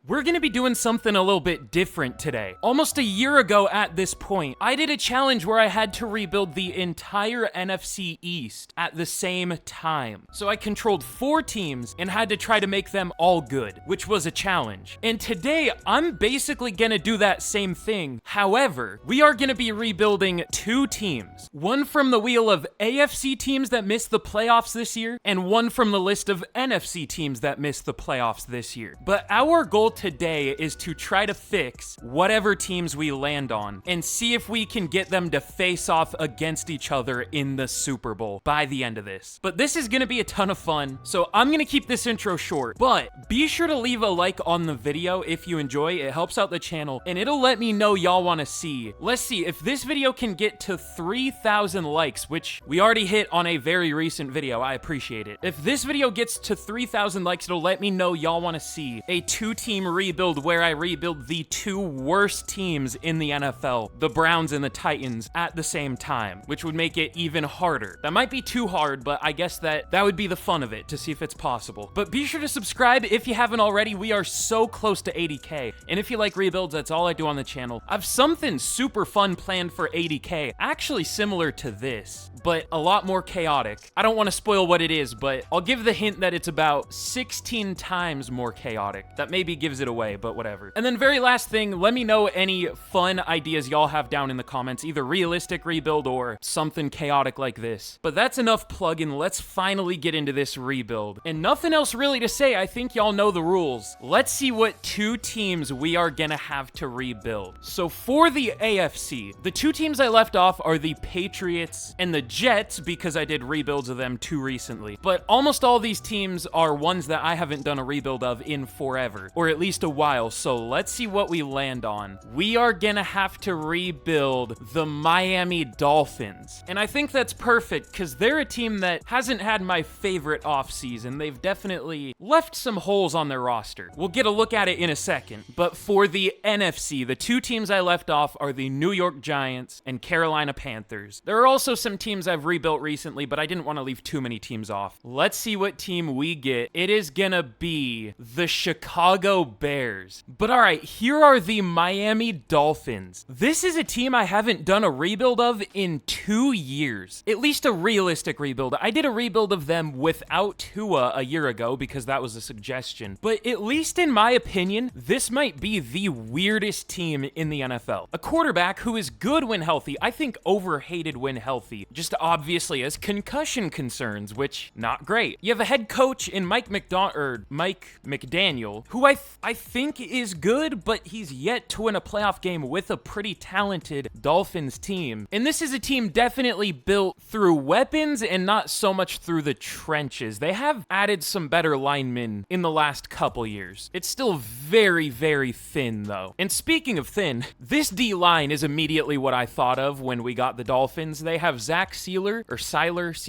We're gonna be doing something a little bit different today. Almost a year ago at this point, I did a challenge where I had to rebuild the entire NFC East at the same time. So I controlled 4 teams and had to try to make them all good, which was a challenge. And today, I'm basically gonna do that same thing. However, we are gonna be rebuilding 2 teams. One from the wheel of AFC teams that missed the playoffs this year, and one from the list of NFC teams that missed the playoffs this year. But our goal today is to try to fix whatever teams we land on and see if we can get them to face off against each other in the Super Bowl by the end of this. But this is gonna be a ton of fun, so I'm gonna keep this intro short. But be sure to leave a like on the video if you enjoy. It helps out the channel, and it'll let me know y'all wanna see. Let's see, if this video can get to 3,000 likes, which we already hit on a very recent video, I appreciate it. If this video gets to 3,000 likes, it'll let me know y'all wanna see a 2-team rebuild where I rebuild the 2 worst teams in the NFL, the Browns and the Titans, at the same time, which would make it even harder. That might be too hard, but I guess that would be the fun of it, to see if it's possible. But be sure to subscribe if you haven't already. We are so close to 80K. And if you like rebuilds, that's all I do on the channel. I've something super fun planned for 80K, actually similar to this, but a lot more chaotic. I don't want to spoil what it is, but I'll give the hint that it's about 16 times more chaotic. That maybe gives it away, but whatever. And then very last thing, let me know any fun ideas y'all have down in the comments, either realistic rebuild or something chaotic like this. But that's enough plugging. Let's finally get into this rebuild. And nothing else really to say. I think y'all know the rules. Let's see what 2 teams we are gonna have to rebuild. So for the AFC, the 2 teams I left off are the Patriots and the Jets, because I did rebuilds of them too recently. But almost all these teams are ones that I haven't done a rebuild of in forever, or at least a while. So let's see what we land on. We are gonna have to rebuild the Miami Dolphins. And I think that's perfect because they're a team that hasn't had my favorite offseason. They've definitely left some holes on their roster. We'll get a look at it in a second. But for the NFC, the 2 teams I left off are the New York Giants and Carolina Panthers. There are also some teams I've rebuilt recently, but I didn't want to leave too many teams off. Let's see what team we get. It is gonna be the Chicago Bears. But all right, here are the Miami Dolphins. This is a team I haven't done a rebuild of in 2 years. At least a realistic rebuild. I did a rebuild of them without Tua a year ago because that was a suggestion. But at least in my opinion, this might be the weirdest team in the NFL. A quarterback who is good when healthy, I think overhated when healthy, just obviously has concussion concerns, which not great. You have a head coach in Mike McDaniel, who I think is good, but he's yet to win a playoff game with a pretty talented Dolphins team. And this is a team definitely built through weapons and not so much through the trenches. They have added some better linemen in the last couple years. It's still very, very thin though. And speaking of thin, this D-line is immediately what I thought of when we got the Dolphins. They have Zach Sieler,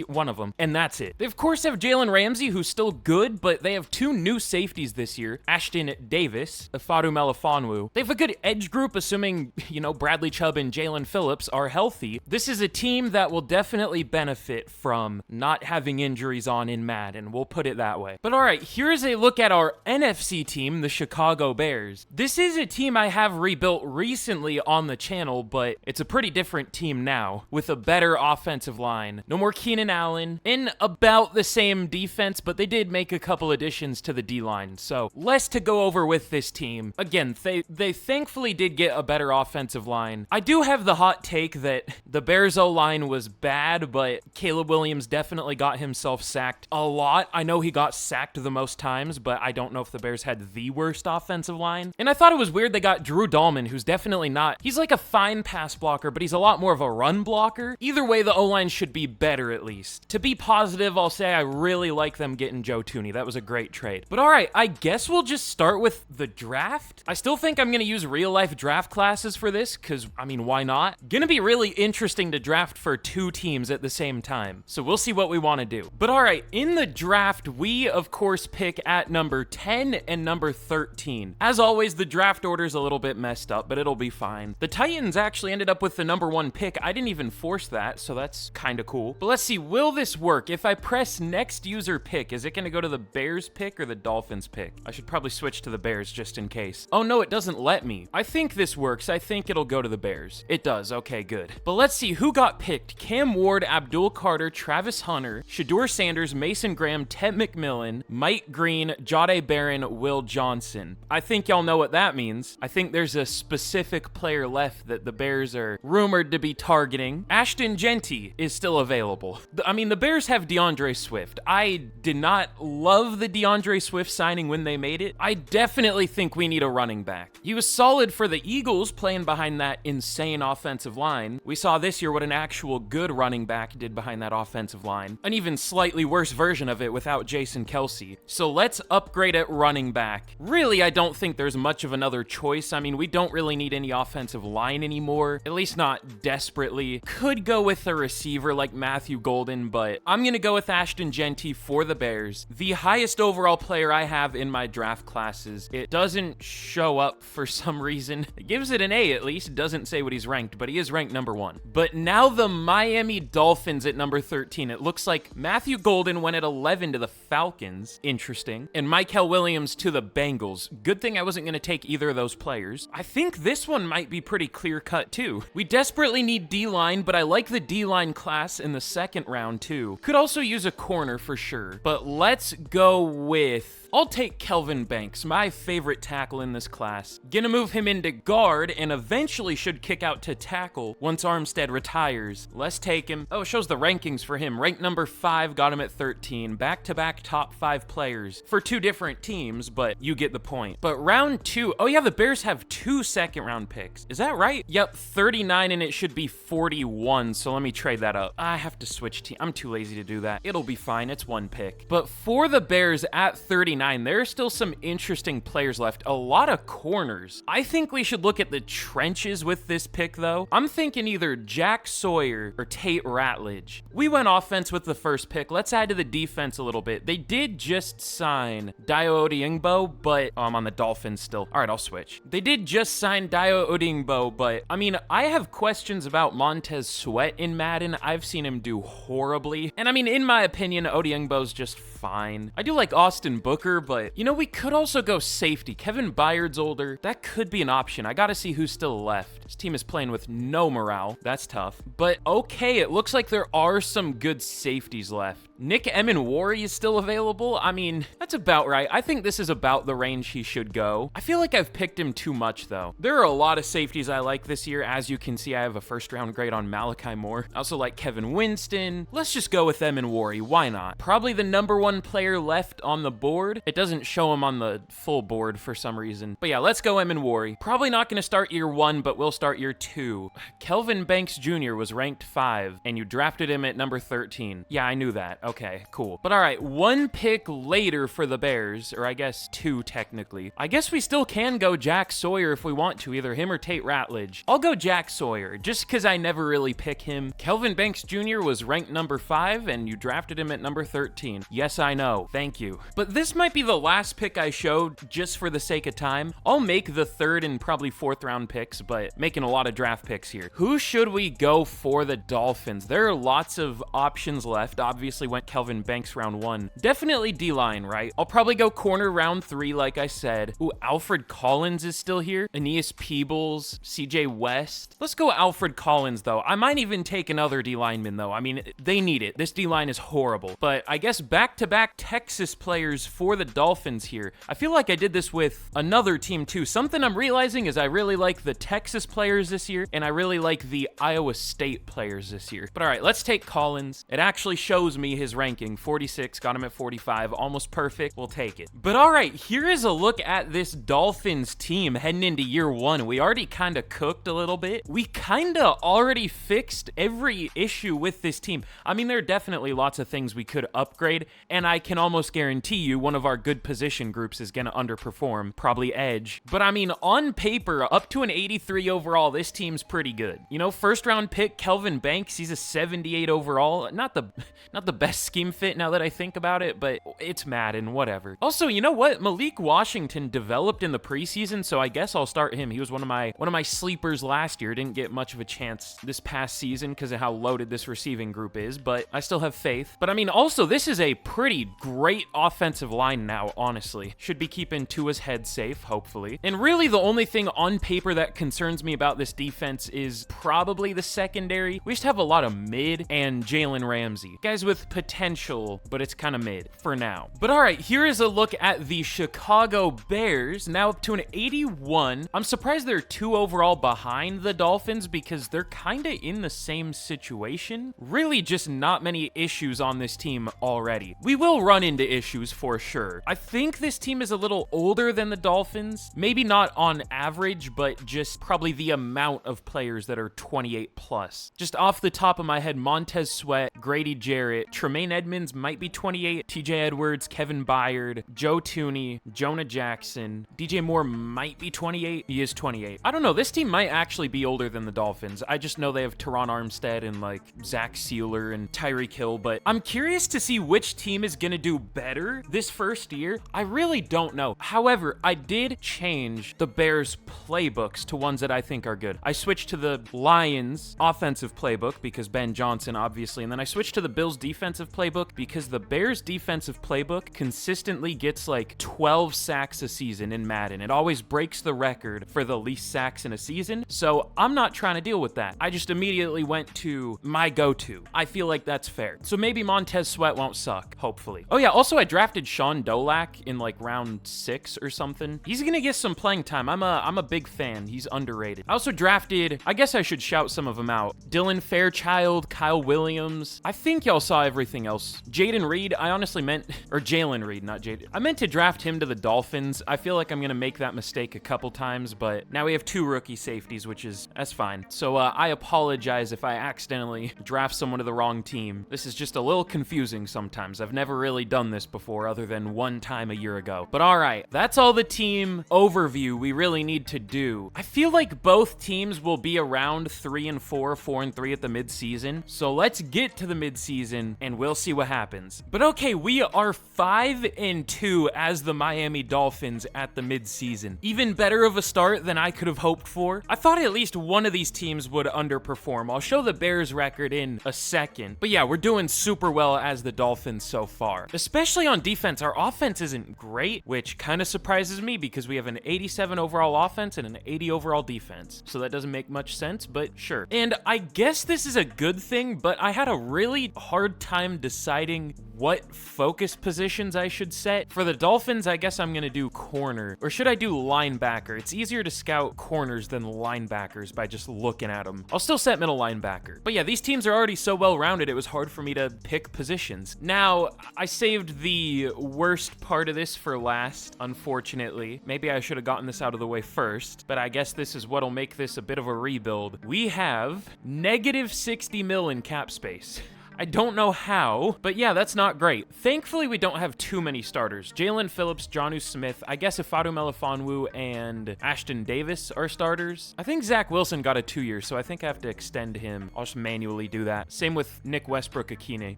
one of them, and that's it. They of course have Jalen Ramsey, who's still good, but they have 2 new safeties this year, Ashton Davis, Ifeatu Melifonwu. They have a good edge group, assuming, Bradley Chubb and Jalen Phillips are healthy. This is a team that will definitely benefit from not having injuries on in Madden, we'll put it that way. But all right, here's a look at our NFC team, the Chicago Bears. This is a team I have rebuilt recently on the channel, but it's a pretty different team now, with a better offensive line. No more Keenan Allen, in about the same defense, but they did make a couple additions to the D-line, so less to go over with this team. Again, they thankfully did get a better offensive line. I do have the hot take that the Bears O-line was bad, but Caleb Williams definitely got himself sacked a lot. I know he got sacked the most times, but I don't know if the Bears had the worst offensive line. And I thought it was weird they got Drew Dahlman, who's definitely not. He's like a fine pass blocker, but he's a lot more of a run blocker. Either way, the O-line should be better at least. To be positive, I'll say I really like them getting Joe Thuney. That was a great trade. But all right, I guess we'll just start with the draft. I still think I'm going to use real-life draft classes for this because, why not? Gonna be really interesting to draft for 2 teams at the same time. So we'll see what we want to do. But all right, in the draft, we, of course, pick at number 10 and number 13. As always, the draft order's a little bit messed up, but it'll be fine. The Titans actually ended up with the number 1 pick. I didn't even force that, so that's kind of cool. But let's see, will this work? If I press next user pick, is it going to go to the Bears pick or the Dolphins pick? I should probably switch to to the Bears just in case. Oh no, it doesn't let me. I think this works. I think it'll go to the Bears. It does. Okay, good. But let's see who got picked. Cam Ward, Abdul Carter, Travis Hunter, Shedeur Sanders, Mason Graham, Ted McMillan, Mike Green, Jahdae Barron, Will Johnson. I think y'all know what that means. I think there's a specific player left that the Bears are rumored to be targeting. Ashton Genty is still available. I mean, the Bears have DeAndre Swift. I did not love the DeAndre Swift signing when they made it. I definitely think we need a running back. He was solid for the Eagles playing behind that insane offensive line. We saw this year what an actual good running back did behind that offensive line. An even slightly worse version of it without Jason Kelce. So let's upgrade at running back. Really, I don't think there's much of another choice. I mean, we don't really need any offensive line anymore, at least not desperately. Could go with a receiver like Matthew Golden, but I'm gonna go with Ashton Genty for the Bears. The highest overall player I have in my draft classes. It doesn't show up for some reason. It gives it an A at least. It doesn't say what he's ranked, but he is ranked number 1. But now the Miami Dolphins at number 13. It looks like Matthew Golden went at 11 to the Falcons. Interesting. And Mykel Williams to the Bengals. Good thing I wasn't going to take either of those players. I think this one might be pretty clear-cut too. We desperately need D-line, but I like the D-line class in the second round too. Could also use a corner for sure. But let's go with... I'll take Kelvin Banks, my favorite tackle in this class. Gonna move him into guard and eventually should kick out to tackle once Armstead retires. Let's take him. Oh, it shows the rankings for him. Ranked number 5, got him at 13. Back-to-back top 5 players for 2 different teams, but you get the point. But round 2, oh yeah, the Bears have 2 second-round picks. Is that right? Yep, 39 and it should be 41, so let me trade that up. I have to switch team. I'm too lazy to do that. It'll be fine, it's 1 pick. But for the Bears at 39, there are still some interesting players left. A lot of corners. I think we should look at the trenches with this pick, though. I'm thinking either Jack Sawyer or Tate Ratledge. We went offense with the first pick. Let's add to the defense a little bit. They did just sign Dayo Odeyingbo, but I'm on the Dolphins still. All right, I'll switch. They did just sign Dayo Odeyingbo, but I mean, I have questions about Montez Sweat in Madden. I've seen him do horribly. And I mean, in my opinion, Odeyingbo's just fine. I do like Austin Booker, but you know, we could also go safety. Kevin Byard's older. That could be an option. I gotta see who's still left. This team is playing with no morale. That's tough. But okay, it looks like there are some good safeties left. Nick Emenwari is still available. I mean, that's about right. I think this is about the range he should go. I feel like I've picked him too much, though. There are a lot of safeties I like this year. As you can see, I have a first-round grade on Malachi Moore. I also like Kevin Winston. Let's just go with Emenwari. Why not? Probably the number 1 player left on the board. It doesn't show him on the full board for some reason. But yeah, let's go Emenwari. Probably not going to start year 1, but we'll start year 2. Kelvin Banks Jr. was ranked 5, and you drafted him at number 13. Yeah, I knew that. Okay, cool. But all right, 1 pick later for the Bears, or I guess 2 technically. I guess we still can go Jack Sawyer if we want to, either him or Tate Ratledge. I'll go Jack Sawyer, just because I never really pick him. Kelvin Banks Jr. was ranked number 5, and you drafted him at number 13. Yes, I know. Thank you. But this might be the last pick I showed, just for the sake of time. I'll make the 3rd and probably 4th round picks, but making a lot of draft picks here. Who should we go for the Dolphins? There are lots of options left. Obviously went Kelvin Banks round 1. Definitely D-line, right? I'll probably go corner round 3, like I said. Ooh, Alfred Collins is still here. Aeneas Peebles, CJ West. Let's go Alfred Collins, though. I might even take another D-lineman, though. I mean, they need it. This D-line is horrible. But I guess back-to-back Texas players for the Dolphins here. I feel like I did this with another team, too. Something I'm realizing is I really like the Texas players this year, and I really like the Iowa State players this year. But all right, let's take Collins. It actually shows me his ranking. 46, got him at 45, almost perfect. We'll take it. But all right, here is a look at this Dolphins team heading into year 1. We already kind of cooked a little bit. We kind of already fixed every issue with this team. I mean, there are definitely lots of things we could upgrade, and I can almost guarantee you one of our good position groups is going to underperform, probably edge. But I mean, on paper, up to an 83 overall, this team's pretty good. You know, 1st round pick Kelvin Banks, he's a 78 overall. Not the best best scheme fit now that I think about it, but it's Madden, whatever. Also, you know what? Malik Washington developed in the preseason, so I guess I'll start him. He was one of my sleepers last year. Didn't get much of a chance this past season because of how loaded this receiving group is, but I still have faith. But I mean, also, this is a pretty great offensive line now, honestly. Should be keeping Tua's head safe, hopefully. And really, the only thing on paper that concerns me about this defense is probably the secondary. We just have a lot of mid and Jalen Ramsey. Guys with potential, but it's kind of mid for now. But all right, here is a look at the Chicago Bears, now up to an 81. I'm surprised they're 2 overall behind the Dolphins because they're kind of in the same situation. Really just not many issues on this team already. We will run into issues for sure. I think this team is a little older than the Dolphins. Maybe not on average, but just probably the amount of players that are 28 plus. Just off the top of my head, Montez Sweat, Grady Jarrett, Tremaine Edmonds might be 28, TJ Edwards, Kevin Byard, Joe Tooney, Jonah Jackson, DJ Moore might be 28. He is 28. I don't know. This team might actually be older than the Dolphins. I just know they have Teron Armstead and like Zach Sealer and Tyreek Hill, but I'm curious to see which team is going to do better this first year. I really don't know. However, I did change the Bears playbooks to ones that I think are good. I switched to the Lions offensive playbook because Ben Johnson, obviously, and then I switched to the Bills defensive playbook because the Bears defensive playbook consistently gets like 12 sacks a season in Madden. It always breaks the record for the least sacks in a season, so I'm not trying to deal with that. I just immediately went to my go-to. I feel like that's fair. So maybe Montez Sweat won't suck, hopefully. Oh yeah, also I drafted Sean Dolak in like round 6 or something. He's gonna get some playing time. I'm a big fan. He's underrated. I also drafted, I guess I should shout some of them out, Dylan Fairchild, Kyle Williams. I think y'all saw everything else. Jaden Reed, I honestly meant, or Jalen Reed, not Jaden. I meant to draft him to the Dolphins. I feel like I'm gonna make that mistake a couple times, but now we have 2 rookie safeties, that's fine. So I apologize if I accidentally draft someone to the wrong team. This is just a little confusing sometimes. I've never really done this before other than one time a year ago. But all right, that's all the team overview we really need to do. I feel like both teams will be around 3-4, 4-3 at the midseason. So let's get to the midseason and we'll see what happens. But okay, we are 5-2 as the Miami Dolphins at the midseason. Even better of a start than I could have hoped for. I thought at least one of these teams would underperform. I'll show the Bears record in a second. But yeah, we're doing super well as the Dolphins so far. Especially on defense. Our offense isn't great, which kind of surprises me because we have an 87 overall offense and an 80 overall defense. So that doesn't make much sense, but sure. And I guess this is a good thing, but I had a really hard time deciding what focus positions I should set. For the Dolphins, I guess I'm gonna do corner. Or should I do linebacker? It's easier to scout corners than linebackers by just looking at them. I'll still set middle linebacker. But yeah, these teams are already so well-rounded, it was hard for me to pick positions. Now, I saved the worst part of this for last, unfortunately. Maybe I should have gotten this out of the way first, but I guess this is what'll make this a bit of a rebuild. We have negative 60 mil in cap space. I don't know how, but yeah, that's not great. Thankfully, we don't have too many starters. Jalen Phillips, Jonnu Smith, I guess Ifeatu Melifonwu and Ashton Davis are starters. I think Zach Wilson got a 2-year, so I think I have to extend him. I'll just manually do that. Same with Nick Westbrook Akine.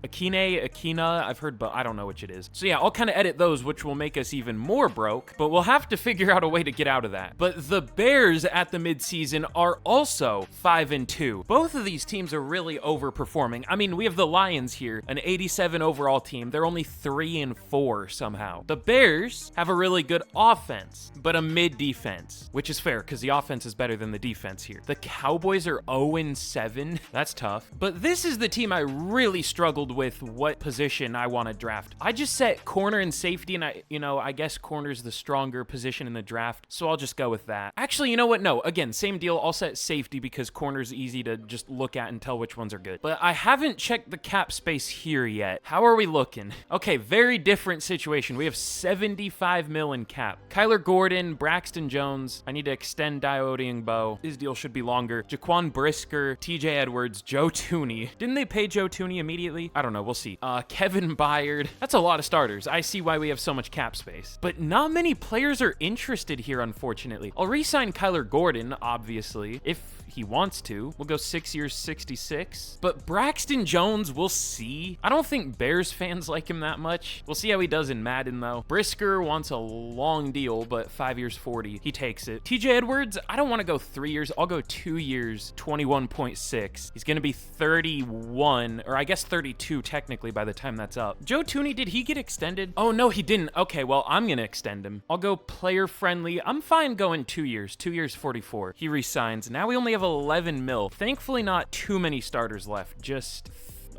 Akina, I've heard, but I don't know which it is. So yeah, I'll kind of edit those, which will make us even more broke, but we'll have to figure out a way to get out of that. But the Bears at the midseason are also 5-2. Both of these teams are really overperforming. I mean, we have the Lions here, an 87 overall team. They're only 3-4 somehow. The Bears have a really good offense, but a mid defense, which is fair because the offense is better than the defense here. The Cowboys are 0-7. That's tough. But this is the team I really struggled with what position I want to draft. I just set corner and safety, and I guess corner's the stronger position in the draft, so I'll just go with that. Actually, you know what? No, again, same deal. I'll set safety because corner's easy to just look at and tell which ones are good. But I haven't checked the cap space here yet. How are we looking? Okay, very different situation. We have 75 mil in cap. Kyler Gordon, Braxton Jones. I need to extend Diodeing Bow. His deal should be longer. Jaquan Brisker, TJ Edwards, Joe Tooney. Didn't they pay Joe Tooney immediately? I don't know. We'll see. Kevin Byard. That's a lot of starters. I see why we have so much cap space. But not many players are interested here, unfortunately. I'll re-sign Kyler Gordon, obviously, if he wants to. We'll go 6 years, 66. But Braxton Jones Fields, we'll see. I don't think Bears fans like him that much. We'll see how he does in Madden, though. Brisker wants a long deal, but 5 years, 40. He takes it. TJ Edwards, I don't want to go 3 years. I'll go 2 years, 21.6. He's going to be 31, or I guess 32 technically by the time that's up. Joe Tooney, did he get extended? Oh, no, he didn't. Okay, well, I'm going to extend him. I'll go player friendly. I'm fine going 2 years. 2 years, 44. He resigns. Now we only have 11 mil. Thankfully, not too many starters left. Just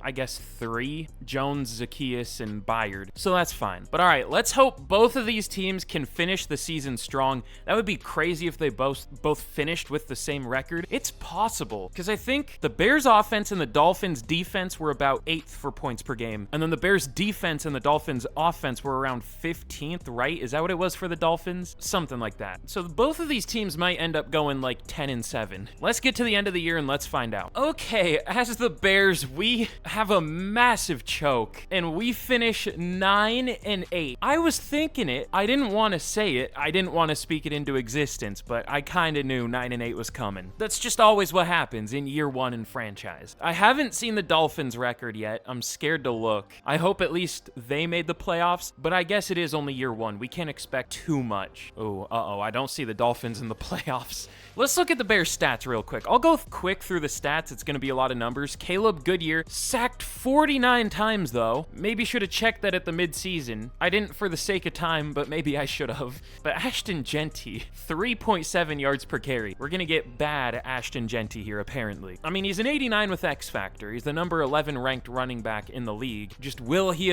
I guess 3, Jones, Zacchaeus, and Byard. So that's fine. But all right, let's hope both of these teams can finish the season strong. That would be crazy if they both finished with the same record. It's possible, because I think the Bears offense and the Dolphins defense were about 8th for points per game. And then the Bears defense and the Dolphins offense were around 15th, right? Is that what it was for the Dolphins? Something like that. So both of these teams might end up going like 10-7. Let's get to the end of the year and let's find out. Okay, as the Bears, we have a massive choke and we finish 9-8. I was thinking it. I didn't want to say it. I didn't want to speak it into existence, but I kind of knew 9-8 was coming. That's just always what happens in year 1 in franchise. I haven't seen the Dolphins record yet. I'm scared to look. I hope at least they made the playoffs, but I guess it is only year 1. We can't expect too much. Oh, I don't see the Dolphins in the playoffs. Let's look at the Bears stats real quick. I'll go quick through the stats. It's going to be a lot of numbers. Caleb Goodyear sacked 49 times, though. Maybe should have checked that at the midseason. I didn't for the sake of time, but maybe I should have. But Ashton Genty, 3.7 yards per carry. We're going to get bad Ashton Genty here, apparently. I mean, he's an 89 with X Factor. He's the number 11 ranked running back in the league. Just will he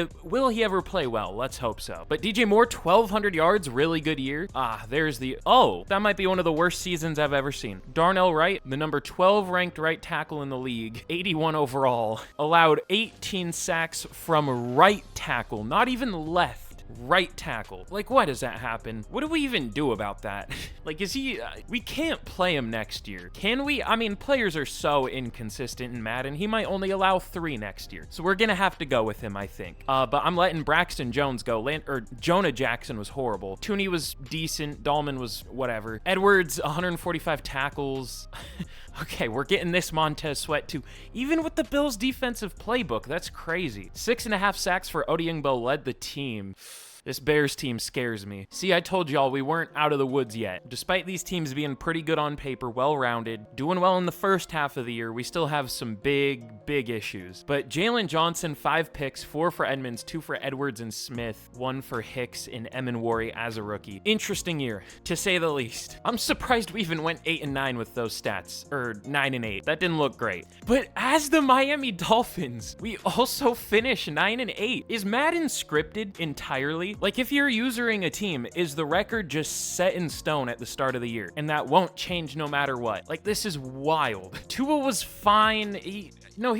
ever play well? Let's hope so. But DJ Moore, 1,200 yards, really good year. There's the... Oh, that might be one of the worst seasons I've ever seen. Darnell Wright, the number 12 ranked right tackle in the league, 81 overall, allowed 18 sacks from right tackle, not even left. Right tackle. Like, why does that happen? What do we even do about that? Like, is he... we can't play him next year. Can we? I mean, players are so inconsistent in Madden. He might only allow 3 next year. So we're gonna have to go with him, I think. But I'm letting Braxton Jones go. Jonah Jackson was horrible. Tooney was decent. Dahlman was whatever. Edwards, 145 tackles. Okay, we're getting this Montez Sweat too. Even with the Bills' defensive playbook, that's crazy. 6.5 sacks for Odeyingbo led the team. This Bears team scares me. See, I told y'all we weren't out of the woods yet. Despite these teams being pretty good on paper, well-rounded, doing well in the first half of the year, we still have some big issues. But Jalen Johnson, 5 picks, 4 for Edmonds, 2 for Edwards and Smith, 1 for Hicks and Eminwari as a rookie. Interesting year, to say the least. I'm surprised we even went 8-9 with those stats, or 9-8. That didn't look great. But as the Miami Dolphins, we also finish 9-8. Is Madden scripted entirely? Like, if you're usering a team, is the record just set in stone at the start of the year? And that won't change no matter what. Like, this is wild. Tua was fine. He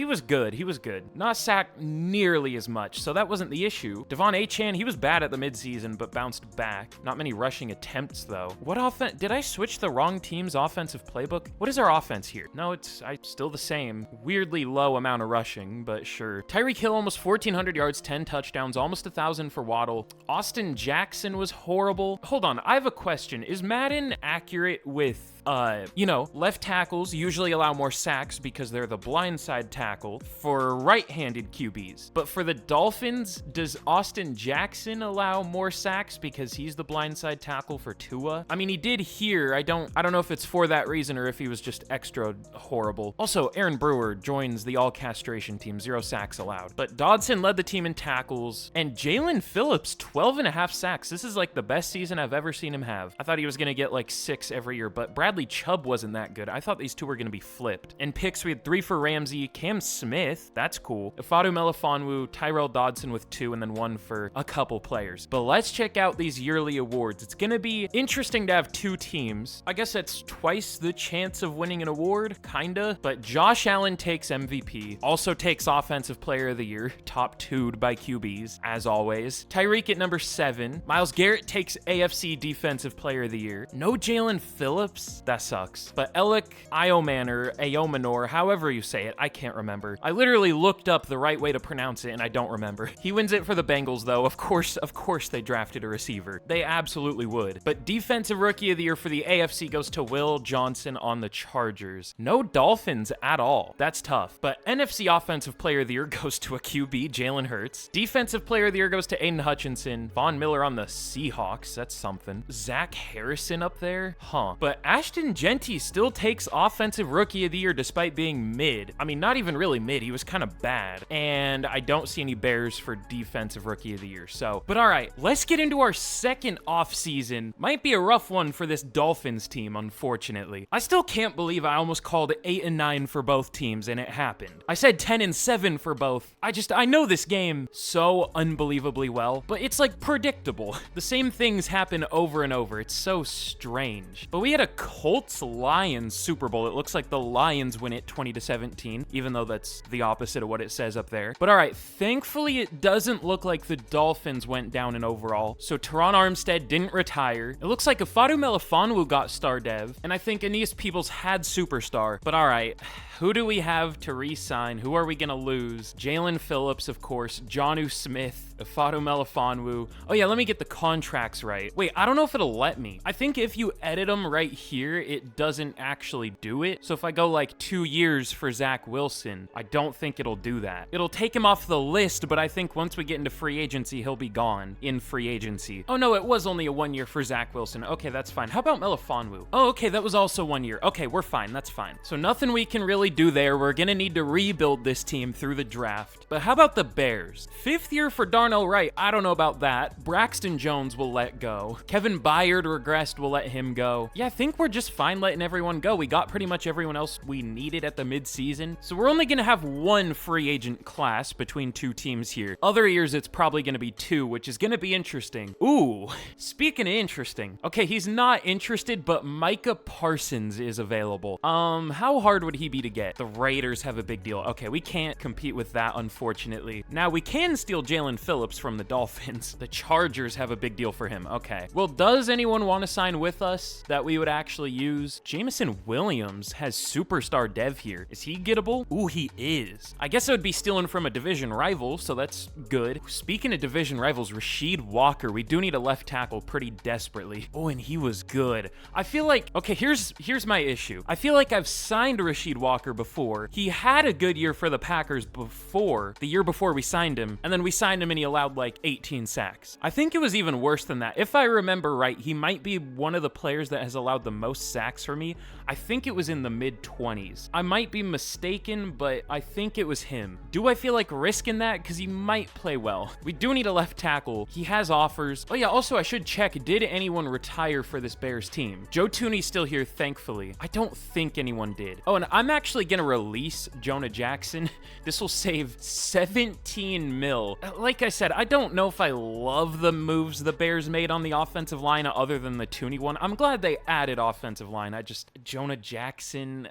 was good. He was good. Not sacked nearly as much, so that wasn't the issue. Devon Achane, he was bad at the midseason, but bounced back. Not many rushing attempts, though. What offense? Did I switch the wrong team's offensive playbook? What is our offense here? No, it's still the same. Weirdly low amount of rushing, but sure. Tyreek Hill, almost 1,400 yards, 10 touchdowns, almost 1,000 for Waddle. Austin Jackson was horrible. Hold on, I have a question. Is Madden accurate with left tackles usually allow more sacks because they're the blindside tackle for right-handed QBs. But for the Dolphins, does Austin Jackson allow more sacks because he's the blindside tackle for Tua? I mean, he did here. I don't know if it's for that reason or if he was just extra horrible. Also, Aaron Brewer joins the all-castration team, 0 sacks allowed. But Dodson led the team in tackles, and Jalen Phillips, 12.5 sacks. This is like the best season I've ever seen him have. I thought he was going to get like 6 every year, but Bradley Chubb wasn't that good. I thought these two were going to be flipped. And picks, we had 3 for Ramsey, Cam Smith, that's cool, Ifeatu Melifonwu, Tyrell Dodson with 2, and then 1 for a couple players. But let's check out these yearly awards. It's going to be interesting to have 2 teams. I guess that's twice the chance of winning an award, kinda. But Josh Allen takes MVP, also takes Offensive Player of the Year, top 2'd by QBs, as always. Tyreek at number 7. Myles Garrett takes AFC Defensive Player of the Year. No Jalen Phillips? That sucks. But Alec Iomanor, however you say it, I can't remember. I literally looked up the right way to pronounce it and I don't remember. He wins it for the Bengals though. Of course they drafted a receiver. They absolutely would. But Defensive Rookie of the Year for the AFC goes to Will Johnson on the Chargers. No Dolphins at all. That's tough. But NFC Offensive Player of the Year goes to a QB, Jalen Hurts. Defensive Player of the Year goes to Aiden Hutchinson. Von Miller on the Seahawks. That's something. Zach Harrison up there? Huh. But Ashton Genty still takes Offensive Rookie of the Year despite being mid. I mean, not even really mid. He was kind of bad. And I don't see any Bears for Defensive Rookie of the Year. So, but all right, let's get into our second offseason. Might be a rough one for this Dolphins team, unfortunately. I still can't believe I almost called 8-9 for both teams and it happened. I said 10-7 for both. I know this game so unbelievably well, but it's like predictable. The same things happen over and over. It's so strange. But we had a Colts-Lions Super Bowl. It looks like the Lions win it 20-17, even though that's the opposite of what it says up there. But all right, thankfully it doesn't look like the Dolphins went down in overall. So Teron Armstead didn't retire. It looks like Ifeatu Melifonwu got star dev, and I think Aeneas Peoples had superstar. But all right, who do we have to re-sign? Who are we gonna lose? Jalen Phillips, of course, Jonnu Smith, Ifeatu Melifonwu. Oh yeah, let me get the contracts right. Wait, I don't know if it'll let me. I think if you edit them right here, it doesn't actually do it. So if I go like 2 years for Zach Wilson, I don't think it'll do that. It'll take him off the list, but I think once we get into free agency, he'll be gone in free agency. Oh no, it was only a 1 year for Zach Wilson. Okay, that's fine. How about Melifonwu? Oh, okay, that was also 1 year. Okay, we're fine. That's fine. So nothing we can really do there. We're gonna need to rebuild this team through the draft. But how about the Bears? 5th year for Darnell Wright. I don't know about that. Braxton Jones will let go. Kevin Byard regressed. We'll let him go. Yeah, I think we're just fine letting everyone go. We got pretty much everyone else we needed at the midseason. So we're only gonna have one free agent class between two teams here. Other years, it's probably gonna be 2, which is gonna be interesting. Ooh, speaking of interesting. Okay, he's not interested, but Micah Parsons is available. How hard would he be to get? The Raiders have a big deal. Okay, we can't compete with that, unfortunately. Now, we can steal Jalen Phillips from the Dolphins. The Chargers have a big deal for him. Okay. Well, does anyone want to sign with us that we would actually use? Jameson Williams has superstar dev here. Is he gettable? Ooh, he is. I guess I would be stealing from a division rival, so that's good. Speaking of division rivals, Rasheed Walker. We do need a left tackle pretty desperately. Oh, and he was good. I feel like, okay, here's my issue. I feel like I've signed Rasheed Walker before. He had a good year for the Packers before, the year before we signed him, and then we signed him and he allowed like 18 sacks. I think it was even worse than that. If I remember right, he might be one of the players that has allowed the most sacks for me. I think it was in the mid-20s. I might be mistaken, but I think it was him. Do I feel like risking that? Because he might play well. We do need a left tackle. He has offers. Oh yeah, also I should check, did anyone retire for this Bears team? Joe Tooney's still here, thankfully. I don't think anyone did. Oh, and I'm actually gonna release Jonah Jackson. This will save 17 mil. Like I said, I don't know if I love the moves the Bears made on the offensive line other than the Tooney one. I'm glad they added offensive line. Jonah Jackson,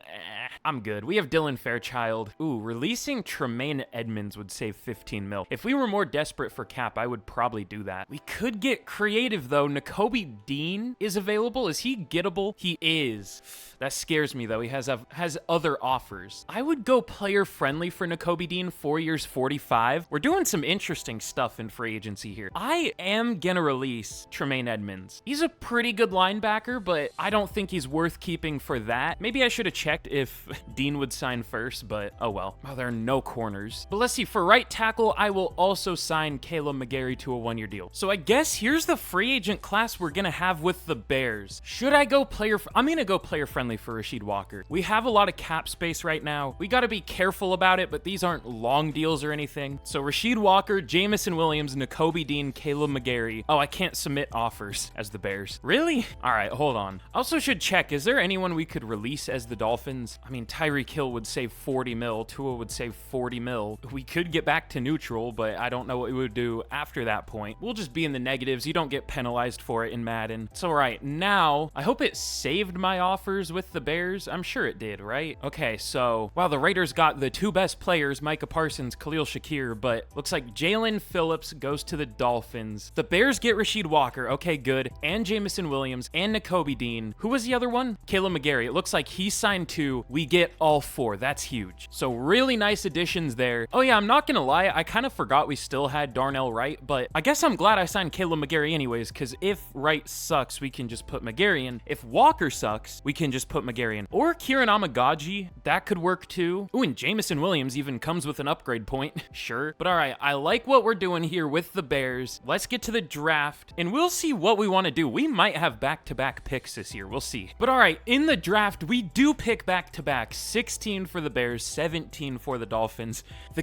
I'm good. We have Dylan Fairchild. Ooh, releasing Tremaine Edmonds would save 15 mil. If we were more desperate for cap, I would probably do that. We could get creative though. Nakobe Dean is available. Is he gettable? He is. That scares me though. He has other offers. I would go player friendly for Nakobe Dean, 4 years, 45. We're doing some interesting stuff in free agency here. I am gonna release Tremaine Edmonds. He's a pretty good linebacker, but I don't think he's worth keeping for that. Maybe I should have checked if Dean would sign first, but oh well. Oh, there are no corners. But let's see, for right tackle, I will also sign Caleb McGarry to a 1-year deal. So I guess here's the free agent class we're gonna have with the Bears. Should I go I'm gonna go player friendly for Rasheed Walker. We have a lot of cap space right now. We gotta be careful about it, but these aren't long deals or anything. So Rasheed Walker, Jameson Williams, Nakobe Dean, Caleb McGarry. Oh, I can't submit offers as the Bears. Really? All right, hold on. Also should check, is there anyone we could release as the Dolphins? I mean, Tyreek Hill would save 40 mil. Tua would save 40 mil. We could get back to neutral, but I don't know what we would do after that point. We'll just be in the negatives. You don't get penalized for it in Madden. So right now, I hope it saved my offers with the Bears. I'm sure it did, right? Okay, so, wow, the Raiders got the 2 best players, Micah Parsons, Khalil Shakir, but looks like Jalen Phillips goes to the Dolphins. The Bears get Rasheed Walker. Okay, good. And Jameson Williams and Nakobe Dean. Who was the other one? Caleb McGarry. It looks like he signed 2. We get all 4. That's huge. huge. So really nice additions there. Oh yeah, I'm not gonna lie, I kind of forgot we still had Darnell Wright, but I guess I'm glad I signed Caleb McGarry anyways, because if Wright sucks, we can just put McGarry in. If Walker sucks, we can just put McGarry in. Or Kieran Amagaji, that could work too. Ooh, and Jamison Williams even comes with an upgrade point. Sure. But all right, I like what we're doing here with the Bears. Let's get to the draft, and we'll see what we want to do. We might have back-to-back picks this year. We'll see. But all right, in the draft, we do pick back-to-back. 16 for the Bears, 17 for the Dolphins. The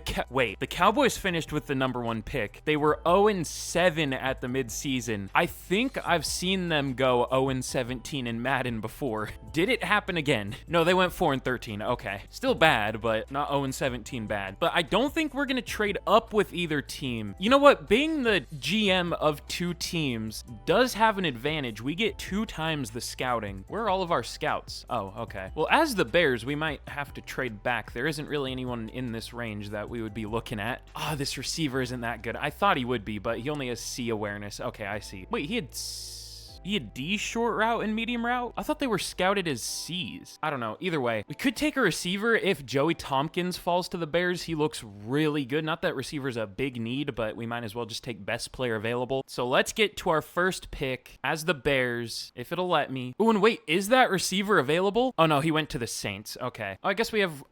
Cowboys finished with the number 1 pick. They were 0-7 at the midseason. I think I've seen them go 0-17 in Madden before. Did it happen again? No, they went 4-13. Okay. Still bad, but not 0-17 bad. But I don't think we're going to trade up with either team. You know what? Being the GM of 2 teams does have an advantage. We get 2 times the scouting. Where are all of our scouts? Oh, okay. Well, as the Bears, we might have to trade back. There isn't really anyone in this range that we would be looking at. Ah, this receiver isn't that good. I thought he would be, but he only has C awareness. Okay, I see. Wait, he had D short route and medium route? I thought they were scouted as C's. I don't know. Either way, we could take a receiver if Joey Tompkins falls to the Bears. He looks really good. Not that receiver's a big need, but we might as well just take best player available. So let's get to our first pick as the Bears, if it'll let me. Oh, and wait, is that receiver available? Oh no, he went to the Saints. Okay. Oh, I guess we have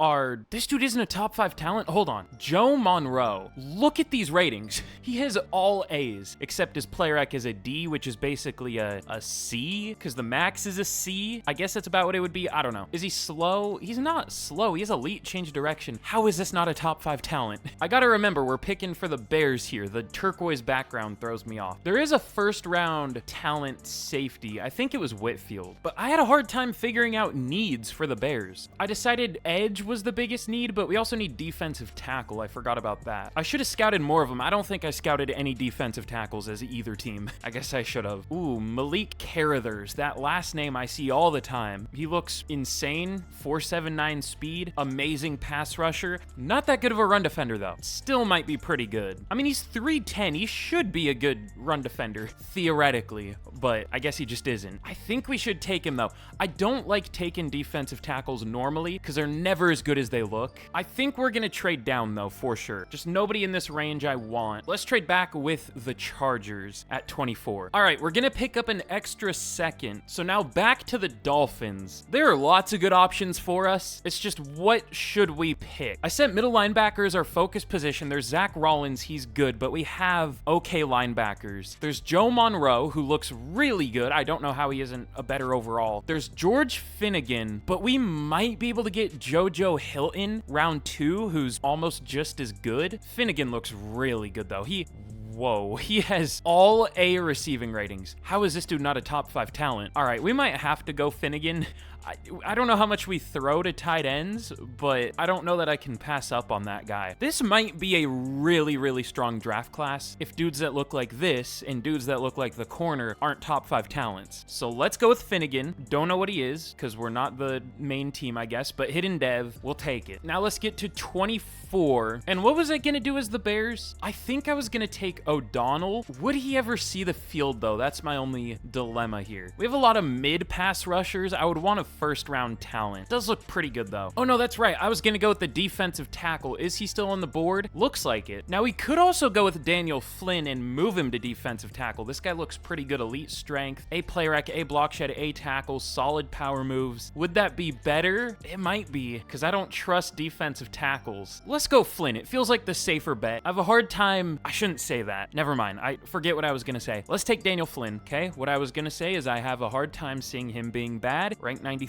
this dude isn't a top 5 talent. Hold on. Joe Monroe. Look at these ratings. He has all A's, except his player rec is a D, which is basically a C, because the max is a C. I guess that's about what it would be. I don't know. Is he slow? He's not slow. He has elite change direction. How is this not a top 5 talent? I gotta remember, we're picking for the Bears here. The turquoise background throws me off. There is a first round talent safety. I think it was Whitfield, but I had a hard time figuring out needs for the Bears. I decided edge was the biggest need, but we also need defensive tackle. I forgot about that. I should have scouted more of them. I don't think I scouted any defensive tackles as either team. I guess I should have. Ooh, Malik Carruthers, that last name I see all the time. He looks insane. 4.79 speed, amazing pass rusher. Not that good of a run defender though. Still might be pretty good. I mean, he's 3'10. He should be a good run defender theoretically, but I guess he just isn't. I think we should take him though. I don't like taking defensive tackles normally because they're never as good as they look. I think we're gonna trade down though, for sure. Just nobody in this range I want. Let's trade back with the Chargers at 24. All right, we're gonna pick up an extra second. So now back to the Dolphins. There are lots of good options for us. It's just, what should we pick? I said middle linebacker is our focus position. There's Zach Rollins. He's good, but we have okay linebackers. There's Joe Monroe, who looks really good. I don't know how he isn't a better overall. There's George Finnegan, but we might be able to get JoJo Hilton round 2, who's almost just as good. Finnegan looks really good though. Whoa, he has all A receiving ratings. How is this dude not a top 5 talent? All right, we might have to go Finnegan. I don't know how much we throw to tight ends, but I don't know that I can pass up on that guy. This might be a really, really strong draft class if dudes that look like this and dudes that look like the corner aren't top 5 talents. So let's go with Finnegan. Don't know what he is because we're not the main team, I guess, but hidden dev, we'll take it. Now let's get to 24. And what was I going to do as the Bears? I think I was going to take O'Donnell. Would he ever see the field though? That's my only dilemma here. We have a lot of mid pass rushers. I would want a first round talent. Does look pretty good though. Oh no, that's right. I was gonna go with the defensive tackle. Is he still on the board? Looks like it. Now we could also go with Daniel Flynn and move him to defensive tackle. This guy looks pretty good. Elite strength, A play rec, A block shed, A tackle, solid power moves. Would that be better? It might be, because I don't trust defensive tackles. Let's go Flynn. It feels like the safer bet. I have a hard time. I shouldn't say that. Never mind. I forget what I was gonna say. Let's take Daniel Flynn, okay? What I was gonna say is I have a hard time seeing him being bad. Rank 93.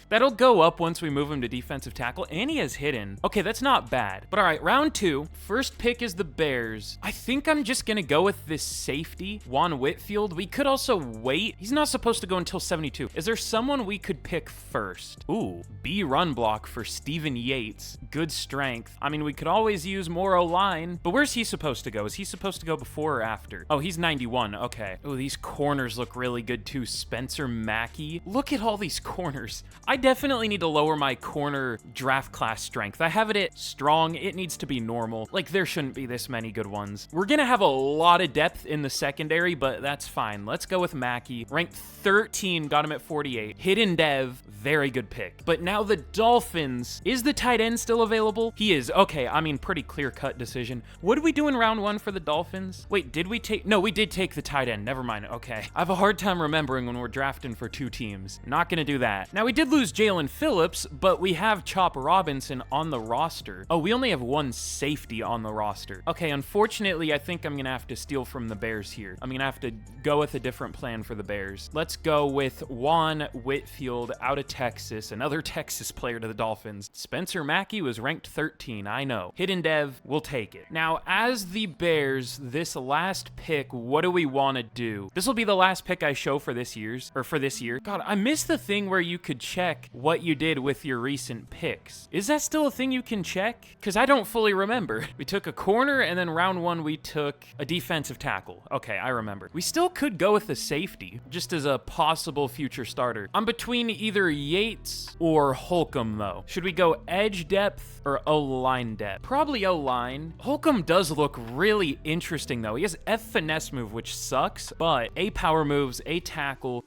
That'll go up once we move him to defensive tackle, and he has hidden. Okay, that's not bad. But all right, round 2. First pick is the Bears. I think I'm just gonna go with this safety, Juan Whitfield. We could also wait. He's not supposed to go until 72. Is there someone we could pick first? Ooh, B run block for Steven Yates. Good strength. I mean, we could always use more O-line, but where's he supposed to go? Is he he supposed to go before or after? Oh, he's 91. Okay. Oh, these corners look really good too. Spencer Mackey. Look at all these corners. I definitely need to lower my corner draft class strength. I have it at strong. It needs to be normal. Like, there shouldn't be this many good ones. We're gonna have a lot of depth in the secondary, but that's fine. Let's go with Mackey. Ranked 13, got him at 48. Hidden Dev, very good pick. But now the Dolphins. Is the tight end still available? He is. Okay, I mean, pretty clear-cut decision. What did we do in round 1 for the Dolphins? Wait, did we take... No, we did take the tight end. Never mind. Okay. I have a hard time remembering when we're drafting for 2 teams. Not gonna do that. Now, we did lose Jalen Phillips, but we have Chop Robinson on the roster. Oh, we only have 1 safety on the roster. Okay, unfortunately, I think I'm gonna have to steal from the Bears here. I'm gonna have to go with a different plan for the Bears. Let's go with Juan Whitfield out of Texas, another Texas player to the Dolphins. Spencer Mackey was ranked 13, I know. Hidden Dev, we'll take it. Now, as the Bears, this last pick, what do we want to do? This will be the last pick I show for this year. God, I missed the thing where you could check what you did with your recent picks. Is that still a thing you can check? Because I don't fully remember. We took a corner, and then round 1, we took a defensive tackle. Okay, I remember. We still could go with the safety, just as a possible future starter. I'm between either Yates or Holcomb, though. Should we go edge depth or O-line depth? Probably O-line. Holcomb does look really interesting, though. He has F finesse move, which sucks, but A power moves, A tackle,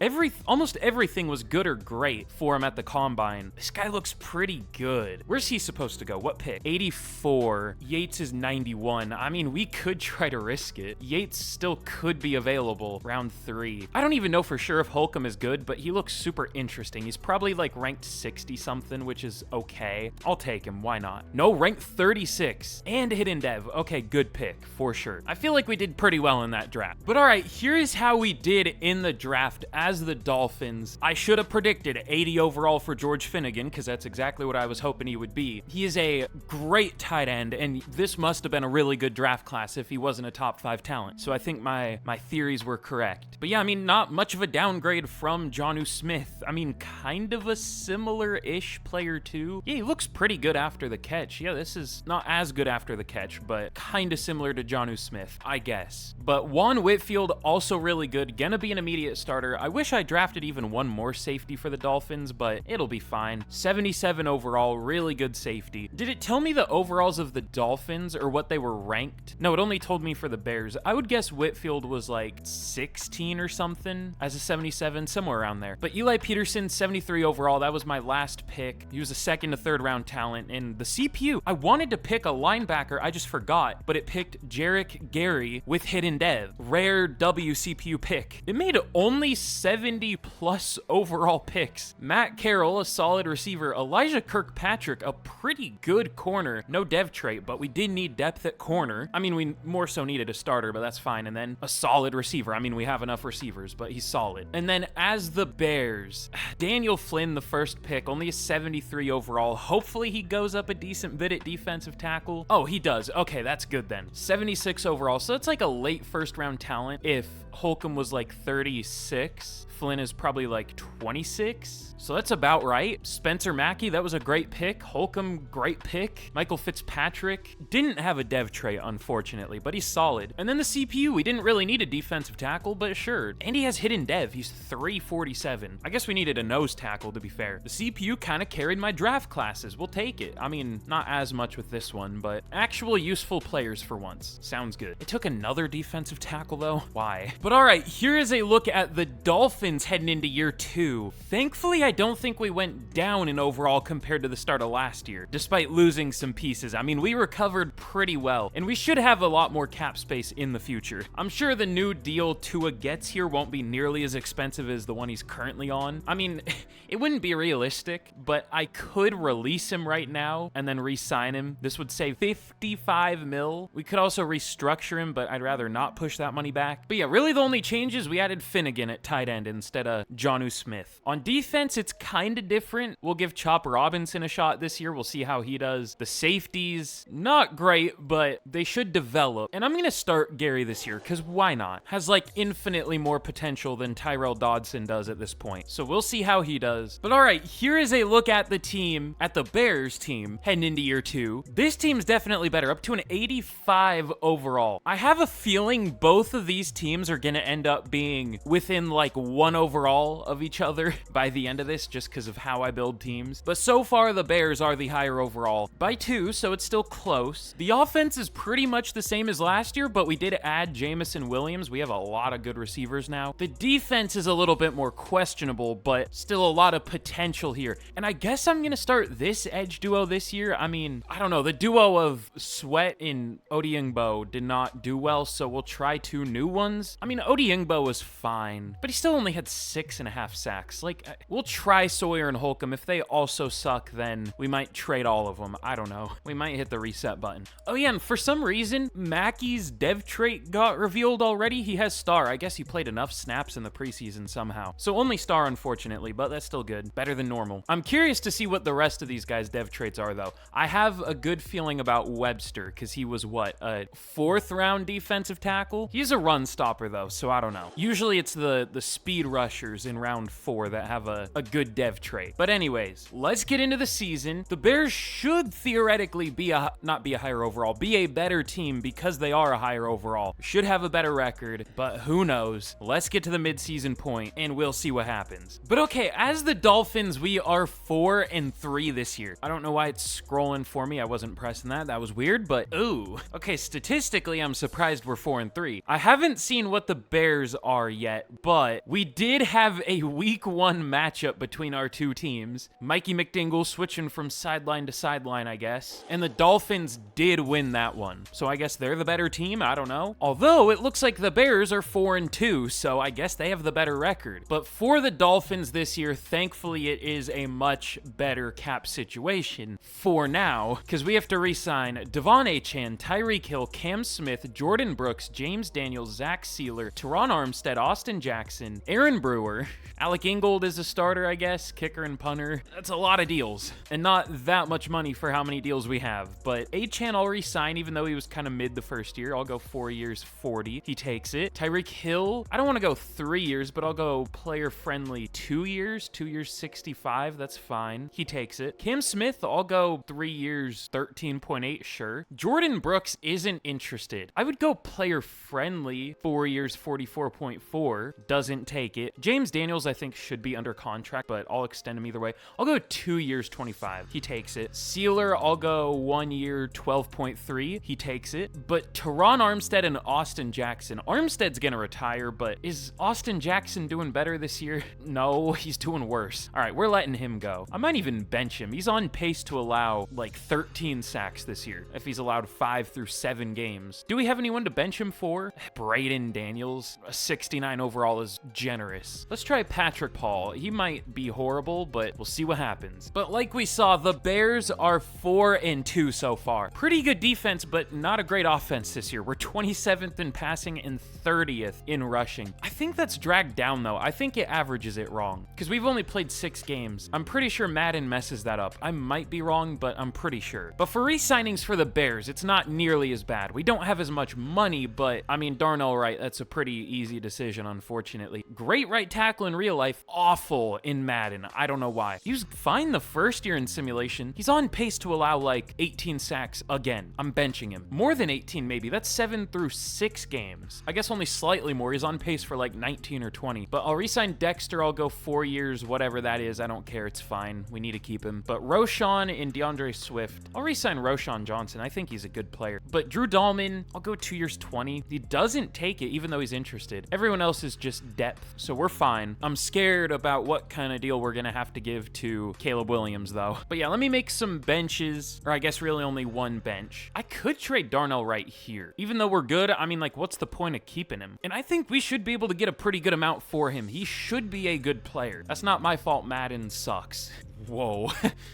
almost everything was good or great for him at the combine. This guy looks pretty good. Where's he supposed to go? What pick? 84. Yates is 91. I mean, we could try to risk it. Yates still could be available round 3. I don't even know for sure if Holcomb is good, but he looks super interesting. He's probably like ranked 60 something, which is okay. I'll take him. Why not? No, ranked 36 and Hidden Dev. Okay, good pick for sure. I feel like we did pretty well in that draft. But all right, here is how we did in the draft as the Dolphins. I should have predicted 80 overall for George Finnegan because that's exactly what I was hoping he would be. He is a great tight end, and this must have been a really good draft class if he wasn't a top 5 talent. So I think my theories were correct. But yeah, I mean, not much of a downgrade from Jonnu Smith. I mean, kind of a similar-ish player too. Yeah, he looks pretty good after the catch. Yeah, this is not as good after the catch, but kind of similar to Jonnu Smith, I guess. But Juan Whitfield, also really good. Gonna be an immediate starter. I wish I drafted even 1 more safety for the Dolphins, but it'll be fine. 77 overall, really good safety. Did it tell me the overalls of the Dolphins or what they were ranked? No, it only told me for the Bears. I would guess Whitfield was like 16 or something as a 77, somewhere around there. But Eli Peterson, 73 overall, that was my last pick. He was a 2nd to 3rd round talent. And the CPU, I wanted to pick a linebacker, I just forgot, but it picked Jarek Gary with Hidden Dev. Rare WCPU pick. It made only 70 plus overall picks. Matt Carroll, a solid receiver. Elijah Kirkpatrick, a pretty good corner. No dev trait, but we did need depth at corner. I mean, we more so needed a starter, but that's fine. And then a solid receiver. I mean, we have enough receivers, but he's solid. And then as the Bears, Daniel Flynn, the first pick, only a 73 overall. Hopefully he goes up a decent bit at defensive tackle. Oh, he does. Okay, that's good then. 76 overall. So it's like a late 1st round talent. If Holcomb was like 36, Flynn is probably like 26. So that's about right. Spencer Mackey, that was a great pick. Holcomb, great pick. Michael Fitzpatrick didn't have a dev trait, unfortunately, but he's solid. And then the CPU, we didn't really need a defensive tackle, but sure. And he has Hidden Dev. He's 347. I guess we needed a nose tackle, to be fair. The CPU kind of carried my draft classes. We'll take it. I mean, not as much with this one, but actual useful players for once. Sounds good. It took another defensive tackle, though. Why? But all right, here is a look at the Dolphins heading into year 2. Thankfully, I don't think we went down in overall compared to the start of last year, despite losing some pieces. I mean, we recovered pretty well, and we should have a lot more cap space in the future. I'm sure the new deal Tua gets here won't be nearly as expensive as the one he's currently on. I mean, it wouldn't be realistic, but I could release him right now and then re-sign him. This would save 55 mil. We could also restructure him, but I'd rather not push that money back. But yeah, really Really, the only change is we added Finnegan at tight end instead of Jonnu Smith. On defense, it's kind of different. We'll give Chop Robinson a shot this year. We'll see how he does. The safeties, not great, but they should develop. And I'm going to start Gary this year, because why not? Has like infinitely more potential than Tyrell Dodson does at this point. So we'll see how he does. But all right, here is a look at the team, at the Bears team, heading into year 2. This team's definitely better, up to an 85 overall. I have a feeling both of these teams are going to end up being within like 1 overall of each other by the end of this, just because of how I build teams. But so far, the Bears are the higher overall by 2, so it's still close. The offense is pretty much the same as last year, but we did add Jamison Williams. We have a lot of good receivers now. The defense is a little bit more questionable, but still a lot of potential here. And I guess I'm going to start this edge duo this year. I mean, I don't know. The duo of Sweat and Odiungbo did not do well, so we'll try 2 new ones. I mean, Odiungbo was fine, but he still only had 6.5 sacks. Like, we'll try Sawyer and Holcomb. If they also suck, then we might trade all of them. I don't know. We might hit the reset button. Oh yeah, and for some reason, Mackey's dev trait got revealed already. He has star. I guess he played enough snaps in the preseason somehow. So only star, unfortunately, but that's still good. Better than normal. I'm curious to see what the rest of these guys' dev traits are, though. I have a good feeling about Webster, because he was, what, a 4th round defensive tackle? He's a run stopper, though, so I don't know. Usually it's the speed rushers in round 4 that have a good dev trait. But anyways, let's get into the season. The Bears should theoretically not be a higher overall, be a better team because they are a higher overall. Should have a better record, but who knows? Let's get to the midseason point and we'll see what happens. But okay, as the Dolphins, we are 4-3 this year. I don't know why it's scrolling for me. I wasn't pressing that. That was weird, but ooh. Okay, statistically, I'm surprised we're 4-3. I haven't seen what the Bears are yet, but we did have a week 1 matchup between our 2 teams. Mikey McDingle switching from sideline to sideline, I guess. And the Dolphins did win that one. So I guess they're the better team. I don't know. Although it looks like the Bears are 4-2, so I guess they have the better record. But for the Dolphins this year, thankfully it is a much better cap situation for now, because we have to re-sign Devon Achane, Tyreek Hill, Cam Smith, Jordan Brooks, James Daniels, Zach Sealer, Teron Armstead, Austin Jackson, Aaron Brewer. Alec Ingold is a starter, I guess, kicker and punter. That's a lot of deals, and not that much money for how many deals we have. But Achane I'll re-sign, even though he was kind of mid the first year. I'll go 4 years, 40. He takes it. Tyreek Hill, I don't want to go 3 years, but I'll go player friendly 2 years, 2 years, 65. That's fine. He takes it. Cam Smith, I'll go 3 years, 13.8, sure. Jordan Brooks isn't interested. I would go player friendly 4 years, 44.4. Doesn't take it. James Daniels, I think, should be under contract, but I'll extend him either way. I'll go 2 years, 25. He takes it. Sealer, I'll go 1 year, 12.3. He takes it. But Teron Armstead and Austin Jackson. Armstead's gonna retire, but is Austin Jackson doing better this year? No, he's doing worse. All right, we're letting him go. I might even bench him. He's on pace to allow like 13 sacks this year if he's allowed 5 through 7 games. Do we have anyone to bench him for? Braden Daniels, a 69 overall is generous. Let's try Patrick Paul. He might be horrible, but we'll see what happens. But like we saw, the Bears are 4-2 so far. Pretty good defense, but not a great offense this year. We're 27th in passing and 30th in rushing. I think that's dragged down though. I think it averages it wrong because we've only played 6 games. I'm pretty sure Madden messes that up. I might be wrong, but I'm pretty sure. But for re-signings for the Bears, it's not nearly as bad. We don't have as much money, but I mean, Darnell Wright, that's a pretty easy decision, unfortunately. Great right tackle in real life, awful in Madden. I don't know why. He was fine the first year in simulation. He's on pace to allow like 18 sacks again. I'm benching him. More than 18 maybe. That's 7 through 6 games. I guess only slightly more. He's on pace for like 19 or 20. But I'll re-sign Dexter. I'll go 4 years, whatever that is. I don't care. It's fine. We need to keep him. But Roschon and DeAndre Swift. I'll re-sign Roschon Johnson. I think he's a good player. But Drew Dahlman, I'll go 2 years, 20. He doesn't take it even though he's interested. Everyone else is just depth, so we're fine. I'm scared about what kind of deal we're gonna have to give to Caleb Williams though. But yeah, let me make some benches, or I guess really only one bench. I could trade Darnell Wright here. Even though we're good, I mean, like, what's the point of keeping him? And I think we should be able to get a pretty good amount for him. He should be a good player. That's not my fault Madden sucks. Whoa.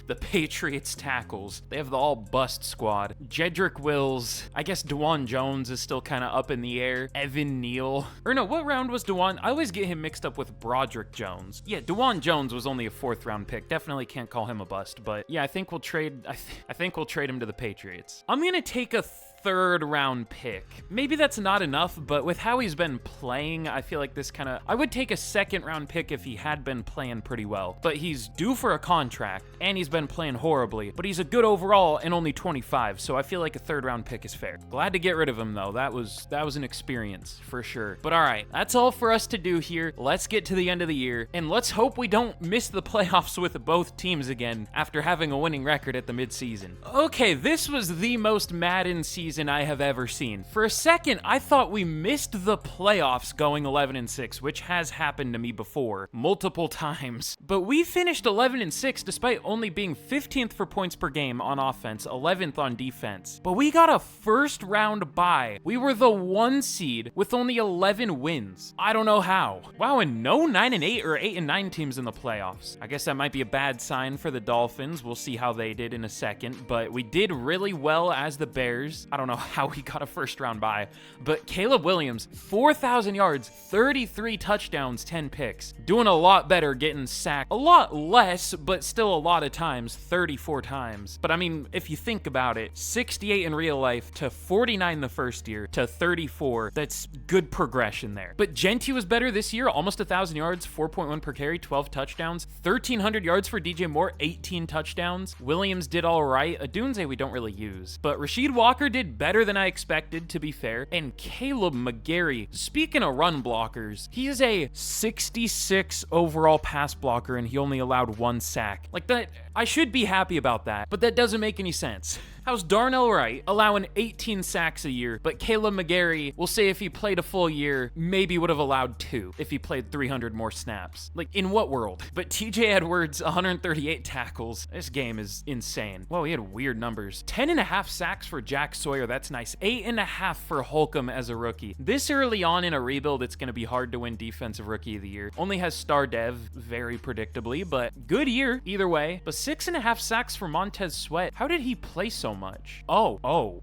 The Patriots tackles. They have the all-bust squad. Jedrick Wills. I guess DeJuan Jones is still kind of up in the air. Evan Neal. Or no, what round was DeJuan? I always get him mixed up with Broderick Jones. Yeah, DeJuan Jones was only a 4th round pick. Definitely can't call him a bust, but yeah, I think we'll trade I think we'll trade him to the Patriots. I'm going to take a 3rd round pick. Maybe that's not enough, but with how he's been playing, I feel like this kind of... I would take a 2nd round pick if he had been playing pretty well, but he's due for a contract, and he's been playing horribly, but he's a good overall and only 25, so I feel like a 3rd round pick is fair. Glad to get rid of him, though. That was an experience, for sure. But all right, that's all for us to do here. Let's get to the end of the year, and let's hope we don't miss the playoffs with both teams again after having a winning record at the midseason. Okay, this was the most Madden season I have ever seen. For a second, I thought we missed the playoffs going 11-6, which has happened to me before, multiple times. But we finished 11-6 despite only being 15th for points per game on offense, 11th on defense. But we got a 1st round bye. We were the 1 seed with only 11 wins. I don't know how. Wow, and no 9-8 or 8-9 teams in the playoffs. I guess that might be a bad sign for the Dolphins. We'll see how they did in a second, but we did really well as the Bears. I don't know how he got a 1st round bye, but Caleb Williams, 4,000 yards, 33 touchdowns, 10 picks. Doing a lot better, getting sacked a lot less, but still a lot of times, 34 times. But I mean, if you think about it, 68 in real life to 49 the first year to 34, that's good progression there. But Genty was better this year, almost 1,000 yards, 4.1 per carry, 12 touchdowns, 1,300 yards for DJ Moore, 18 touchdowns. Williams did all right. Adunze we don't really use, but Rasheed Walker did better than I expected, to be fair. And Caleb McGarry, speaking of run blockers, he is a 66 overall pass blocker and he only allowed 1 sack. Like that, I should be happy about that, but that doesn't make any sense. How's Darnell Wright allowing 18 sacks a year, but Caleb McGarry, we'll say if he played a full year, maybe would have allowed 2 if he played 300 more snaps. Like, in what world? But TJ Edwards, 138 tackles. This game is insane. Whoa, he had weird numbers. 10.5 sacks for Jack Sawyer. That's nice. 8.5 for Holcomb as a rookie. This early on in a rebuild, it's going to be hard to win Defensive Rookie of the Year. Only has star dev, very predictably, but good year either way. But 6.5 sacks for Montez Sweat. How did he play so much?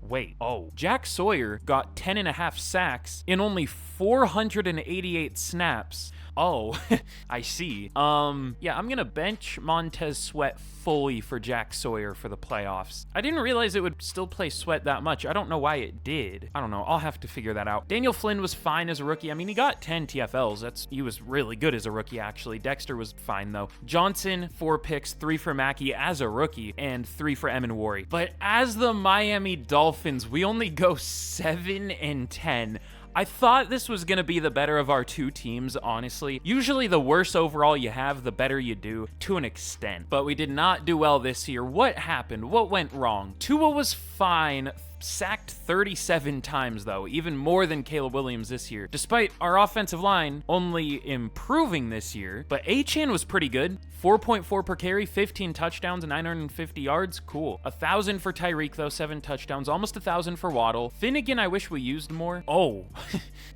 Wait. Jack Sawyer got 10.5 sacks in only 488 snaps. Oh, I see. Yeah, I'm gonna bench Montez Sweat fully for Jack Sawyer for the playoffs. I didn't realize it would still play Sweat that much. I don't know why it did. I don't know. I'll have to figure that out. Daniel Flynn was fine as a rookie. I mean, he got 10 TFLs. He was really good as a rookie, actually. Dexter was fine, though. Johnson, 4 picks, 3 for Mackey as a rookie, and 3 for Eminwari. But as the Miami Dolphins, we only go 7-10. I thought this was going to be the better of our 2 teams, honestly. Usually the worse overall you have, the better you do, to an extent. But we did not do well this year. What happened? What went wrong? Tua was fine. Sacked 37 times, though, even more than Caleb Williams this year, despite our offensive line only improving this year. But Achane was pretty good. 4.4 per carry, 15 touchdowns, and 950 yards. Cool. 1,000 for Tyreek, though, 7 touchdowns, almost 1,000 for Waddle. Finnegan, I wish we used more. Oh,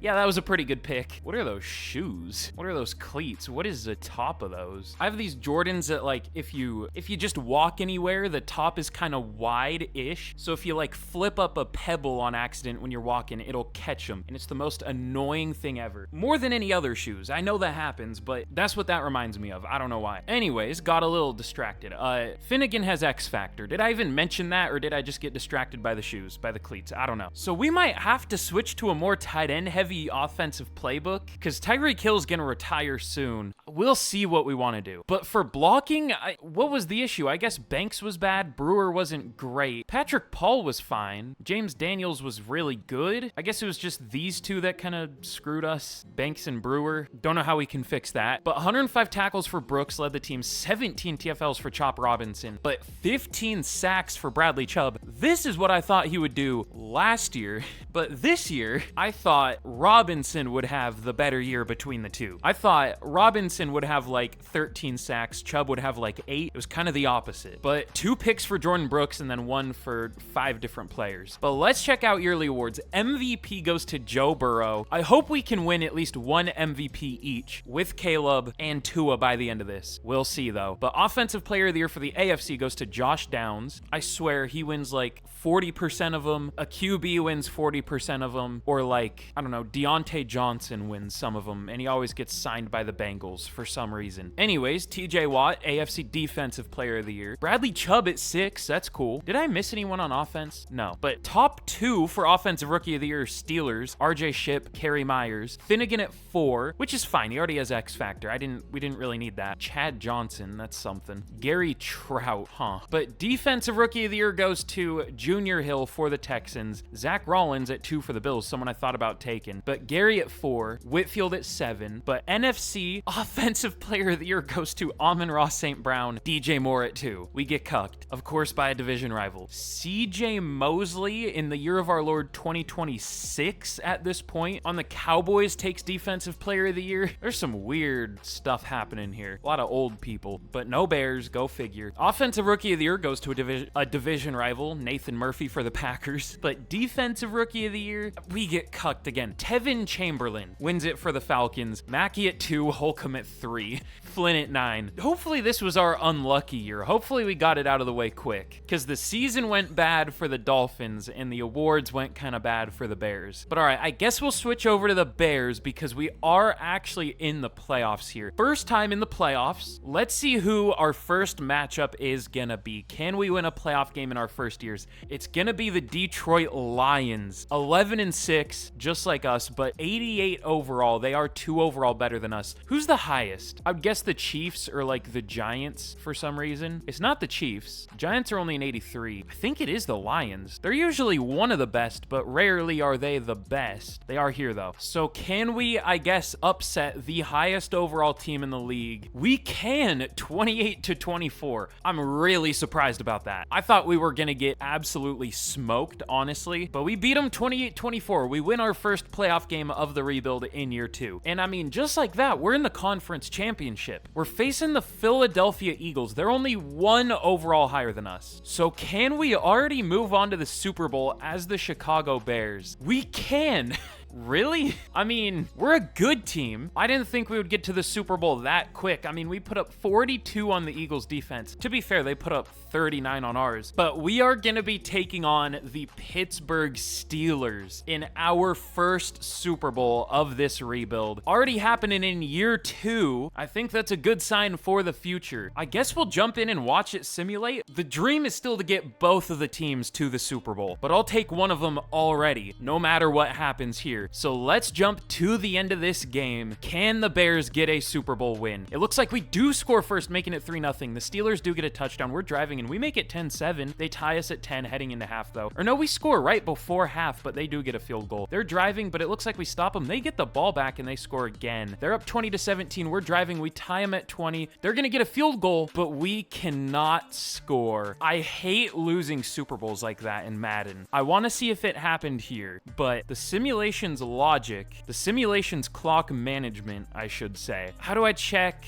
yeah, that was a pretty good pick. What are those shoes? What are those cleats? What is the top of those? I have these Jordans that, like, if you just walk anywhere, the top is kind of wide-ish. So if you, like, flip up a pebble on accident when you're walking, it'll catch them. And it's the most annoying thing ever. More than any other shoes. I know that happens, but that's what that reminds me of. I don't know why. Anyways, got a little distracted. Finnegan has X Factor. Did I even mention that, or did I just get distracted by the shoes, by the cleats? I don't know. So we might have to switch to a more tight end heavy offensive playbook, because Tyreek Hill's gonna retire soon. We'll see what we want to do. But for blocking, what was the issue? I guess Banks was bad. Brewer wasn't great. Patrick Paul was fine. James Daniels was really good. I guess it was just these 2 that kind of screwed us. Banks and Brewer. Don't know how we can fix that. But 105 tackles for Brooks led the team, 17 TFLs for Chop Robinson, but 15 sacks for Bradley Chubb. This is what I thought he would do last year, but this year, I thought Robinson would have the better year between the two. I thought Robinson would have like 13 sacks, Chubb would have like 8. It was kind of the opposite. But 2 picks for Jordan Brooks and then 1 for 5 different players. But let's check out yearly awards. MVP goes to Joe Burrow. I hope we can win at least 1 MVP each with Caleb and Tua by the end of this. We'll see though. But Offensive Player of the Year for the AFC goes to Josh Downs. I swear he wins like 40% of them. A QB wins 40% of them. Or like, I don't know, Deontay Johnson wins some of them. And he always gets signed by the Bengals for some reason. Anyways, TJ Watt, AFC Defensive Player of the Year. Bradley Chubb at 6. That's cool. Did I miss anyone on offense? No. But top 2 for Offensive Rookie of the Year, Steelers, RJ Shipp, Kerry Myers. Finnegan at 4, which is fine. He already has X Factor. We didn't really need that. Chad Johnson, that's something. Gary Trout, huh? But Defensive Rookie of the Year goes to Junior Hill for the Texans. Zach Rollins at 2 for the Bills, someone I thought about taking. But Gary at 4, Whitfield at 7. But NFC Offensive Player of the Year goes to Amon-Ra St. Brown, DJ Moore at 2. We get cucked, of course, by a division rival. CJ Mosley in the year of our Lord 2026 at this point on the Cowboys takes Defensive Player of the Year. There's some weird stuff happening here. A lot of old people, but no Bears, go figure. Offensive Rookie of the Year goes to a division rival, Nathan Murphy for the Packers. But Defensive Rookie of the Year, we get cucked again. Tevin Chamberlain wins it for the Falcons. Mackey at 2, Holcomb at 3, Flynn at 9. Hopefully this was our unlucky year. Hopefully we got it out of the way quick, because the season went bad for the Dolphins and the awards went kind of bad for the Bears. But all right, I guess we'll switch over to the Bears because we are actually in the playoffs here. First time in the playoffs. Let's see who our first matchup is gonna be. Can we win a playoff game in our first years? It's gonna be the Detroit Lions. 11-6, just like us, but 88 overall. They are 2 overall better than us. Who's the highest? I'd guess the Chiefs or like the Giants for some reason. It's not the Chiefs. Giants are only an 83. I think it is the Lions. They're usually one of the best, but rarely are they the best. They are here though. So can we, I guess, upset the highest overall team in the league? We can, 28-24. I'm really surprised about that. I thought we were gonna get absolutely smoked, honestly, but we beat them 28-24. We win our first playoff game of the rebuild in year 2. And I mean, just like that, we're in the conference championship. We're facing the Philadelphia Eagles. They're only 1 overall higher than us. So can we already move on to the Super Bowl as the Chicago Bears? We can. Really? I mean, we're a good team. I didn't think we would get to the Super Bowl that quick. I mean, we put up 42 on the Eagles defense. To be fair, they put up 39 on ours. But we are going to be taking on the Pittsburgh Steelers in our first Super Bowl of this rebuild. Already happening in year 2. I think that's a good sign for the future. I guess we'll jump in and watch it simulate. The dream is still to get both of the teams to the Super Bowl, but I'll take one of them already, no matter what happens here. So let's jump to the end of this game. Can the Bears get a Super Bowl win? It looks like we do score first, making it 3-0. The Steelers do get a touchdown. We're driving and we make it 10-7. They tie us at 10 heading into half though. Or no, we score right before half, but they do get a field goal. They're driving, but it looks like we stop them. They get the ball back and they score again. They're up 20-17. We're driving. We tie them at 20. They're going to get a field goal, but we cannot score. I hate losing Super Bowls like that in Madden. I want to see if it happened here, but the simulation's logic, the simulation's clock management, I should say. How do I check?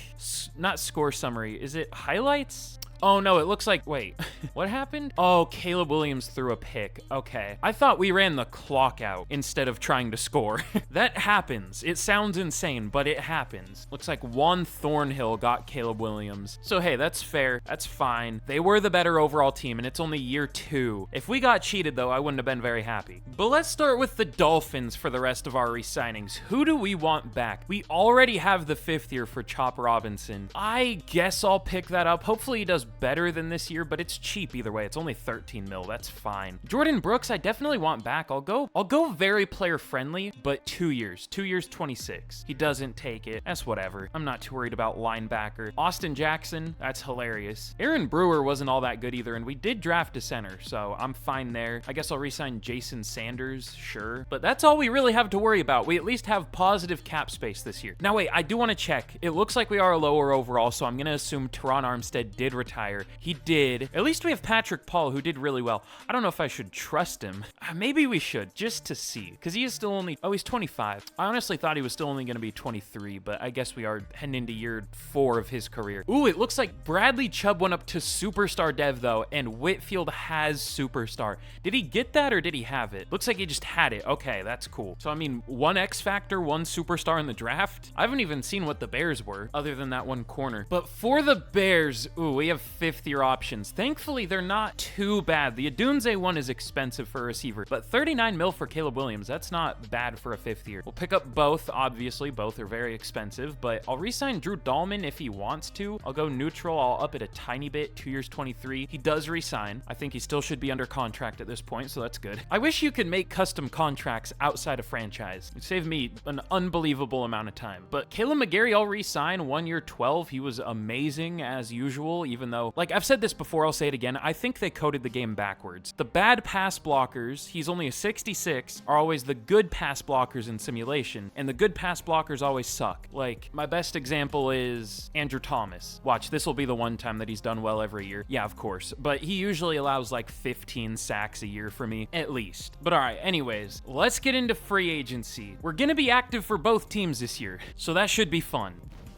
Not score summary. Is it highlights? Oh no, it looks like, wait, what happened? Oh, Caleb Williams threw a pick. Okay. I thought we ran the clock out instead of trying to score. That happens. It sounds insane, but it happens. Looks like Juan Thornhill got Caleb Williams. So hey, that's fair. That's fine. They were the better overall team, and it's only year 2. If we got cheated though, I wouldn't have been very happy. But let's start with the Dolphins for the rest of our re-signings. Who do we want back? We already have the 5th year for Chop Robinson. I guess I'll pick that up. Hopefully he does better than this year, but it's cheap either way. It's only 13 mil. That's fine. Jordan Brooks, I definitely want back. I'll go very player friendly, but 2 years. 2 years, 26. He doesn't take it. That's whatever. I'm not too worried about linebacker. Austin Jackson, that's hilarious. Aaron Brewer wasn't all that good either, and we did draft a center, so I'm fine there. I guess I'll re-sign Jason Sanders, sure. But that's all we really have to worry about. We at least have positive cap space this year. Now wait, I do want to check. It looks like we are a lower overall, so I'm going to assume Teron Armstead did retire retire. He did. At least we have Patrick Paul, who did really well. I don't know if I should trust him. Maybe we should, just to see. Because he is still only... Oh, he's 25. I honestly thought he was still only going to be 23, but I guess we are heading into year 4 of his career. Ooh, it looks like Bradley Chubb went up to Superstar Dev, though, and Whitfield has Superstar. Did he get that, or did he have it? Looks like he just had it. Okay, that's cool. So, I mean, 1 X Factor, 1 Superstar in the draft? I haven't even seen what the Bears were, other than that 1 corner. But for the Bears, ooh, we have 5th-year options. Thankfully, they're not too bad. The Adunze one is expensive for a receiver, but 39 mil for Caleb Williams, that's not bad for a 5th year. We'll pick up both, obviously. Both are very expensive, but I'll re-sign Drew Dahlman if he wants to. I'll go neutral. I'll up it a tiny bit. 2 years, 23. He does re-sign. I think he still should be under contract at this point, so that's good. I wish you could make custom contracts outside of franchise. It'd save me an unbelievable amount of time. But Caleb McGarry, I'll re-sign. 1 year, 12. He was amazing as usual, even though, like I've said this before, I'll say it again. I think they coded the game backwards. The bad pass blockers, he's only a 66, are always the good pass blockers in simulation, and the good pass blockers always suck. Like, my best example is Andrew Thomas. Watch, this will be the one time that he's done well every year. Yeah, of course. But he usually allows like 15 sacks a year for me, at least. But all right, anyways, let's get into free agency. We're gonna be active for both teams this year, so that should be fun.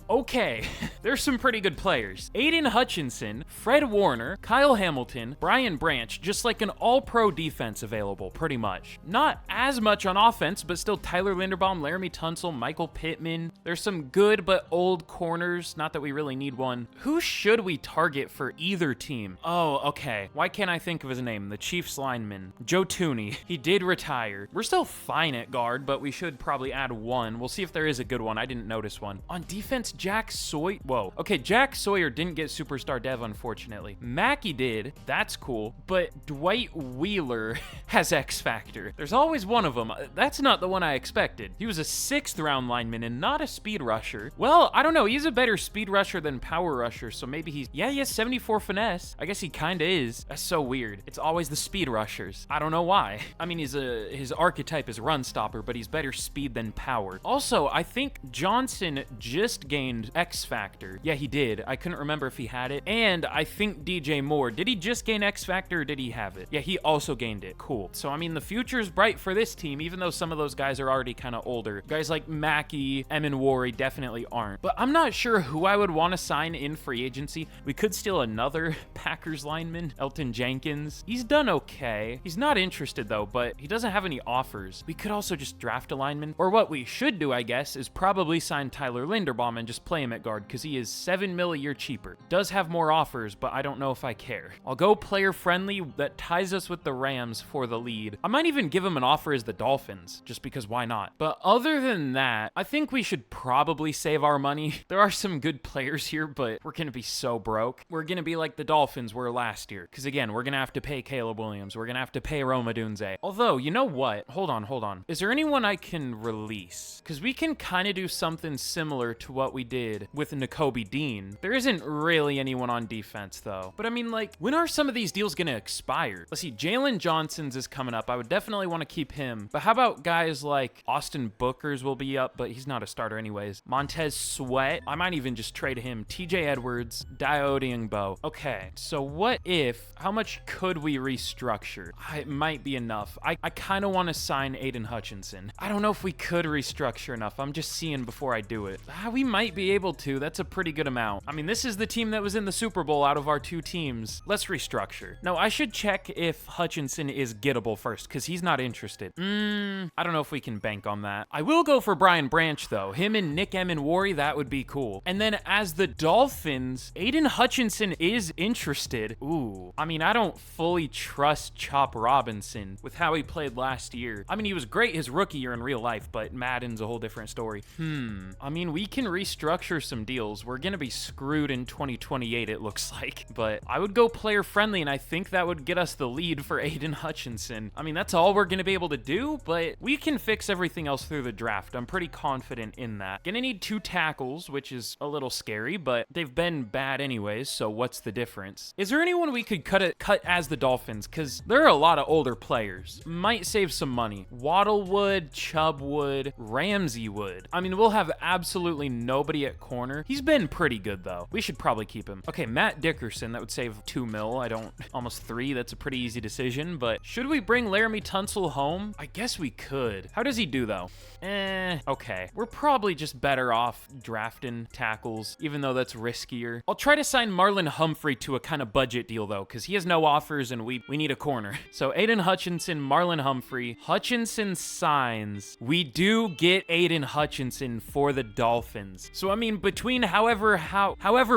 Okay, there's some pretty good players. Aiden Hutchinson, Fred Warner, Kyle Hamilton, Brian Branch, just like an all-pro defense available, pretty much. Not as much on offense, but still Tyler Linderbaum, Laramie Tunsil, Michael Pittman. There's some good but old corners, not that we really need one. Who should we target for either team? Oh, okay. Why can't I think of his name? The Chiefs lineman, Joe Tooney. He did retire. We're still fine at guard, but we should probably add one. We'll see if there is a good one. I didn't notice one. On defense, Jack Sawyer. Whoa. Okay, Jack Sawyer didn't get Superstar Dev, unfortunately. Mackey did. That's cool. But Dwight Wheeler has X Factor. There's always one of them. That's not the one I expected. He was a 6th round lineman and not a speed rusher. Well, I don't know. He's a better speed rusher than power rusher, so maybe he's... Yeah, he has 74 finesse. I guess he kind of is. That's so weird. It's always the speed rushers. I don't know why. I mean, his archetype is run stopper, but he's better speed than power. Also, I think Johnson just gained X Factor. Yeah, he did. I couldn't remember if he had it. And I think DJ Moore, did he just gain X Factor or did he have it? Yeah, he also gained it. Cool. So, I mean, the future's bright for this team, even though some of those guys are already kind of older. Guys like Mackey, Emin definitely aren't. But I'm not sure who I would want to sign in free agency. We could steal another Packers lineman, Elton Jenkins. He's done okay. He's not interested though, but he doesn't have any offers. We could also just draft a lineman. Or what we should do, I guess, is probably sign Tyler Linderbaum and just play him at guard because he is $7 million a year cheaper. Does have more offers, but I don't know if I care. I'll go player friendly. That ties us with the Rams for the lead. I might even give him an offer as the Dolphins, just because why not? But other than that, I think we should probably save our money. There are some good players here, but we're gonna be so broke. We're gonna be like the Dolphins were last year. Because again, we're gonna have to pay Caleb Williams. We're gonna have to pay Rome Odunze. Although, you know what? Hold on. Is there anyone I can release? Because we can kind of do something similar to what we did with Nakobe Dean. There isn't really anyone on defense though. But I mean, like, when are some of these deals gonna expire? Let's see, Jalen Johnson's is coming up. I would definitely want to keep him. But how about guys like Austin Booker's will be up, but he's not a starter anyways. Montez Sweat, I might even just trade him. TJ Edwards, Dio Diengbo. Okay, so what if, how much could we restructure? It might be enough. I kind of want to sign Aiden Hutchinson. I don't know if we could restructure enough. I'm just seeing before I do it. We might be able to. That's a pretty good amount. I mean, this is the team that was in the Super Bowl out of our 2 teams. Let's restructure. No, I should check if Hutchinson is gettable first, because he's not interested. I don't know if we can bank on that. I will go for Brian Branch, though. Him and Nick Eminwari, that would be cool. And then as the Dolphins, Aiden Hutchinson is interested. Ooh. I mean, I don't fully trust Chop Robinson with how he played last year. I mean, he was great his rookie year in real life, but Madden's a whole different story. I mean, we can restructure some deals. We're gonna be screwed in 2028, it looks like. But I would go player friendly, and I think that would get us the lead for Aiden Hutchinson. I mean, that's all we're gonna be able to do, but we can fix everything else through the draft. I'm pretty confident in that. Gonna need 2 tackles, which is a little scary, but they've been bad anyways, so what's the difference? Is there anyone we could cut as the Dolphins? Because there are a lot of older players. Might save some money. Waddle would, Chubb would, Ramsey would. I mean, we'll have absolutely nobody nobody at corner. He's been pretty good, though. We should probably keep him. Okay, Matt Dickerson. That would save 2 mil. I don't... Almost 3. That's a pretty easy decision, but should we bring Laramie Tunsil home? I guess we could. How does he do, though? Okay. We're probably just better off drafting tackles, even though that's riskier. I'll try to sign Marlon Humphrey to a kind of budget deal, though, because he has no offers and we need a corner. So Aiden Hutchinson, Marlon Humphrey. Hutchinson signs. We do get Aiden Hutchinson for the Dolphins. So, I mean, between however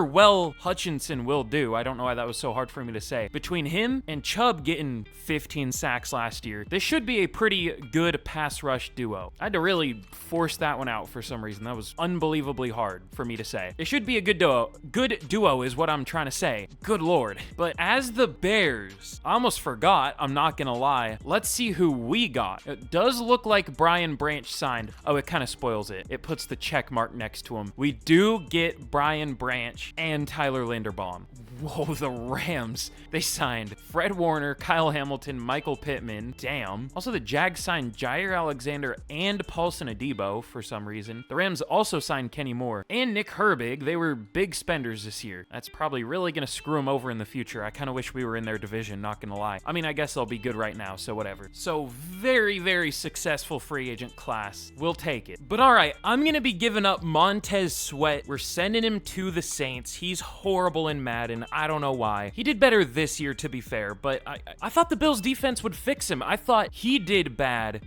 well Hutchinson will do, I don't know why that was so hard for me to say, between him and Chubb getting 15 sacks last year, this should be a pretty good pass rush duo. I had to really force that one out for some reason. That was unbelievably hard for me to say. It should be a good duo. Good duo is what I'm trying to say. Good Lord. But as the Bears, I almost forgot, I'm not gonna lie. Let's see who we got. It does look like Brian Branch signed. Oh, it kind of spoils it. It puts the check mark next to him. We do get Brian Branch and Tyler Linderbaum. Whoa, the Rams. They signed Fred Warner, Kyle Hamilton, Michael Pittman. Damn. Also, the Jags signed Jair Alexander and Paulson Adebo for some reason. The Rams also signed Kenny Moore and Nick Herbig. They were big spenders this year. That's probably really going to screw them over in the future. I kind of wish we were in their division, not going to lie. I mean, I guess they'll be good right now, so whatever. So, very, very successful free agent class. We'll take it. But all right, I'm going to be giving up Montez Sweat. We're sending him to the Saints. He's horrible in Madden. I don't know why. He did better this year, to be fair, but I thought the Bills defense would fix him. I thought he did bad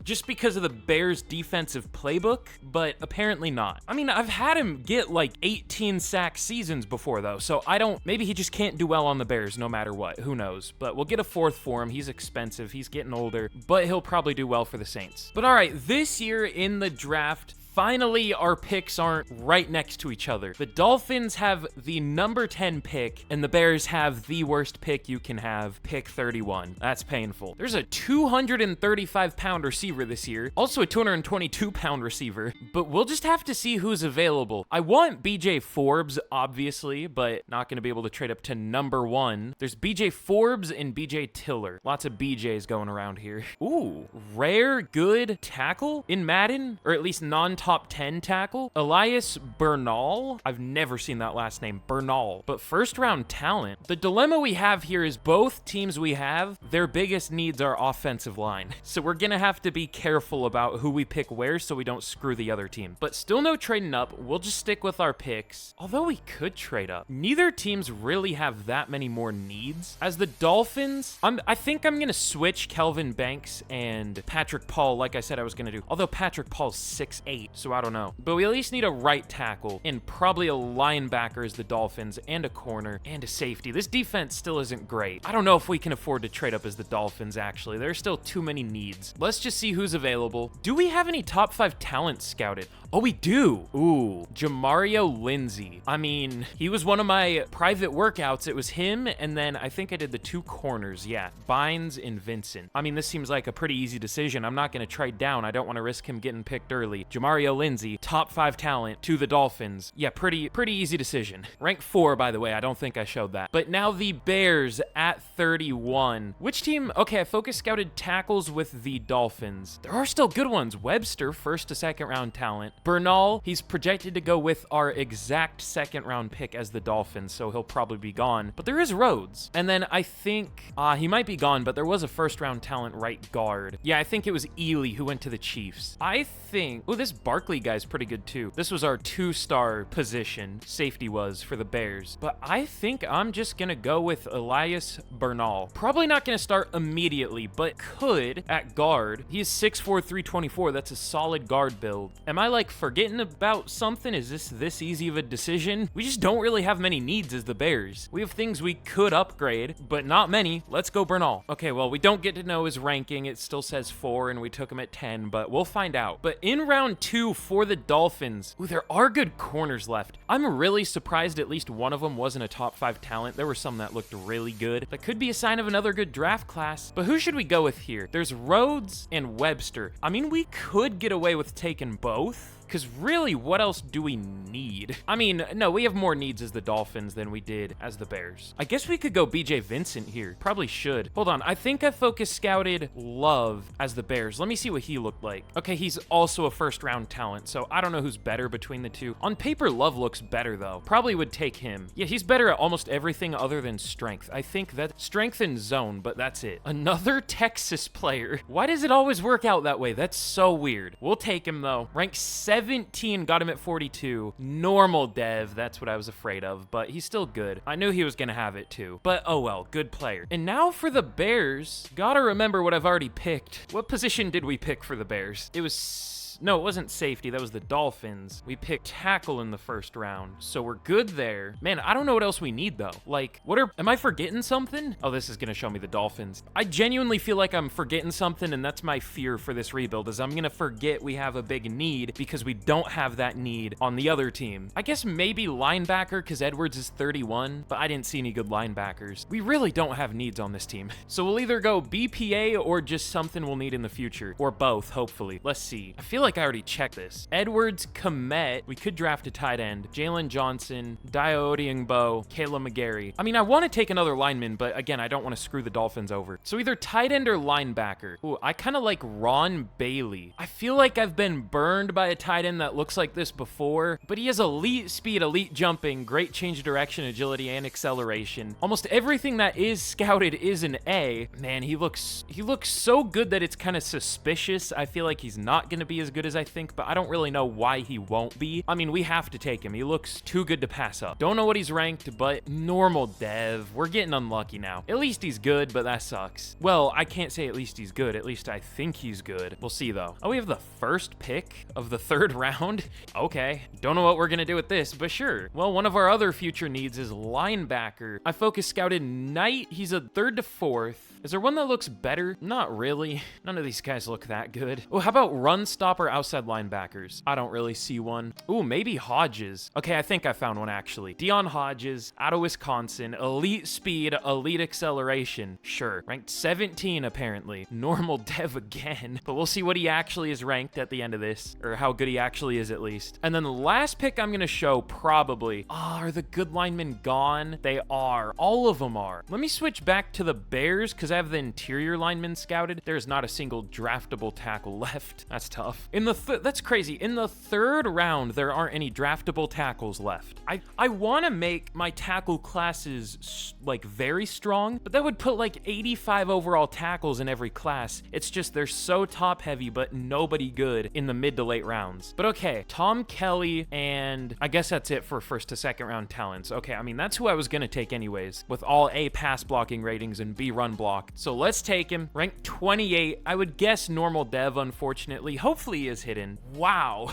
just because of the Bears defensive playbook, but apparently not. I mean, I've had him get like 18 sack seasons before though, so maybe he just can't do well on the Bears no matter what. Who knows? But we'll get a 4th for him. He's expensive. He's getting older, but he'll probably do well for the Saints. But all right, this year in the draft, finally, our picks aren't right next to each other. The Dolphins have the number 10 pick, and the Bears have the worst pick you can have, pick 31. That's painful. There's a 235-pound receiver this year, also a 222-pound receiver, but we'll just have to see who's available. I want BJ Forbes, obviously, but not going to be able to trade up to number 1. There's BJ Forbes and BJ Tiller. Lots of BJs going around here. Ooh, rare good tackle in Madden, or at least non-top 10 tackle. Elias Bernal. I've never seen that last name, Bernal, but first round talent. The dilemma we have here is both teams we have, their biggest needs are offensive line. So we're gonna have to be careful about who we pick where so we don't screw the other team. But still no trading up. We'll just stick with our picks. Although we could trade up. Neither teams really have that many more needs. As the Dolphins, I think I'm gonna switch Kelvin Banks and Patrick Paul like I said I was gonna do. Although Patrick Paul's 6'8", so I don't know. But we at least need a right tackle and probably a linebacker as the Dolphins and a corner and a safety. This defense still isn't great. I don't know if we can afford to trade up as the Dolphins, actually. There's still too many needs. Let's just see who's available. Do we have any top 5 talent scouted? Oh, we do. Ooh, Jamario Lindsay. I mean, he was one of my private workouts. It was him, and then I think I did the 2 corners. Yeah, Bynes and Vincent. I mean, this seems like a pretty easy decision. I'm not going to trade down. I don't want to risk him getting picked early. Jamario Lindsay, top 5 talent to the Dolphins. Yeah, pretty easy decision. Rank 4, by the way. I don't think I showed that. But now the Bears at 31. Which team? Okay, I focus scouted tackles with the Dolphins. There are still good ones. Webster, 1st to 2nd round talent. Bernal, he's projected to go with our exact 2nd round pick as the Dolphins, so he'll probably be gone. But there is Rhodes. And then I think he might be gone, but there was a 1st round talent right guard. Yeah, I think it was Ely who went to the Chiefs. I think, oh, this Barkley guy's pretty good too. This was our 2-star position, safety was, for the Bears. But I think I'm just gonna go with Elias Bernal. Probably not gonna start immediately, but could at guard. He is 6'4", 324. That's a solid guard build. Am I like forgetting about something? Is this easy of a decision? We just don't really have many needs as the Bears. We have things we could upgrade, but not many. Let's go Bernal. Okay, well, we don't get to know his ranking. It still says 4, and we took him at 10, but we'll find out. But in round 2 for the Dolphins, ooh, there are good corners left. I'm really surprised at least one of them wasn't a top 5 talent. There were some that looked really good. That could be a sign of another good draft class. But who should we go with here? There's Rhodes and Webster. I mean, we could get away with taking both. Because really, what else do we need? I mean, no, we have more needs as the Dolphins than we did as the Bears. I guess we could go BJ Vincent here. Probably should. Hold on, I think I focus scouted Love as the Bears. Let me see what he looked like. Okay, he's also a first-round talent, so I don't know who's better between the two. On paper, Love looks better, though. Probably would take him. Yeah, he's better at almost everything other than strength. I think that strength and zone, but that's it. Another Texas player. Why does it always work out that way? That's so weird. We'll take him, though. Rank 17, got him at 42. Normal dev, that's what I was afraid of, but he's still good. I knew he was gonna have it, too. But oh well, good player. And now for the Bears. Gotta remember what I've already picked. What position did we pick for the Bears? It was... No, it wasn't safety. That was the Dolphins. We picked tackle in the first round, so we're good there. Man, I don't know what else we need, though. Like, am I forgetting something? Oh, this is gonna show me the Dolphins. I genuinely feel like I'm forgetting something, and that's my fear for this rebuild, is I'm gonna forget we have a big need because we don't have that need on the other team. I guess maybe linebacker, because Edwards is 31, but I didn't see any good linebackers. We really don't have needs on this team. So we'll either go BPA or just something we'll need in the future, or both, hopefully. Let's see. I feel like I already checked this. Edwards, Komet. We could draft a tight end. Jalen Johnson, Dio Odiungbo, Kayla McGarry. I mean, I want to take another lineman, but again, I don't want to screw the Dolphins over. So either tight end or linebacker. Ooh, I kind of like Ron Bailey. I feel like I've been burned by a tight end that looks like this before, but he has elite speed, elite jumping, great change of direction, agility, and acceleration. Almost everything that is scouted is an A. Man, he looks so good that it's kind of suspicious. I feel like he's not going to be as good as I think, but I don't really know why he won't be. I mean, we have to take him. He looks too good to pass up. Don't know what he's ranked, but normal dev. We're getting unlucky now. At least he's good, but that sucks. Well, I can't say at least he's good. At least I think he's good. We'll see, though. Oh, we have the first pick of the 3rd round? Okay. Don't know what we're gonna do with this, but sure. Well, one of our other future needs is linebacker. I focus scouted Knight. He's a 3rd to 4th. Is there one that looks better? Not really. None of these guys look that good. Oh, how about run stopper outside linebackers? I don't really see one. Ooh, maybe Hodges. Okay, I think I found one actually. Dion Hodges, out of Wisconsin, elite speed, elite acceleration. Sure. Ranked 17 apparently. Normal dev again. But we'll see what he actually is ranked at the end of this, or how good he actually is at least. And then the last pick I'm gonna show probably. Are the good linemen gone? They are. All of them are. Let me switch back to the Bears because I have the interior linemen scouted. There's not a single draftable tackle left. That's tough. That's crazy. In the 3rd round, there aren't any draftable tackles left. I want to make my tackle classes like very strong, but that would put like 85 overall tackles in every class. It's just they're so top heavy, but nobody good in the mid to late rounds. But okay, Tom Kelly, and I guess that's it for 1st to 2nd round talents. Okay, I mean, that's who I was going to take anyways, with all A pass blocking ratings and B run block. So let's take him. Rank 28. I would guess normal dev, unfortunately. Hopefully he is hidden. Wow.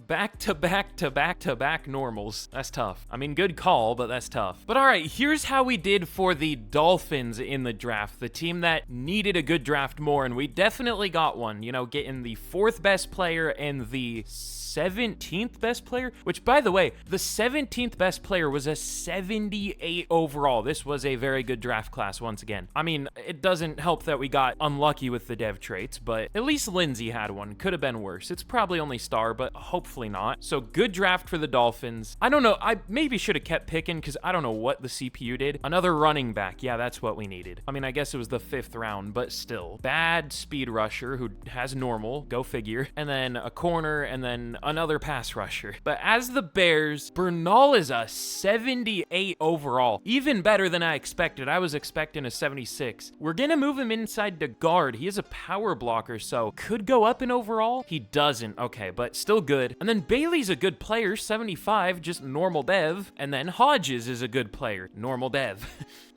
Back to back to back to back normals. That's tough. I mean, good call, but that's tough. But all right, here's how we did for the Dolphins in the draft, the team that needed a good draft more, and we definitely got one. You know, getting the 4th best player and the 17th best player, which by the way, the 17th best player was a 78 overall. This was a very good draft class once again. I mean, it doesn't help that we got unlucky with the dev traits, but at least Lindsey had one. Could have been worse. It's probably only star, but hopefully not. So good draft for the Dolphins. I don't know. I maybe should have kept picking because I don't know what the CPU did. Another running back. Yeah, that's what we needed. I mean, I guess it was the 5th round, but still. Bad speed rusher who has normal. Go figure. And then a corner, and then another pass rusher. But as the Bears, Bernal is a 78 overall. Even better than I expected. I was expecting a 76. We're gonna move him inside to guard. He is a power blocker, so could go up in overall. He doesn't. Okay, but still good. And then Bailey's a good player, 75, just normal dev. And then Hodges is a good player, normal dev.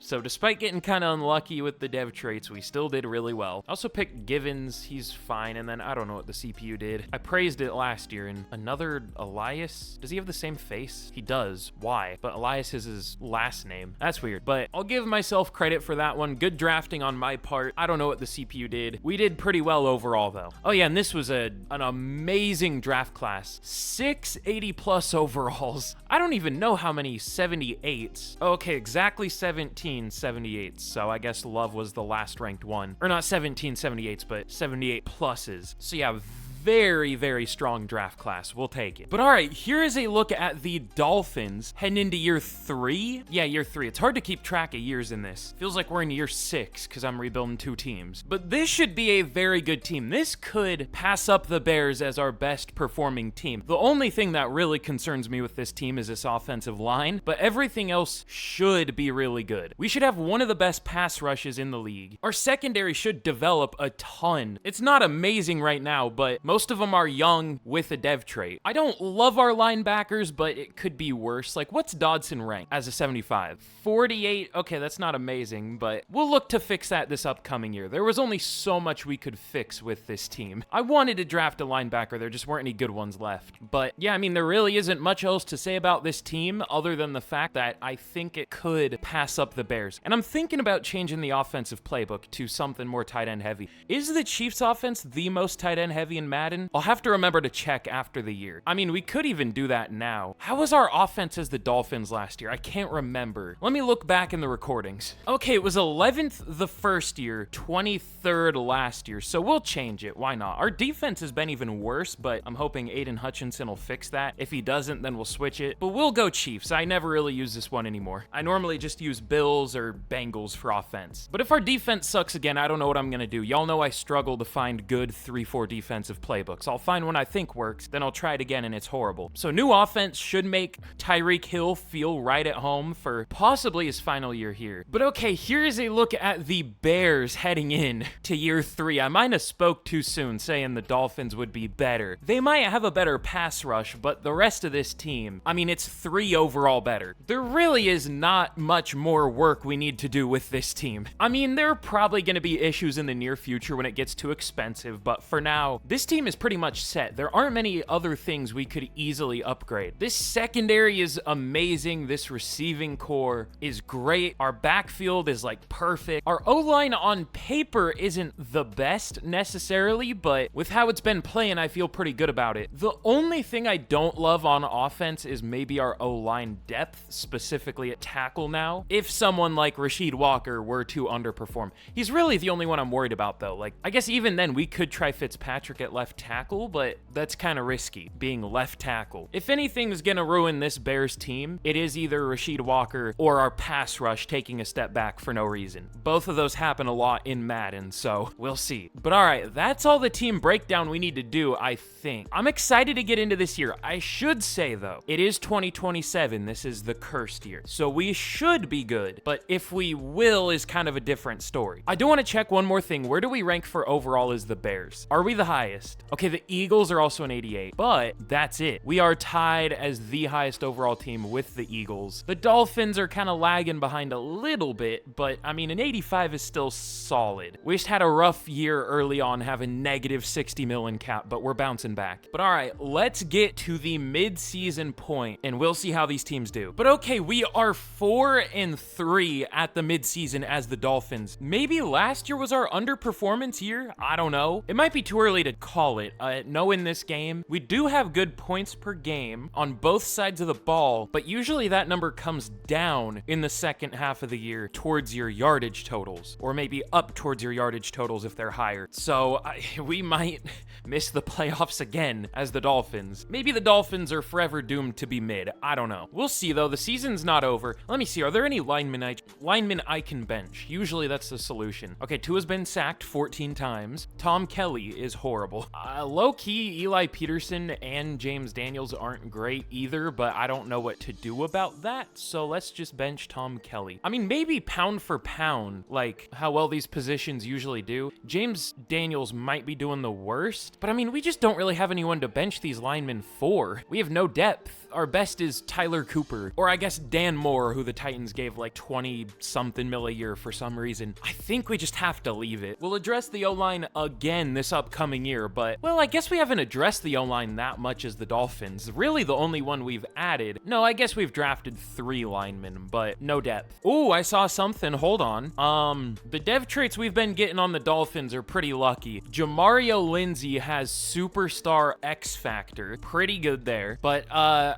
So despite getting kind of unlucky with the dev traits, we still did really well. I also picked Givens. He's fine. And then I don't know what the CPU did. I praised it last year. And another Elias. Does he have the same face? He does. Why? But Elias is his last name. That's weird. But I'll give myself credit for that one. Good drafting on my part. I don't know what the CPU did. We did pretty well overall though. Oh yeah, and this was an amazing draft class. 680 plus overalls. I don't even know how many 78s. Oh, okay, exactly 17 78s. So I guess Love was the last ranked one. Or not 17 78s, but 78 pluses. So yeah, very, very strong draft class. We'll take it. But all right, here is a look at the Dolphins heading into year 3. Yeah, year 3. It's hard to keep track of years in this. Feels like we're in year 6 because I'm rebuilding 2 teams. But this should be a very good team. This could pass up the Bears as our best performing team. The only thing that really concerns me with this team is this offensive line, but everything else should be really good. We should have one of the best pass rushes in the league. Our secondary should develop a ton. It's not amazing right now, but most of them are young with a dev trait. I don't love our linebackers, but it could be worse. Like, what's Dodson rank as a 75? 48. Okay, that's not amazing, but we'll look to fix that this upcoming year. There was only so much we could fix with this team. I wanted to draft a linebacker. There just weren't any good ones left. But yeah, I mean, there really isn't much else to say about this team other than the fact that I think it could pass up the Bears. And I'm thinking about changing the offensive playbook to something more tight end heavy. Is the Chiefs offense the most tight end heavy in Madden? I'll have to remember to check after the year. I mean, we could even do that now. How was our offense as the Dolphins last year? I can't remember. Let me look back in the recordings. Okay, it was 11th the first year, 23rd last year, so we'll change it. Why not? Our defense has been even worse, but I'm hoping Aiden Hutchinson will fix that. If he doesn't, then we'll switch it. But we'll go Chiefs. I never really use this one anymore. I normally just use Bills or Bengals for offense. But if our defense sucks again, I don't know what I'm gonna do. Y'all know I struggle to find good 3-4 defensive playbooks. I'll find one I think works, then I'll try it again and it's horrible. So new offense should make Tyreek Hill feel right at home for possibly his final year here. But okay, here is a look at the Bears heading in to year 3. I might have spoke too soon saying the Dolphins would be better. They might have a better pass rush, but the rest of this team, I mean, it's 3 overall better. There really is not much more work we need to do with this team. I mean, there are probably going to be issues in the near future when it gets too expensive, but for now, this team is pretty much set. There aren't many other things we could easily upgrade. This secondary is amazing. This receiving core is great. Our backfield is like perfect. Our O-line on paper isn't the best necessarily, but with how it's been playing, I feel pretty good about it. The only thing I don't love on offense is maybe our O-line depth, specifically at tackle now. If someone like Rasheed Walker were to underperform. He's really the only one I'm worried about though. Like, I guess even then we could try Fitzpatrick at left tackle, but that's kind of risky, being left tackle. If anything's gonna ruin this Bears team, it is either Rasheed Walker or our pass rush taking a step back for no reason. Both of those happen a lot in Madden, so we'll see. But all right, that's all the team breakdown we need to do, I think. I'm excited to get into this year. I should say though, it is 2027. This is the cursed year, so we should be good, but if we will is kind of a different story. I do want to check one more thing. Where do we rank for overall as the Bears? Are we the highest? Okay, the Eagles are also an 88, but that's it. We are tied as the highest overall team with the Eagles. The Dolphins are kind of lagging behind a little bit, but I mean, an 85 is still solid. We just had a rough year early on, having negative 60 million cap, but we're bouncing back. But all right, let's get to the mid-season point, and we'll see how these teams do. But okay, we are 4-3 at the mid-season as the Dolphins. Maybe last year was our underperformance year? I don't know. It might be too early to call it. No, in this game, we do have good points per game on both sides of the ball, but usually that number comes down in the second half of the year towards your yardage totals, or maybe up towards your yardage totals if they're higher. So we might miss the playoffs again as the Dolphins. Maybe the Dolphins are forever doomed to be mid. I don't know. We'll see though. The season's not over. Let me see. Are there any linemen I can bench? Usually that's the solution. Okay, Tua's been sacked 14 times. Tom Kelly is horrible. Low-key, Eli Peterson and James Daniels aren't great either, but I don't know what to do about that, so let's just bench Tom Kelly. I mean, maybe pound for pound, like how well these positions usually do, James Daniels might be doing the worst, but I mean, we just don't really have anyone to bench these linemen for. We have no depth. Our best is Tyler Cooper, or I guess Dan Moore, who the Titans gave like 20-something mil a year for some reason. I think we just have to leave it. We'll address the O-line again this upcoming year, but, well, I guess we haven't addressed the O-line that much as the Dolphins. Really the only one we've added. No, I guess we've drafted 3 linemen, but no depth. Ooh, I saw something. Hold on. The dev traits we've been getting on the Dolphins are pretty lucky. Jamario Lindsay has superstar X Factor. Pretty good there, but,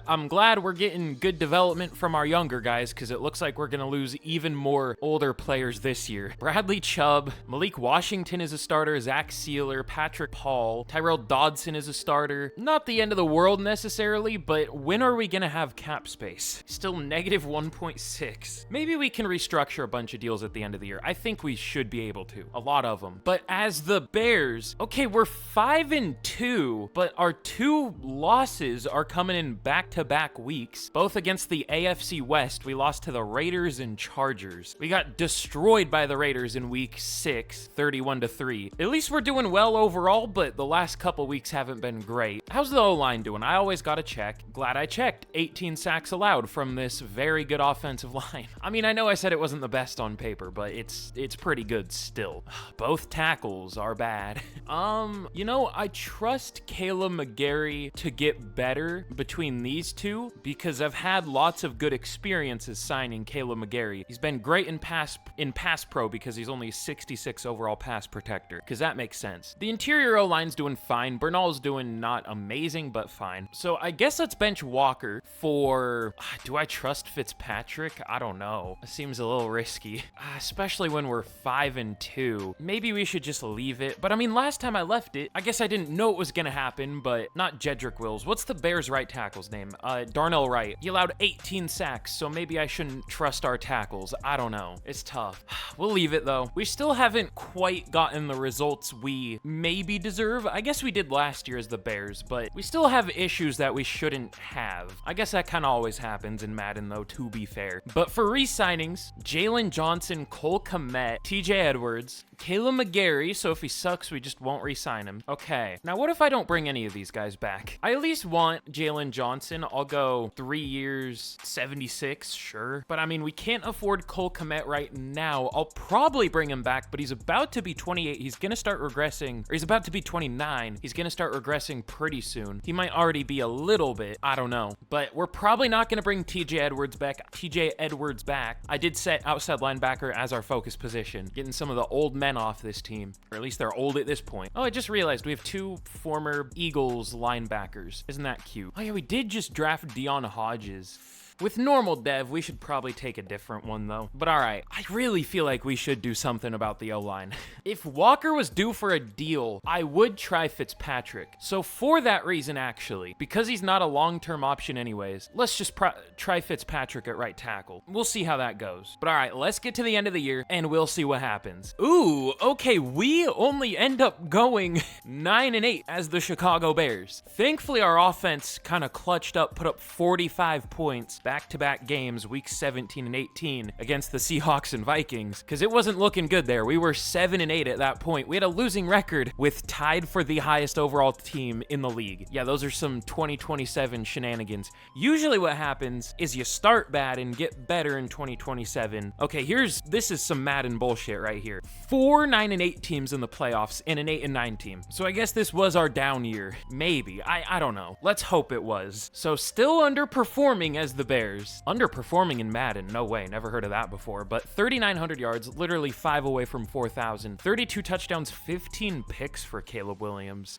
I'm glad we're getting good development from our younger guys because it looks like we're going to lose even more older players this year. Bradley Chubb, Malik Washington is a starter, Zach Sealer, Patrick Paul, overall. Tyrell Dodson is a starter. Not the end of the world necessarily, but when are we gonna have cap space? Still negative 1.6. Maybe we can restructure a bunch of deals at the end of the year. I think we should be able to. A lot of them. But as the Bears, okay, we're 5-2, but our 2 losses are coming in back-to-back weeks, both against the AFC West. We lost to the Raiders and Chargers. We got destroyed by the Raiders in week 6, 31-3. At least we're doing well overall, but the last couple weeks haven't been great. How's the O-line doing? I always gotta check. Glad I checked. 18 sacks allowed from this very good offensive line. I mean, I know I said it wasn't the best on paper, but it's pretty good still. Both tackles are bad. You know, I trust Caleb McGarry to get better between these two because I've had lots of good experiences signing Caleb McGarry. He's been great in pass pro because he's only 66 overall pass protector, because that makes sense. The interior O-line's doing fine. Bernal's doing not amazing, but fine. So I guess let's bench Walker for... Do I trust Fitzpatrick? I don't know. It seems a little risky, especially when we're 5-2. Maybe we should just leave it. But I mean, last time I left it, I guess I didn't know it was gonna happen, but not Jedrick Wills. What's the Bears right tackle's name? Darnell Wright. He allowed 18 sacks, so maybe I shouldn't trust our tackles. I don't know. It's tough. We'll leave it though. We still haven't quite gotten the results we maybe deserve. I guess we did last year as the Bears, but we still have issues that we shouldn't have. I guess that kind of always happens in Madden though, to be fair. But for re-signings, Jalen Johnson, Cole Kmet, TJ Edwards, Caleb McGarry, so if he sucks, we just won't re-sign him. Okay, now what if I don't bring any of these guys back? I at least want Jalen Johnson. I'll go 3 years, 76, sure. But I mean, we can't afford Cole Kmet right now. I'll probably bring him back, but he's about to be 28. He's gonna start regressing, or he's about to be 29. He's gonna start regressing pretty soon. He might already be a little bit, I don't know. But we're probably not gonna bring TJ Edwards back. I did set outside linebacker as our focus position, getting some of the old men off this team, or at least they're old at this point. Oh, I just realized we have 2 former Eagles linebackers. Isn't that cute? Oh yeah, we did just draft Deion Hodges. With normal dev, we should probably take a different one though. But all right, I really feel like we should do something about the O-line. If Walker was due for a deal, I would try Fitzpatrick. So for that reason, actually, because he's not a long-term option anyways, let's just try Fitzpatrick at right tackle. We'll see how that goes. But all right, let's get to the end of the year and we'll see what happens. Ooh, okay, we only end up going 9-8 as the Chicago Bears. Thankfully, our offense kind of clutched up, put up 45 points back-to-back games, week 17 and 18 against the Seahawks and Vikings, because it wasn't looking good there. We were 7-8 at that point. We had a losing record with tied for the highest overall team in the league. Yeah, those are some 2027 shenanigans. Usually what happens is you start bad and get better in 2027. Okay, this is some Madden bullshit right here. 4 9-8 teams in the playoffs and an 8-9 team. So I guess this was our down year. Maybe. I don't know. Let's hope it was. So still underperforming as the Bears. Underperforming in Madden. No way. Never heard of that before. But 3,900 yards, literally 5 away from 4,000. 32 touchdowns, 15 picks for Caleb Williams.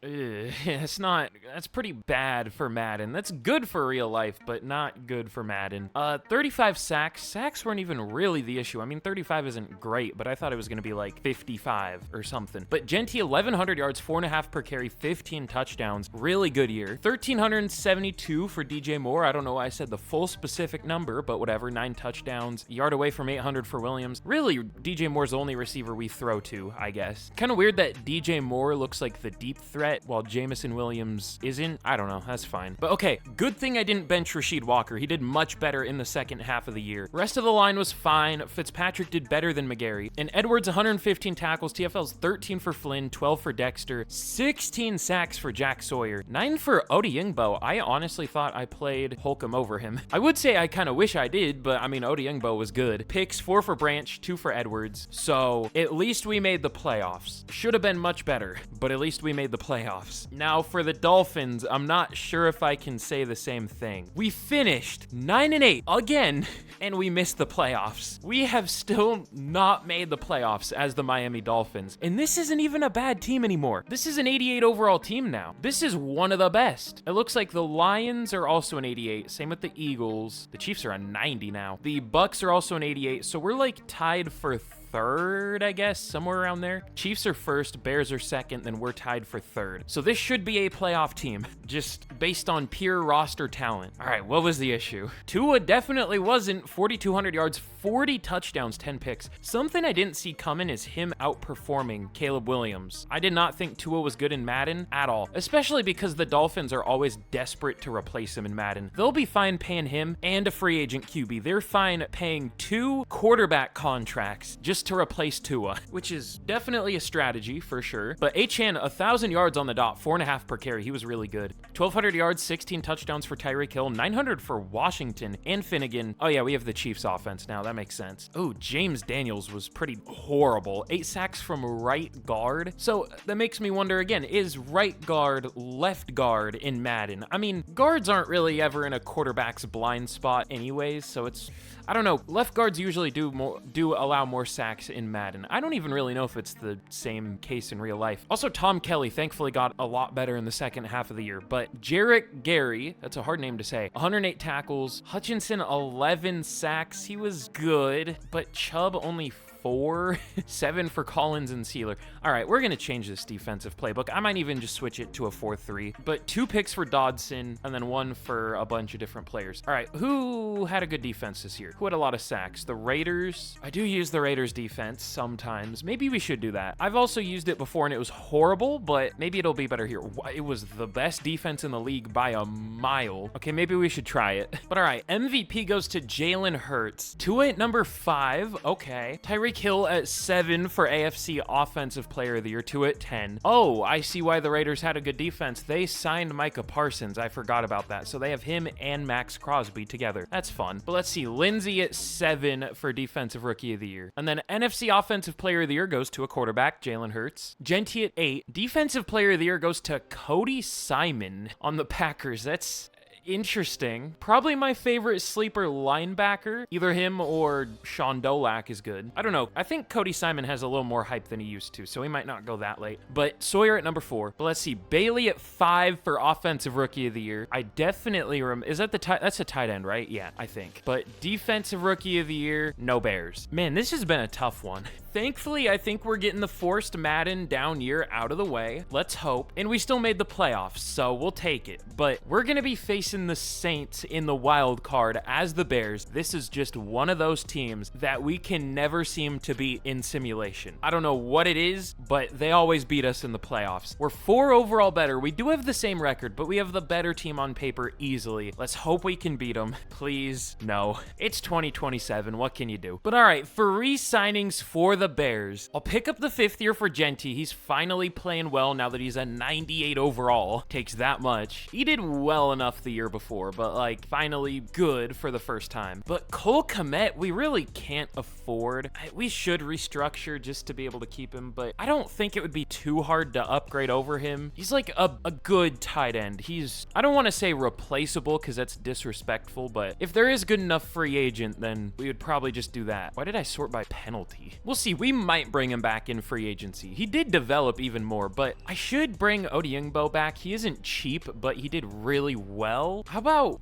That's pretty bad for Madden. That's good for real life, but not good for Madden. 35 sacks. Sacks weren't even really the issue. I mean, 35 isn't great, but I thought it was going to be like 55 or something. But Genty, 1,100 yards, 4.5 per carry, 15 touchdowns. Really good year. 1,372 for DJ Moore. I don't know why I said the full specific number, but whatever. 9 touchdowns. Yard away from 800 for Williams. Really, DJ Moore's the only receiver we throw to, I guess. Kind of weird that DJ Moore looks like the deep threat while Jamison Williams isn't. I don't know. That's fine. But okay, good thing I didn't bench Rasheed Walker. He did much better in the second half of the year. Rest of the line was fine. Fitzpatrick did better than McGarry. And Edwards, 115 tackles. TFL's 13 for Flynn, 12 for Dexter, 16 sacks for Jack Sawyer, 9 for Odiungbo. I honestly thought I played Holcomb over him. I would say I kind of wish I did, but I mean, Odiungbo was good. Picks, 4 for Branch, 2 for Edwards. So at least we made the playoffs. Should have been much better, but at least we made the playoffs. Now for the Dolphins, I'm not sure if I can say the same thing. We finished 9-8 again, and we missed the playoffs. We have still not made the playoffs as the Miami Dolphins, and this isn't even a bad team anymore. This is an 88 overall team now. This is one of the best. It looks like the Lions are also an 88. Same with the Eagles. The Chiefs are a 90 now. The Bucks are also an 88, so we're like tied for third, I guess, somewhere around there. Chiefs are first, Bears are second, then we're tied for third. So this should be a playoff team, just based on pure roster talent. All right, what was the issue? Tua definitely wasn't. 4,200 yards, 40 touchdowns, 10 picks. Something I didn't see coming is him outperforming Caleb Williams. I did not think Tua was good in Madden at all, especially because the Dolphins are always desperate to replace him in Madden. They'll be fine paying him and a free agent QB. They're fine paying 2 quarterback contracts just to replace Tua, which is definitely a strategy for sure. But Achane, 1,000 yards on the dot, 4.5 per carry. He was really good. 1,200 yards, 16 touchdowns for Tyreek Hill, 900 for Washington and Finnegan. Oh yeah, we have the Chiefs offense now. That makes sense. Oh, James Daniels was pretty horrible. 8 sacks from right guard. So that makes me wonder again, is right guard left guard in Madden? I mean, guards aren't really ever in a quarterback's blind spot anyways, so it's, I don't know. Left guards usually do allow more sacks in Madden. I don't even really know if it's the same case in real life. Also, Tom Kelly thankfully got a lot better in the second half of the year, but Jarek Gary, that's a hard name to say, 108 tackles, Hutchinson 11 sacks. He was good, but Chubb only 4, 7 for Collins and Sealer. All right, we're gonna change this defensive playbook. I might even just switch it to a 4-3, but 2 picks for Dodson and then 1 for a bunch of different players. All right, who had a good defense this year? Who had a lot of sacks? The Raiders. I do use the Raiders defense sometimes. Maybe we should do that. I've also used it before and it was horrible, but maybe it'll be better here. It was the best defense in the league by a mile. Okay, maybe we should try it. But all right, MVP goes to Jalen Hurts. Tua at number 5. Okay. Tyreek Hill at 7 for AFC Offensive Player of the Year. Tua at 10. Oh, I see why the Raiders had a good defense. They signed Micah Parsons. I forgot about that. So they have him and Max Crosby together. That's fun. But let's see. Lindsey at 7 for Defensive Rookie of the Year. And then NFC Offensive Player of the Year goes to a quarterback, Jalen Hurts. Genty at 8. Defensive Player of the Year goes to Cody Simon on the Packers. That's interesting. Probably my favorite sleeper linebacker. Either him or Sean Dolak is good. I don't know. I think Cody Simon has a little more hype than he used to, so he might not go that late. But Sawyer at number 4. But let's see. Bailey at 5 for Offensive Rookie of the Year. I definitely is that the tight? That's a tight end, right? Yeah, I think. But Defensive Rookie of the Year, no Bears. Man, this has been a tough one. Thankfully, I think we're getting the forced Madden down year out of the way. Let's hope. And we still made the playoffs, so we'll take it. But we're going to be facing the Saints in the wild card as the Bears. This is just one of those teams that we can never seem to beat in simulation. I don't know what it is, but they always beat us in the playoffs. We're 4 overall better. We do have the same record, but we have the better team on paper easily. Let's hope we can beat them. Please, no. It's 2027. What can you do? But all right, for re-signings for the Bears, I'll pick up the 5th year for Genty. He's finally playing well now that he's a 98 overall. Takes that much. He did well enough the year before, but like finally good for the first time. But Cole Kmet, we really can't afford. We should restructure just to be able to keep him, but I don't think it would be too hard to upgrade over him. He's like a good tight end. He's, I don't want to say replaceable because that's disrespectful, but if there is good enough free agent, then we would probably just do that. Why did I sort by penalty? We'll see. We might bring him back in free agency. He did develop even more, but I should bring Odiungbo back. He isn't cheap, but he did really well. How about,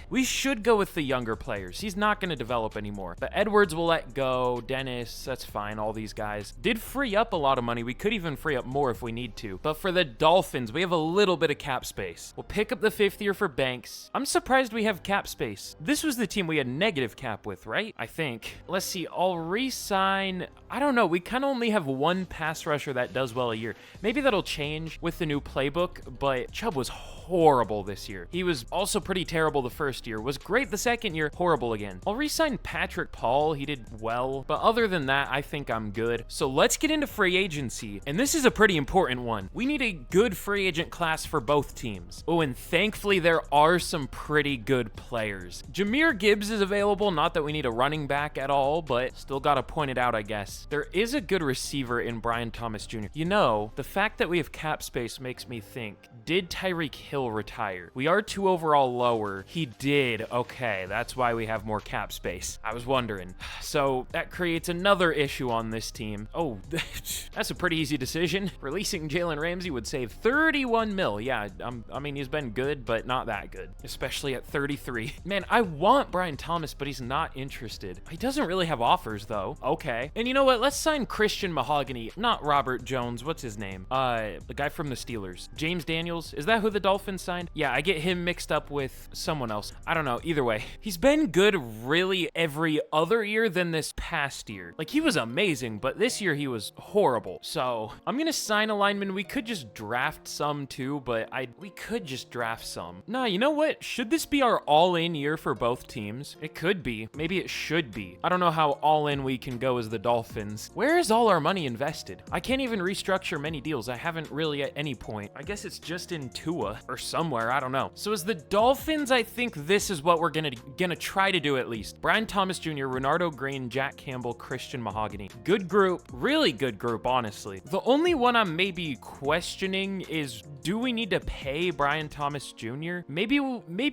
we should go with the younger players. He's not going to develop anymore. But Edwards will let go. Dennis, that's fine. All these guys did free up a lot of money. We could even free up more if we need to. But for the Dolphins, we have a little bit of cap space. We'll pick up the 5th year for Banks. I'm surprised we have cap space. This was the team we had negative cap with, right? I think. Let's see. I'll re-sign. I don't know. We kind of only have 1 pass rusher that does well a year. Maybe that'll change with the new playbook, but Chubb was horrible this year. He was also pretty terrible the first year, was great the second year, horrible again. I'll re-sign Patrick Paul. He did well, but other than that, I think I'm good. So let's get into free agency, and this is a pretty important one. We need a good free agent class for both teams. Oh, and thankfully there are some pretty good players. Jahmyr Gibbs is available, not that we need a running back at all, but still gotta point it out, I guess. There is a good receiver in Brian Thomas Jr. You know, the fact that we have cap space makes me think, did Tyreek Hill he'll retire. We are 2 overall lower. He did. Okay, that's why we have more cap space. I was wondering. So that creates another issue on this team. Oh, that's a pretty easy decision. Releasing Jalen Ramsey would save 31 mil. Yeah, I mean, he's been good, but not that good, especially at 33. Man, I want Brian Thomas, but he's not interested. He doesn't really have offers, though. Okay. And you know what? Let's sign Christian Mahogany, not Robert Jones. What's his name? The guy from the Steelers. James Daniels. Is that who the Dolphins signed? Yeah, I get him mixed up with someone else. I don't know. Either way, he's been good really every other year than this past year. Like, he was amazing, but this year he was horrible. So I'm gonna sign a lineman. We could just draft some too, but we could just draft some. Nah, you know what? Should this be our all-in year for both teams? It could be. Maybe it should be. I don't know how all-in we can go as the Dolphins. Where is all our money invested? I can't even restructure many deals. I haven't really at any point. I guess it's just in Tua or somewhere. I don't know. So as the Dolphins, I think this is what we're gonna try to do at least. Brian Thomas Jr., Renardo Green, Jack Campbell, Christian Mahogany. Good group. Really good group, honestly. The only one I'm maybe questioning is, do we need to pay Brian Thomas Jr.? Maybe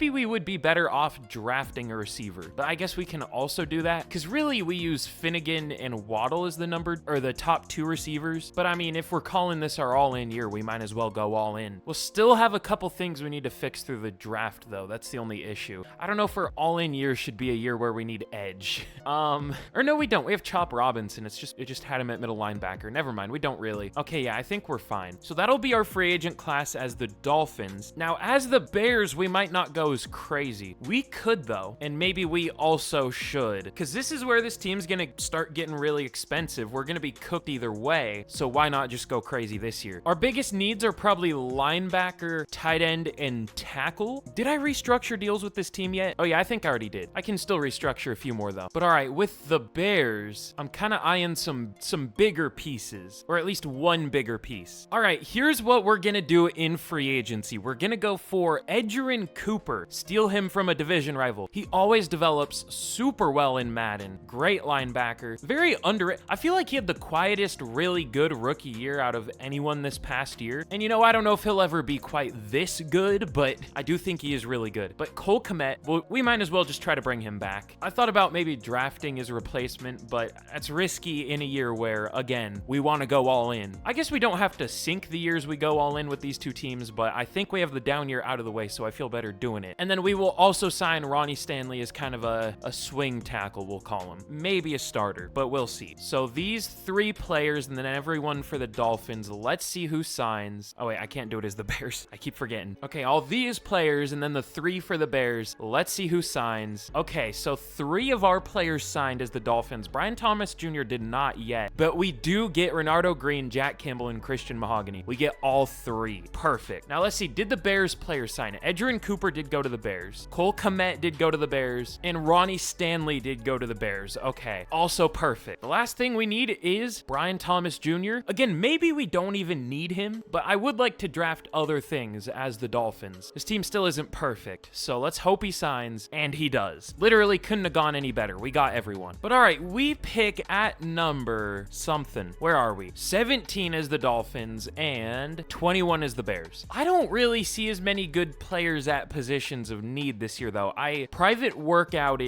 we would be better off drafting a receiver, but I guess we can also do that because really we use Finnegan and Waddle as the top 2 receivers. But I mean, if we're calling this our all-in year, we might as well go all in. We'll still have a couple things we need to fix through the draft, though. That's the only issue. I don't know if our all-in year should be a year where we need edge. Or no, we don't. We have Chop Robinson. It just had him at middle linebacker. Never mind. We don't really. Okay, yeah, I think we're fine. So that'll be our free agent class as the Dolphins. Now, as the Bears, we might not go as crazy. We could, though, and maybe we also should, because this is where this team's gonna start getting really expensive. We're gonna be cooked either way, so why not just go crazy this year? Our biggest needs are probably linebacker, tight end, and tackle. Did I restructure deals with this team yet? Oh yeah, I think I already did. I can still restructure a few more though. But all right, with the Bears, I'm kind of eyeing some bigger pieces, or at least one bigger piece. All right, here's what we're gonna do in free agency. We're gonna go for Edgerrin Cooper, steal him from a division rival. He always develops super well in Madden. Great linebacker, very underrated. I feel like he had the quietest, really good rookie year out of anyone this past year. And you know, I don't know if he'll ever be quite this good, but I do think he is really good. But Cole Kmet, well, we might as well just try to bring him back. I thought about maybe drafting his replacement, but that's risky in a year where, again, we want to go all in. I guess we don't have to sink the years we go all in with these two teams, but I think we have the down year out of the way, so I feel better doing it. And then we will also sign Ronnie Stanley as kind of a swing tackle, we'll call him. Maybe a starter, but we'll see. So these 3 players, and then everyone for the Dolphins. Let's see who signs. Oh wait, I can't do it as the Bears. I keep forgetting. Okay, all these players, and then the 3 for the Bears. Let's see who signs. Okay, so 3 of our players signed as the Dolphins. Brian Thomas Jr. did not yet, but we do get Renardo Green, Jack Campbell, and Christian Mahogany. We get all 3. Perfect. Now let's see, did the Bears players sign it? Edgerrin Cooper did go to the Bears. Cole Kmet did go to the Bears, and Ronnie Stanley did go to the Bears. Okay, also perfect. The last thing we need is Brian Thomas Jr. Again, maybe we don't even need him, but I would like to draft other things as the Dolphins. This team still isn't perfect, so let's hope he signs, and he does. Literally couldn't have gone any better. We got everyone. But all right, we pick at number something. Where are we? 17 is the Dolphins, and 21 is the Bears. I don't really see as many good players at positions of need this year, though. I private worked out,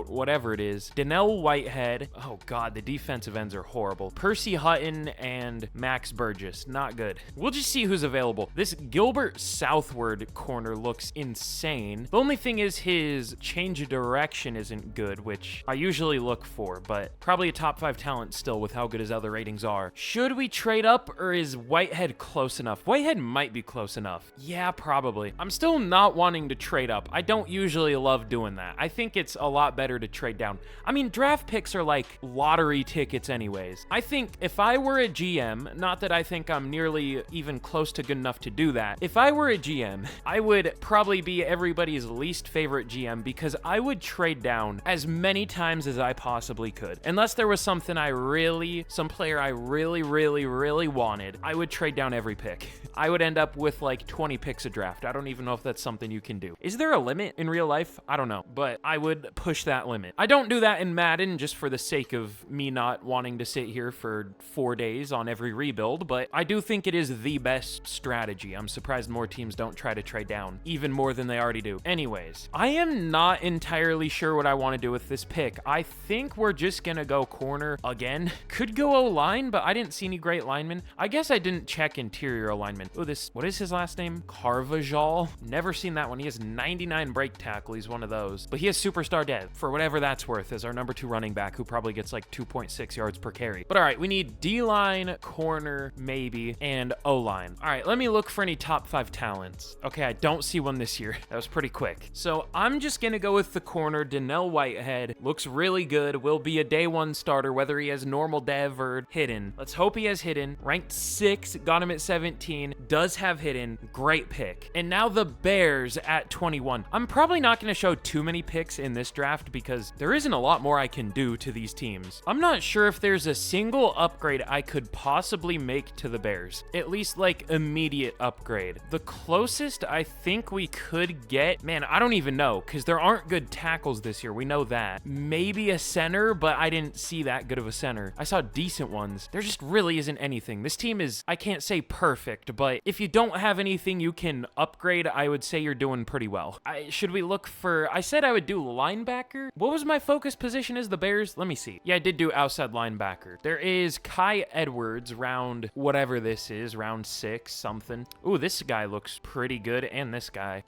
whatever it is. Donnell Whitehead. Oh God, the defensive ends are horrible. Percy Hutton and Max Burgess. Not good. We'll just see who's available. This Gilbert Southward corner looks insane. The only thing is his change of direction isn't good, which I usually look for, but probably a top 5 talent still with how good his other ratings are. Should we trade up, or is Whitehead close enough? Whitehead might be close enough. Yeah, probably. I'm still not wanting to trade up. I don't usually love doing that. I think it's a lot better to trade down. I mean, draft picks are like lottery tickets anyways. I think if I were a GM, not that I think I'm nearly even close to good enough to do that. If I were a GM, I would probably be everybody's least favorite GM because I would trade down as many times as I possibly could. Unless there was some player I really wanted, I would trade down every pick. I would end up with like 20 picks a draft. I don't even know if that's something you can do. Is there a limit in real life? I don't know, but I would push that limit. I don't do that in Madden just for the sake of me not wanting to sit here for 4 days on every rebuild, but I do think it is the best strategy. I'm surprised more teams don't try to trade down, even more than they already do. Anyways, I am not entirely sure what I want to do with this pick. I think we're just gonna go corner again. Could go O-line, but I didn't see any great linemen. I guess I didn't check interior alignment. Oh, what is his last name? Carvajal? Never seen that one. He has 99 break tackle. He's one of those. But he has superstar dev, for whatever that's worth, as our number 2 running back, who probably gets like 2.6 yards per carry. But all right, we need D-line, corner, maybe, and O-line. All right, let me look for any top 5 talents. Okay, I don't see one this year. That was pretty quick. So I'm just gonna go with the corner, Donnell Whitehead. Looks really good. Will be a day 1 starter, whether he has normal dev or hidden. Let's hope he has hidden. Ranked 6, got him at 17. Does have hidden. Great pick. And now the Bears at 21. I'm probably not gonna show too many picks in this draft because there isn't a lot more I can do to these teams. I'm not sure if there's a single upgrade I could possibly make to the Bears. At least like immediate upgrade. The closest I think we could get, man, I don't even know, because there aren't good tackles this year. We know that. Maybe a center, but I didn't see that good of a center. I saw decent ones. There just really isn't anything. This team is, I can't say perfect, but if you don't have anything you can upgrade, I would say you're doing pretty well. Should we look for, I said I would do linebacker. What was my focus position as the Bears? Let me see. Yeah, I did do outside linebacker. There is Kai Edwards, round whatever this is, round 6 something. Ooh, this guy looks pretty good, and this guy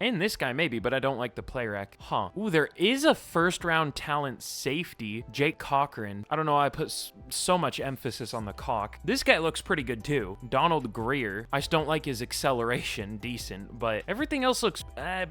maybe, but I don't like the play rec. Huh. Ooh, there is a first round talent safety, Jake Cochran. I don't know why I put so much emphasis on the cock. This guy looks pretty good too. Donald Greer. I just don't like his acceleration. Decent, but everything else looks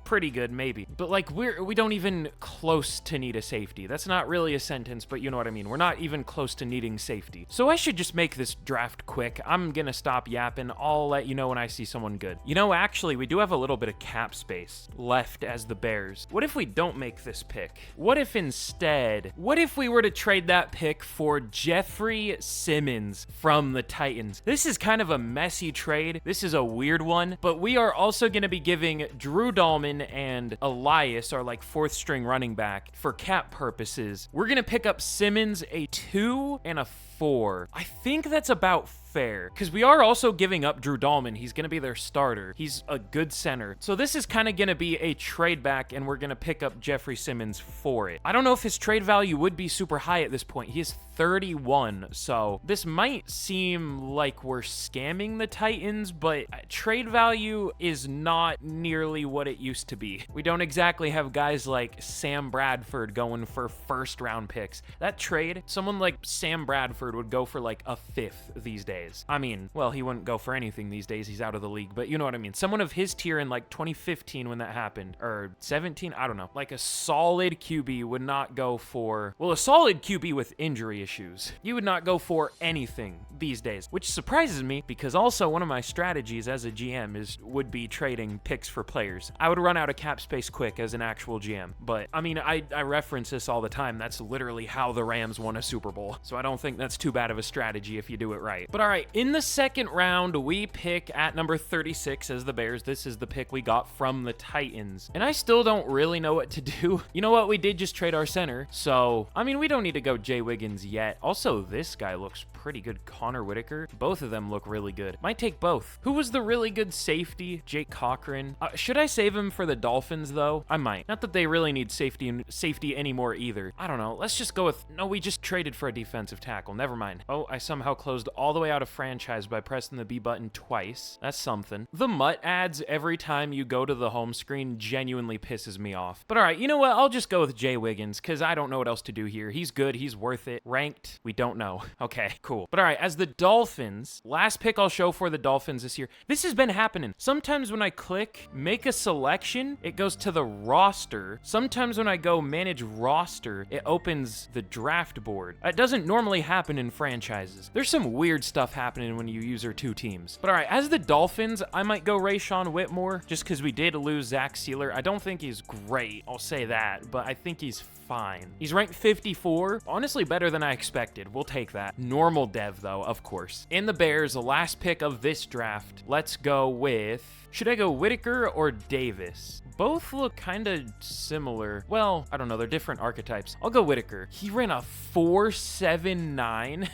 pretty good, maybe. But like we don't even close to need a safety. That's not really a sentence, but you know what I mean. We're not even close to needing safety. So I should just make this draft quick. I'm gonna stop yapping. I'll let you know when I see someone good. You know, actually, we do have a little bit of cap space left as the Bears. What if we don't make this pick? What if instead, what if we were to trade that pick for Jeffrey Simmons from the Titans? This is kind of a messy trade. This is a weird one, but we are also going to be giving Drew Dahlman and Elias, our like 4th string running back, for cap purposes. We're going to pick up Simmons a 2 and a 4. I think that's about fair, because we are also giving up Drew Dahlman. He's going to be their starter. He's a good center. So this is kind of going to be a trade back, and we're going to pick up Jeffrey Simmons for it. I don't know if his trade value would be super high at this point. He is 31, so this might seem like we're scamming the Titans, but trade value is not nearly what it used to be. We don't exactly have guys like Sam Bradford going for 1st round picks. That trade, someone like Sam Bradford would go for like a 5th these days. I mean, well, he wouldn't go for anything these days. He's out of the league, but you know what I mean. Someone of his tier in like 2015 when that happened, or 17, I don't know. Like a solid QB would not go for, well, a solid QB with injury issues. You would not go for anything these days, which surprises me because also one of my strategies as a GM would be trading picks for players. I would run out of cap space quick as an actual GM, but I mean, I reference this all the time. That's literally how the Rams won a Super Bowl. So I don't think that's too bad of a strategy if you do it right. But all right, in the 2nd round, we pick at number 36 as the Bears. This is the pick we got from the Titans. And I still don't really know what to do. You know what? We did just trade our center. So, I mean, we don't need to go Jay Wiggins yet. Also, this guy looks pretty good. Connor Whitaker. Both of them look really good. Might take both. Who was the really good safety? Jake Cochran. Should I save him for the Dolphins, though? I might. Not that they really need safety anymore either. I don't know. Let's just go with, no, we just traded for a defensive tackle. Never mind. Oh, I somehow closed all the way out of franchise by pressing the B button twice. That's something. The MUT ads every time you go to the home screen genuinely pisses me off. But all right, you know what? I'll just go with Jay Wiggins because I don't know what else to do here. He's good. He's worth it. Ranked? We don't know. Okay, cool. But all right, as the Dolphins, last pick I'll show for the Dolphins this year. This has been happening. Sometimes when I click make a selection, it goes to the roster. Sometimes when I go manage roster, it opens the draft board. It doesn't normally happen in franchises. There's some weird stuff happening when you use our 2 teams. But all right, as the Dolphins, I might go Rayshon Whitmore just because we did lose Zach Sealer. I don't think he's great, I'll say that, but I think he's fine. He's ranked 54. Honestly, better than I expected. We'll take that. Normal dev, though, of course. In the Bears, the last pick of this draft, let's go with, should I go Whitaker or Davis? Both look kind of similar. Well, I don't know. They're different archetypes. I'll go Whitaker. He ran a 4.79.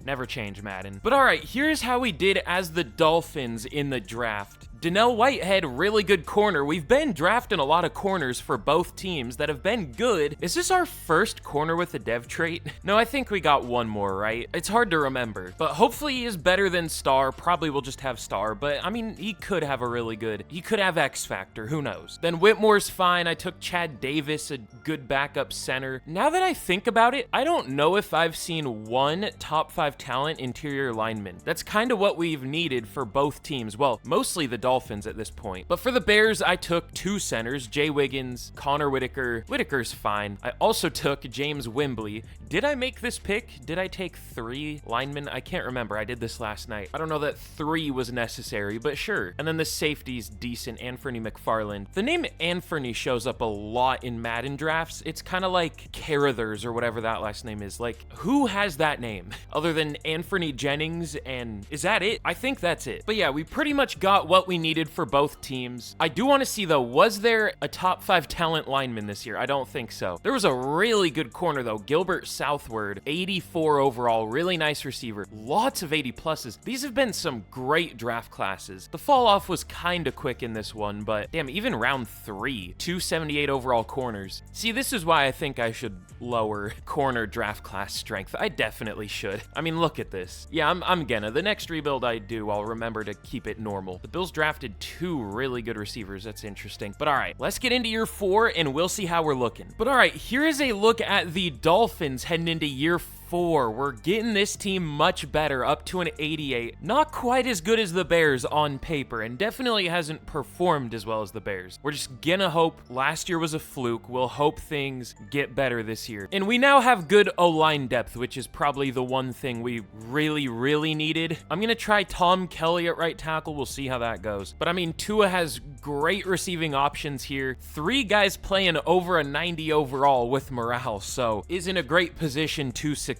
Never change Madden. But all right, here's how we did as the Dolphins in the draft. Donnell Whitehead, really good corner. We've been drafting a lot of corners for both teams that have been good. Is this our first corner with a dev trait? No, I think we got one more, right? It's hard to remember, but hopefully he is better than Star. Probably will just have Star, but I mean, he could have a really good, he could have X Factor, who knows? Then Whitmore's fine. I took Chad Davis, a good backup center. Now that I think about it, I don't know if I've seen one top 5 talent interior lineman. That's kind of what we've needed for both teams. Well, mostly the Dolphins at this point. But for the Bears, I took 2 centers, Jay Wiggins, Connor Whitaker. Whitaker's fine. I also took James Wembley. Did I make this pick? Did I take 3 linemen? I can't remember. I did this last night. I don't know that 3 was necessary, but sure. And then the safety's decent, Anthony McFarland. The name Anthony shows up a lot in Madden drafts. It's kind of like Carruthers or whatever that last name is. Like, who has that name other than Anthony Jennings? And is that it? I think that's it. But yeah, we pretty much got what we needed for both teams. I do want to see though, was there a top 5 talent lineman this year? I don't think so. There was a really good corner though, Gilbert Southward, 84 overall, really nice receiver. Lots of 80 pluses. These have been some great draft classes. The fall off was kind of quick in this one, but damn, even round 3, 278 overall corners. See, this is why I think I should lower corner draft class strength. I definitely should. I mean, look at this. Yeah, I'm gonna. The next rebuild I do, I'll remember to keep it normal. The Bills drafted 2 really good receivers. That's interesting. But all right, let's get into year 4 and we'll see how we're looking. But all right, here is a look at the Dolphins heading into year 4. We're getting this team much better, up to an 88. Not quite as good as the Bears on paper, and definitely hasn't performed as well as the Bears. We're just gonna hope last year was a fluke. We'll hope things get better this year. And we now have good O-line depth, which is probably the one thing we really needed. I'm gonna try Tom Kelly at right tackle. We'll see how that goes. But I mean, Tua has great receiving options here. 3 guys playing over a 90 overall with morale, so is in a great position to succeed.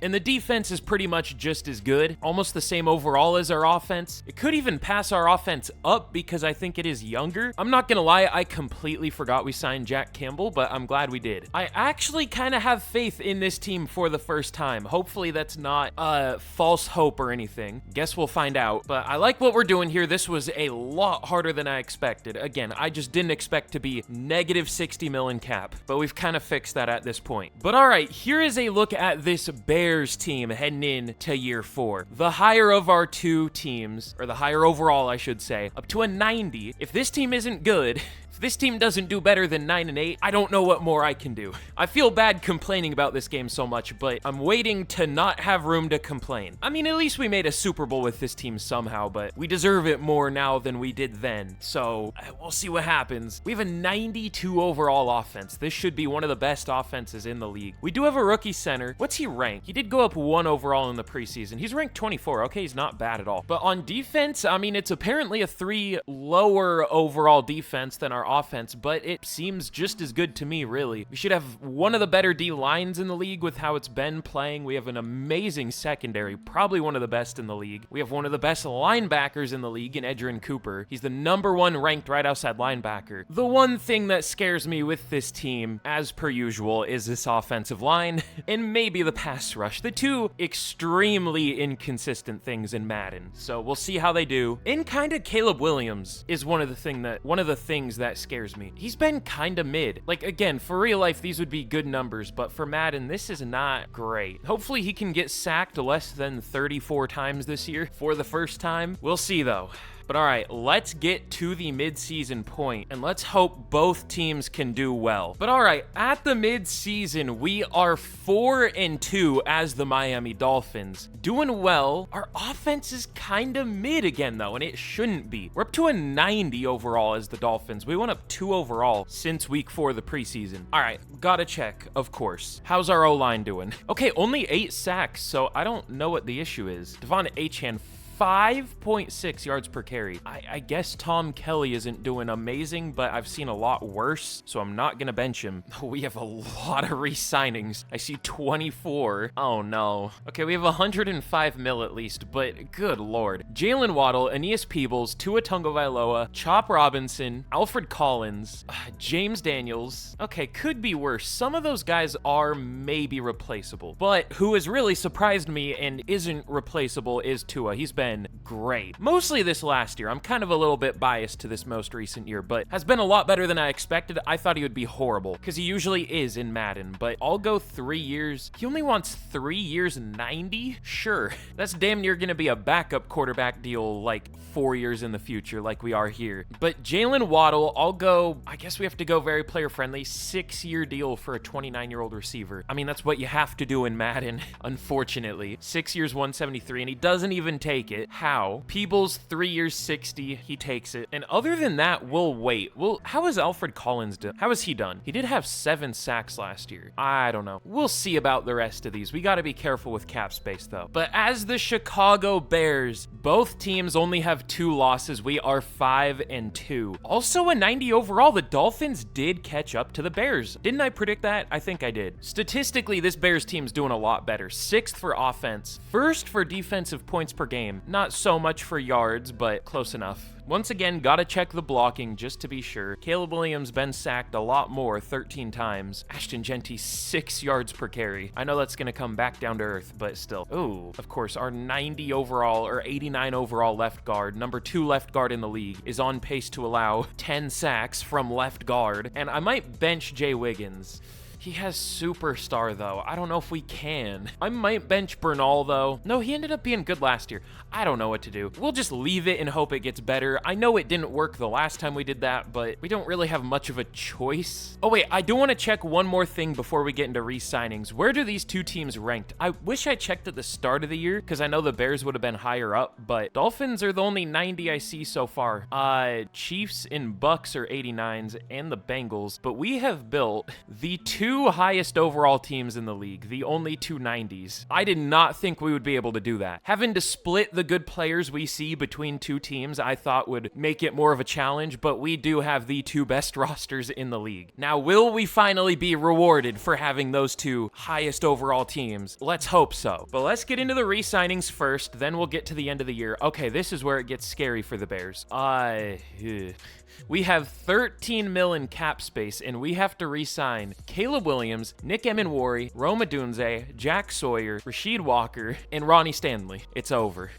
And the defense is pretty much just as good, almost the same overall as our offense. It could even pass our offense up because I think it is younger. I'm not gonna lie, I completely forgot we signed Jack Campbell, but I'm glad we did. I actually kind of have faith in this team for the first time. Hopefully that's not false hope or anything. Guess we'll find out. But I like what we're doing here. This was a lot harder than I expected. Again, I just didn't expect to be negative 60 mil in cap, but we've kind of fixed that at this point. But all right, here is a look at this Bears team heading in to year 4. The higher of our 2 teams, or the higher overall, I should say, up to a 90. If this team isn't good, if this team doesn't do better than 9 and 8, I don't know what more I can do. I feel bad complaining about this game so much, but I'm waiting to not have room to complain. I mean, at least we made a Super Bowl with this team somehow, but we deserve it more now than we did then. So we'll see what happens. We have a 92 overall offense. This should be one of the best offenses in the league. We do have a rookie center. What's he ranked? He did go up 1 overall in the preseason. He's ranked 24. Okay, he's not bad at all. But on defense, I mean, it's apparently a 3 lower overall defense than our offense, but it seems just as good to me, really. We should have one of the better D lines in the league with how it's been playing. We have an amazing secondary, probably one of the best in the league. We have one of the best linebackers in the league in Edgerrin Cooper. He's the #1 ranked right outside linebacker. The one thing that scares me with this team, as per usual, is this offensive line and maybe the pass rush. The 2 extremely inconsistent things in Madden. So we'll see how they do. And kind of Caleb Williams is one of the things that scares me. He's been kind of mid. Like, again, for real life, these would be good numbers, but for Madden, this is not great. Hopefully he can get sacked less than 34 times this year for the first time. We'll see, though. But all right, let's get to the mid-season point, and let's hope both teams can do well. But all right, at the mid-season, we are 4-2 as the Miami Dolphins. Doing well. Our offense is kind of mid again, though, and it shouldn't be. We're up to a 90 overall as the Dolphins. We went up 2 overall since week 4 of the preseason. All right, gotta check, of course. How's our O-line doing? Okay, only 8 sacks, so I don't know what the issue is. Devon Achane, 5.6 yards per carry. I guess Tom Kelly isn't doing amazing, but I've seen a lot worse, so I'm not gonna bench him. We have a lot of re-signings. I see 24. Oh no. Okay, we have 105 mil at least, but good lord. Jalen Waddle, Aeneas Peebles, Tua Tagovailoa, Chop Robinson, Alfred Collins, James Daniels. Okay, could be worse. Some of those guys are maybe replaceable, but who has really surprised me and isn't replaceable is Tua. He's been been great. Mostly this last year. I'm kind of a little bit biased to this most recent year, but has been a lot better than I expected. I thought he would be horrible, because he usually is in Madden, but I'll go 3 years. He only wants 3 years and 90? Sure. That's damn near gonna be a backup quarterback deal like 4 years in the future like we are here. But Jalen Waddle, I'll go, I guess we have to go very player friendly, 6-year deal for a 29-year-old receiver. I mean, that's what you have to do in Madden, unfortunately. 6 years, 173, and he doesn't even take it. How? Peebles, 3 years, 60, he takes it. And other than that, we'll wait. Well, how has Alfred Collins done? How has he done? He did have 7 sacks last year. I don't know. We'll see about the rest of these. We gotta be careful with cap space though. But as the Chicago Bears, both teams only have 2 losses. We are 5-2. Also a 90 overall. The Dolphins did catch up to the Bears. Didn't I predict that? I think I did. Statistically, this Bears team's doing a lot better. 6th for offense, 1st for defensive points per game. Not so much for yards, but close enough. Once again, gotta check the blocking just to be sure. Caleb Williams been sacked a lot more, 13 times. Ashton Genty, 6 yards per carry. I know that's gonna come back down to earth, but still. Ooh, of course, our 90 overall or 89 overall left guard, number 2 left guard in the league, is on pace to allow 10 sacks from left guard. And I might bench Jay Wiggins. He has superstar, though. I don't know if we can. I might bench Bernal, though. No, he ended up being good last year. I don't know what to do. We'll just leave it and hope it gets better. I know it didn't work the last time we did that, but we don't really have much of a choice. Oh, wait, I do want to check one more thing before we get into re-signings. Where do these two teams ranked? I wish I checked at the start of the year, because I know the Bears would have been higher up, but Dolphins are the only 90 I see so far. Chiefs and Bucks are 89s, and the Bengals, but we have built the 2 highest overall teams in the league, the only 2 90s. I did not think we would be able to do that. Having to split the good players we see between 2 teams, I thought would make it more of a challenge, but we do have the 2 best rosters in the league. Now, will we finally be rewarded for having those 2 highest overall teams? Let's hope so. But let's get into the re-signings first, then we'll get to the end of the year. Okay, this is where it gets scary for the Bears. We have 13 mil in cap space, and we have to re-sign Caleb Williams, Nick Emenwari, Rome Odunze, Jack Sawyer, Rasheed Walker, and Ronnie Stanley. It's over.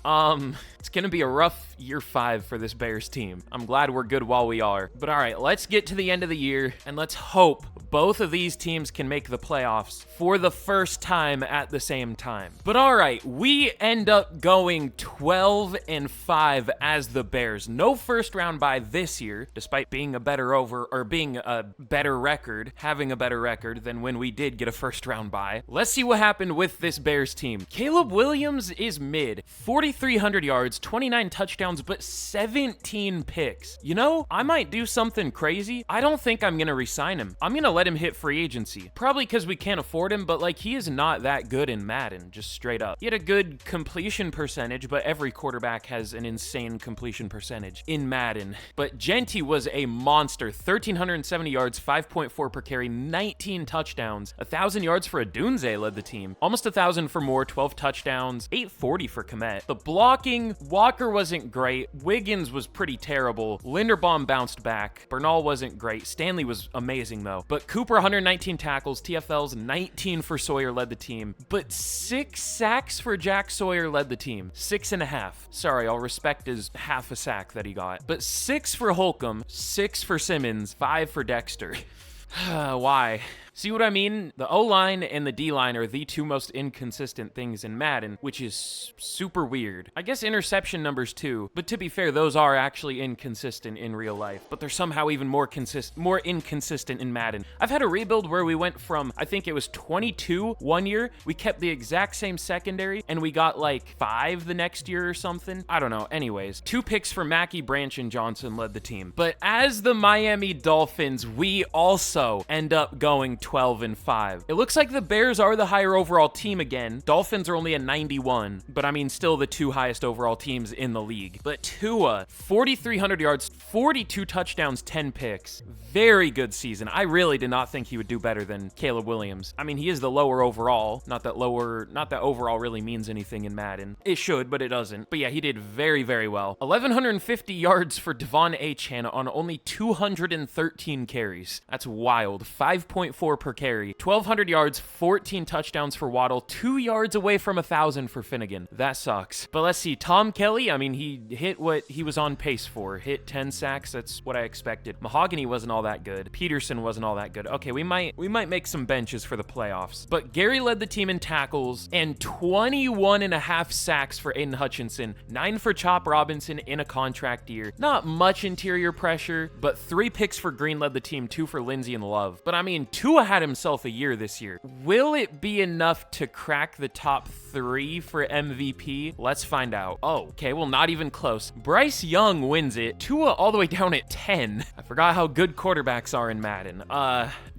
It's gonna be a rough year 5 for this Bears team. I'm glad we're good while we are. But all right, let's get to the end of the year, and let's hope both of these teams can make the playoffs for the first time at the same time. But all right, we end up going 12-5 as the Bears. No first round bye this year, despite being a better record, having a better record than when we did get a first round bye. Let's see what happened with this Bears team. Caleb Williams is mid, 4,300 yards, 29 touchdowns, but 17 picks. You know, I might do something crazy. I don't think I'm gonna re-sign him. I'm gonna let him hit free agency. Probably because we can't afford him, but like, he is not that good in Madden, just straight up. He had a good completion percentage, but every quarterback has an insane completion percentage in Madden. But Genty was a monster, 1,370 yards, 5.4 per carry, 19 touchdowns, 1,000 yards for Odunze led the team, almost 1,000 for Moore, 12 touchdowns, 840 for Komet. The blocking, Walker wasn't great, Wiggins was pretty terrible, Linderbaum bounced back, Bernal wasn't great, Stanley was amazing though, but Cooper 119 tackles, TFLs 19 for Sawyer led the team, but 6 sacks for Jack Sawyer led the team, 6.5. Sorry, I'll respect his half a sack that he got, but 6 for Holcomb, 6 for Simmons, 5 for Dexter. Why? See what I mean? The O-line and the D-line are the 2 most inconsistent things in Madden, which is super weird. I guess interception numbers too, but to be fair, those are actually inconsistent in real life, but they're somehow even more inconsistent in Madden. I've had a rebuild where we went from, I think it was 22 one year, we kept the exact same secondary, and we got like 5 the next year or something. I don't know. Anyways, 2 picks for Mackey, Branch, and Johnson led the team. But as the Miami Dolphins, we also end up going 12-5. It looks like the Bears are the higher overall team again. Dolphins are only a 91, but I mean, still the 2 highest overall teams in the league. But Tua, 4,300 yards, 42 touchdowns, 10 picks. Very good season. I really did not think he would do better than Caleb Williams. I mean, he is the lower overall. Not that overall really means anything in Madden. It should, but it doesn't. But yeah, he did very, very well. 1,150 yards for Devon Achane on only 213 carries. That's wild. 5.4 4 per carry, 1,200 yards, 14 touchdowns for Waddle, 2 yards away from 1,000 for Finnegan. That sucks. But let's see. Tom Kelly, I mean, he hit what he was on pace for. Hit 10 sacks. That's what I expected. Mahogany wasn't all that good. Peterson wasn't all that good. Okay, we might make some benches for the playoffs. But Gary led the team in tackles and 21.5 sacks for Aiden Hutchinson, 9 for Chop Robinson in a contract year. Not much interior pressure, but 3 picks for Green led the team, 2 for Lindsey and Love. But I mean, Tua had himself a year this year. Will it be enough to crack the top 3 for MVP? Let's find out. Oh, okay, well, not even close. Bryce Young wins it. Tua all the way down at 10. I forgot how good quarterbacks are in Madden.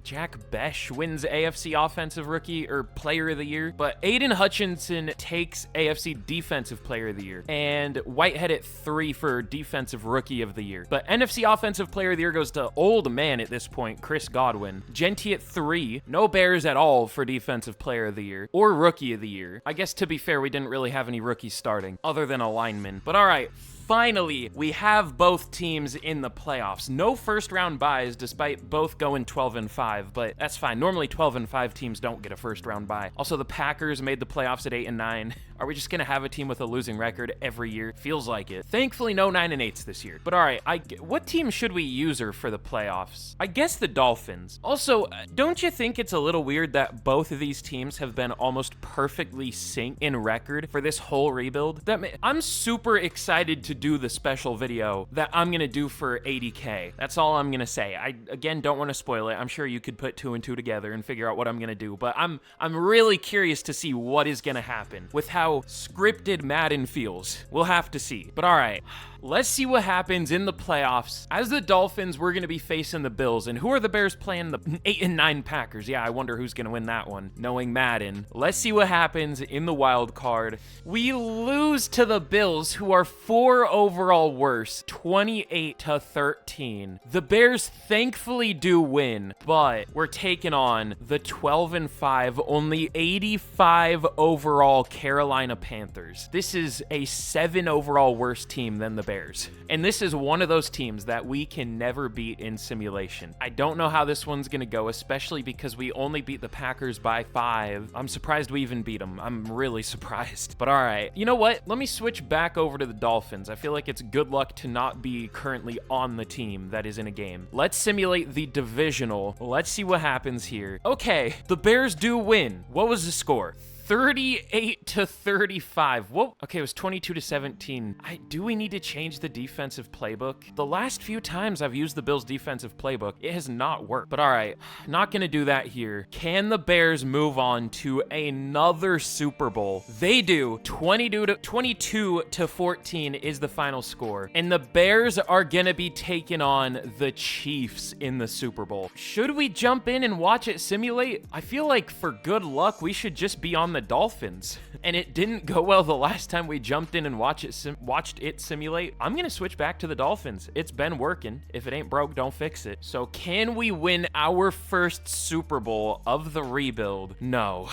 Jack Besh wins AFC Offensive Rookie or Player of the Year, but Aiden Hutchinson takes AFC Defensive Player of the Year, and Whitehead at 3 for Defensive Rookie of the Year. But NFC Offensive Player of the Year goes to old man at this point, Chris Godwin. Genty at 3, no Bears at all for Defensive Player of the Year or Rookie of the Year. I guess to be fair, we didn't really have any rookies starting other than a lineman, but all right. Finally, we have both teams in the playoffs. No first round buys despite both going 12-5, but that's fine. Normally 12-5 teams don't get a first round bye. Also, the Packers made the playoffs at 8-9. Are we just gonna have a team with a losing record every year? Feels like it. Thankfully, no 9-8s this year. But all right, what team should we user for the playoffs? I guess the Dolphins. Also, don't you think it's a little weird that both of these teams have been almost perfectly synced in record for this whole rebuild? I'm super excited to do the special video that I'm gonna do for 80K. That's all I'm gonna say. I, again, don't want to spoil it. I'm sure you could put 2 and 2 together and figure out what I'm gonna do, but I'm really curious to see what is gonna happen with how scripted Madden feels. We'll have to see. But all right, let's see what happens in the playoffs. As the Dolphins, we're gonna be facing the Bills, and who are the Bears playing? The 8-9 Packers. Yeah, I wonder who's gonna win that one, knowing Madden. Let's see what happens in the wild card. We lose to the Bills, who are 4 overall worse, 28-13. The Bears thankfully do win, but we're taking on the 12-5, only 85 overall Carolina Panthers. This is a 7 overall worse team than the Bears. And this is one of those teams that we can never beat in simulation. I don't know how this one's gonna go, especially because we only beat the Packers by 5. I'm surprised we even beat them. I'm really surprised. But all right, you know what? Let me switch back over to the Dolphins. I feel like it's good luck to not be currently on the team that is in a game. Let's simulate the divisional. Let's see what happens here. Okay, the Bears do win. What was the score? 38-35. Whoa. Okay, it was 22-17. Do we need to change the defensive playbook? The last few times I've used the Bills defensive playbook, it has not worked. But all right, not gonna do that here. Can the Bears move on to another Super Bowl? They do. 22-14 is the final score. And the Bears are gonna be taking on the Chiefs in the Super Bowl. Should we jump in and watch it simulate? I feel like for good luck, we should just be on the Dolphins. And it didn't go well the last time we jumped in and watched it simulate. I'm gonna switch back to the Dolphins. It's been working. If it ain't broke, don't fix it. So can we win our first Super Bowl of the rebuild? No.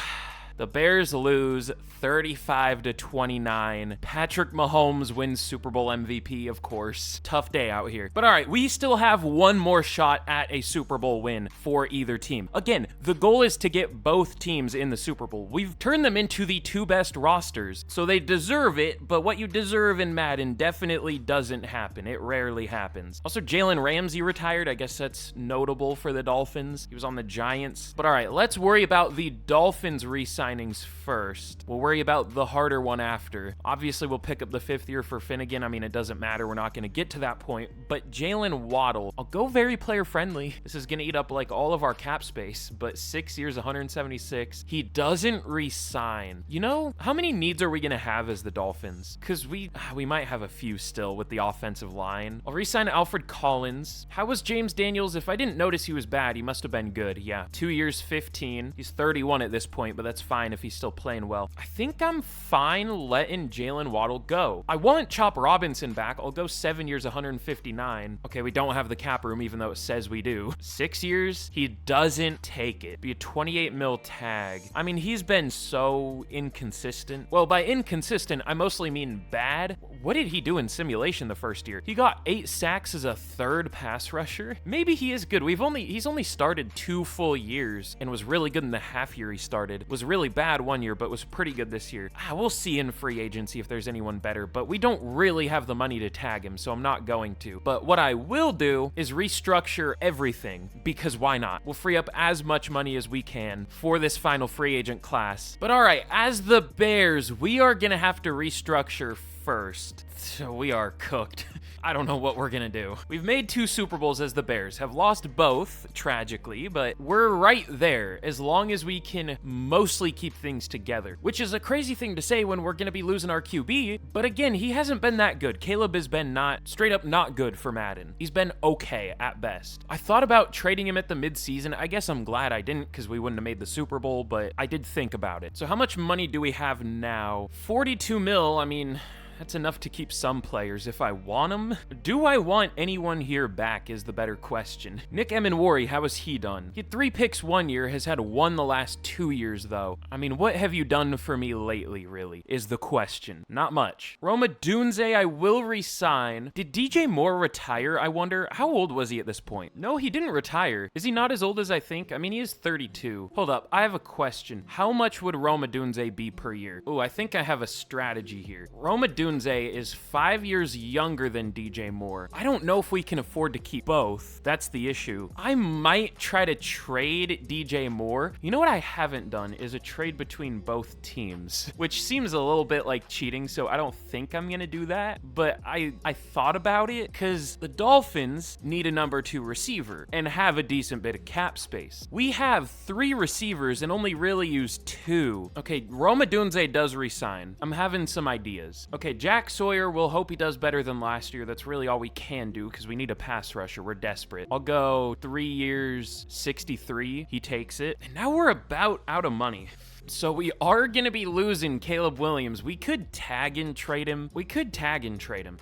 The Bears lose 35-29. Patrick Mahomes wins Super Bowl MVP, of course. Tough day out here. But all right, we still have one more shot at a Super Bowl win for either team. Again, the goal is to get both teams in the Super Bowl. We've turned them into the 2 best rosters, so they deserve it, but what you deserve in Madden definitely doesn't happen. It rarely happens. Also, Jalen Ramsey retired. I guess that's notable for the Dolphins. He was on the Giants. But all right, let's worry about the Dolphins re-signings first. We'll worry about the harder one after. Obviously, we'll pick up the 5th year for Finnegan. I mean, it doesn't matter. We're not going to get to that point. But Jalen Waddle, I'll go very player friendly. This is going to eat up like all of our cap space, but 6 years, 176. He doesn't re-sign. You know, how many needs are we going to have as the Dolphins? Because we might have a few still with the offensive line. I'll re-sign Alfred Collins. How was James Daniels? If I didn't notice he was bad, he must have been good. Yeah, 2 years, 15. He's 31 at this point, but that's fine. fine if he's still playing well. I think I'm fine letting Jalen Waddle go. I want Chop Robinson back. I'll go 7 years, 159. Okay, we don't have the cap room, even though it says we do. 6 years, he doesn't take it. Be a 28 mil tag. I mean, he's been so inconsistent. Well, by inconsistent, I mostly mean bad. What did he do in simulation the first year? He got 8 sacks as a third pass rusher. Maybe he is good. He's only started 2 full years and was really good in the half year he started. Was really bad one year, but was pretty good this year. We'll see in free agency if there's anyone better, but we don't really have the money to tag him, so I'm not going to. But what I will do is restructure everything, because why not? We'll free up as much money as we can for this final free agent class. But all right, as the Bears, we are gonna have to restructure first. So we are cooked. I don't know what we're gonna do. We've made 2 Super Bowls as the Bears, have lost both, tragically, but we're right there as long as we can mostly keep things together, which is a crazy thing to say when we're gonna be losing our QB, but again, he hasn't been that good. Caleb has been straight up not good for Madden. He's been okay at best. I thought about trading him at the midseason. I guess I'm glad I didn't, because we wouldn't have made the Super Bowl, but I did think about it. So how much money do we have now? 42 mil, I mean, that's enough to keep some players if I want them. Do I want anyone here back is the better question. Nick Emenwari, how has he done? He had 3 picks 1 year, has had 1 the last 2 years though. I mean, what have you done for me lately, really, is the question. Not much. Roma Dunze, I will resign. Did DJ Moore retire, I wonder? How old was he at this point? No, he didn't retire. Is he not as old as I think? I mean, he is 32. Hold up, I have a question. How much would Roma Dunze be per year? Oh, I think I have a strategy here. Roma Dunze is 5 years younger than DJ Moore. I don't know if we can afford to keep both. That's the issue. I might try to trade DJ Moore. You know what I haven't done is a trade between both teams, which seems a little bit like cheating, so I don't think I'm gonna do that, but I thought about it because the Dolphins need a number 2 receiver and have a decent bit of cap space. We have 3 receivers and only really use 2. Okay, Roma Dunze does resign. I'm having some ideas. Okay, Jack Sawyer, we'll hope he does better than last year. That's really all we can do because we need a pass rusher. We're desperate. I'll go 3 years, 63. He takes it. And now we're about out of money. So we are going to be losing Caleb Williams. We could tag and trade him.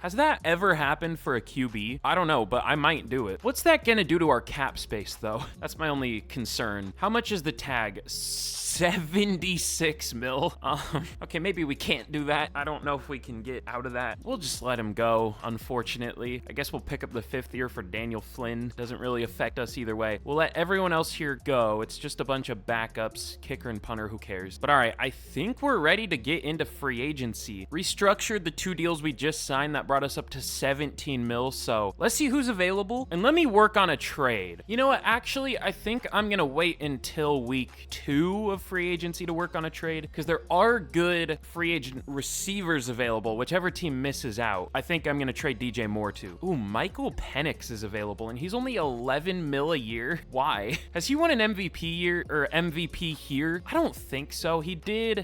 Has that ever happened for a QB? I don't know, but I might do it. What's that going to do to our cap space, though? That's my only concern. How much is the tag? 76 mil. Okay, maybe we can't do that. I don't know if we can get out of that. We'll just let him go, unfortunately. I guess we'll pick up the 5th year for Daniel Flynn. Doesn't really affect us either way. We'll let everyone else here go. It's just a bunch of backups, kicker and punter, who cares? But all right, I think we're ready to get into free agency. Restructured the 2 deals we just signed. That brought us up to 17 mil. So let's see who's available and let me work on a trade. You know what? Actually, I think I'm gonna wait until week 2 of free agency to work on a trade because there are good free agent receivers available, whichever team misses out. I think I'm gonna trade DJ Moore too. Ooh, Michael Penix is available and he's only 11 mil a year. Why? Has he won an MVP year or MVP here? I don't think so. He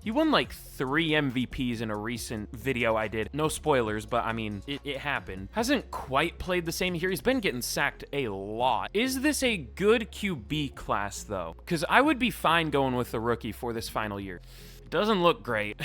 won like 3 MVPs in a recent video I did. No spoilers, but I mean, it happened. Hasn't quite played the same here. He's been getting sacked a lot. Is this a good QB class though? Because I would be fine going with the rookie for this final year. Doesn't look great.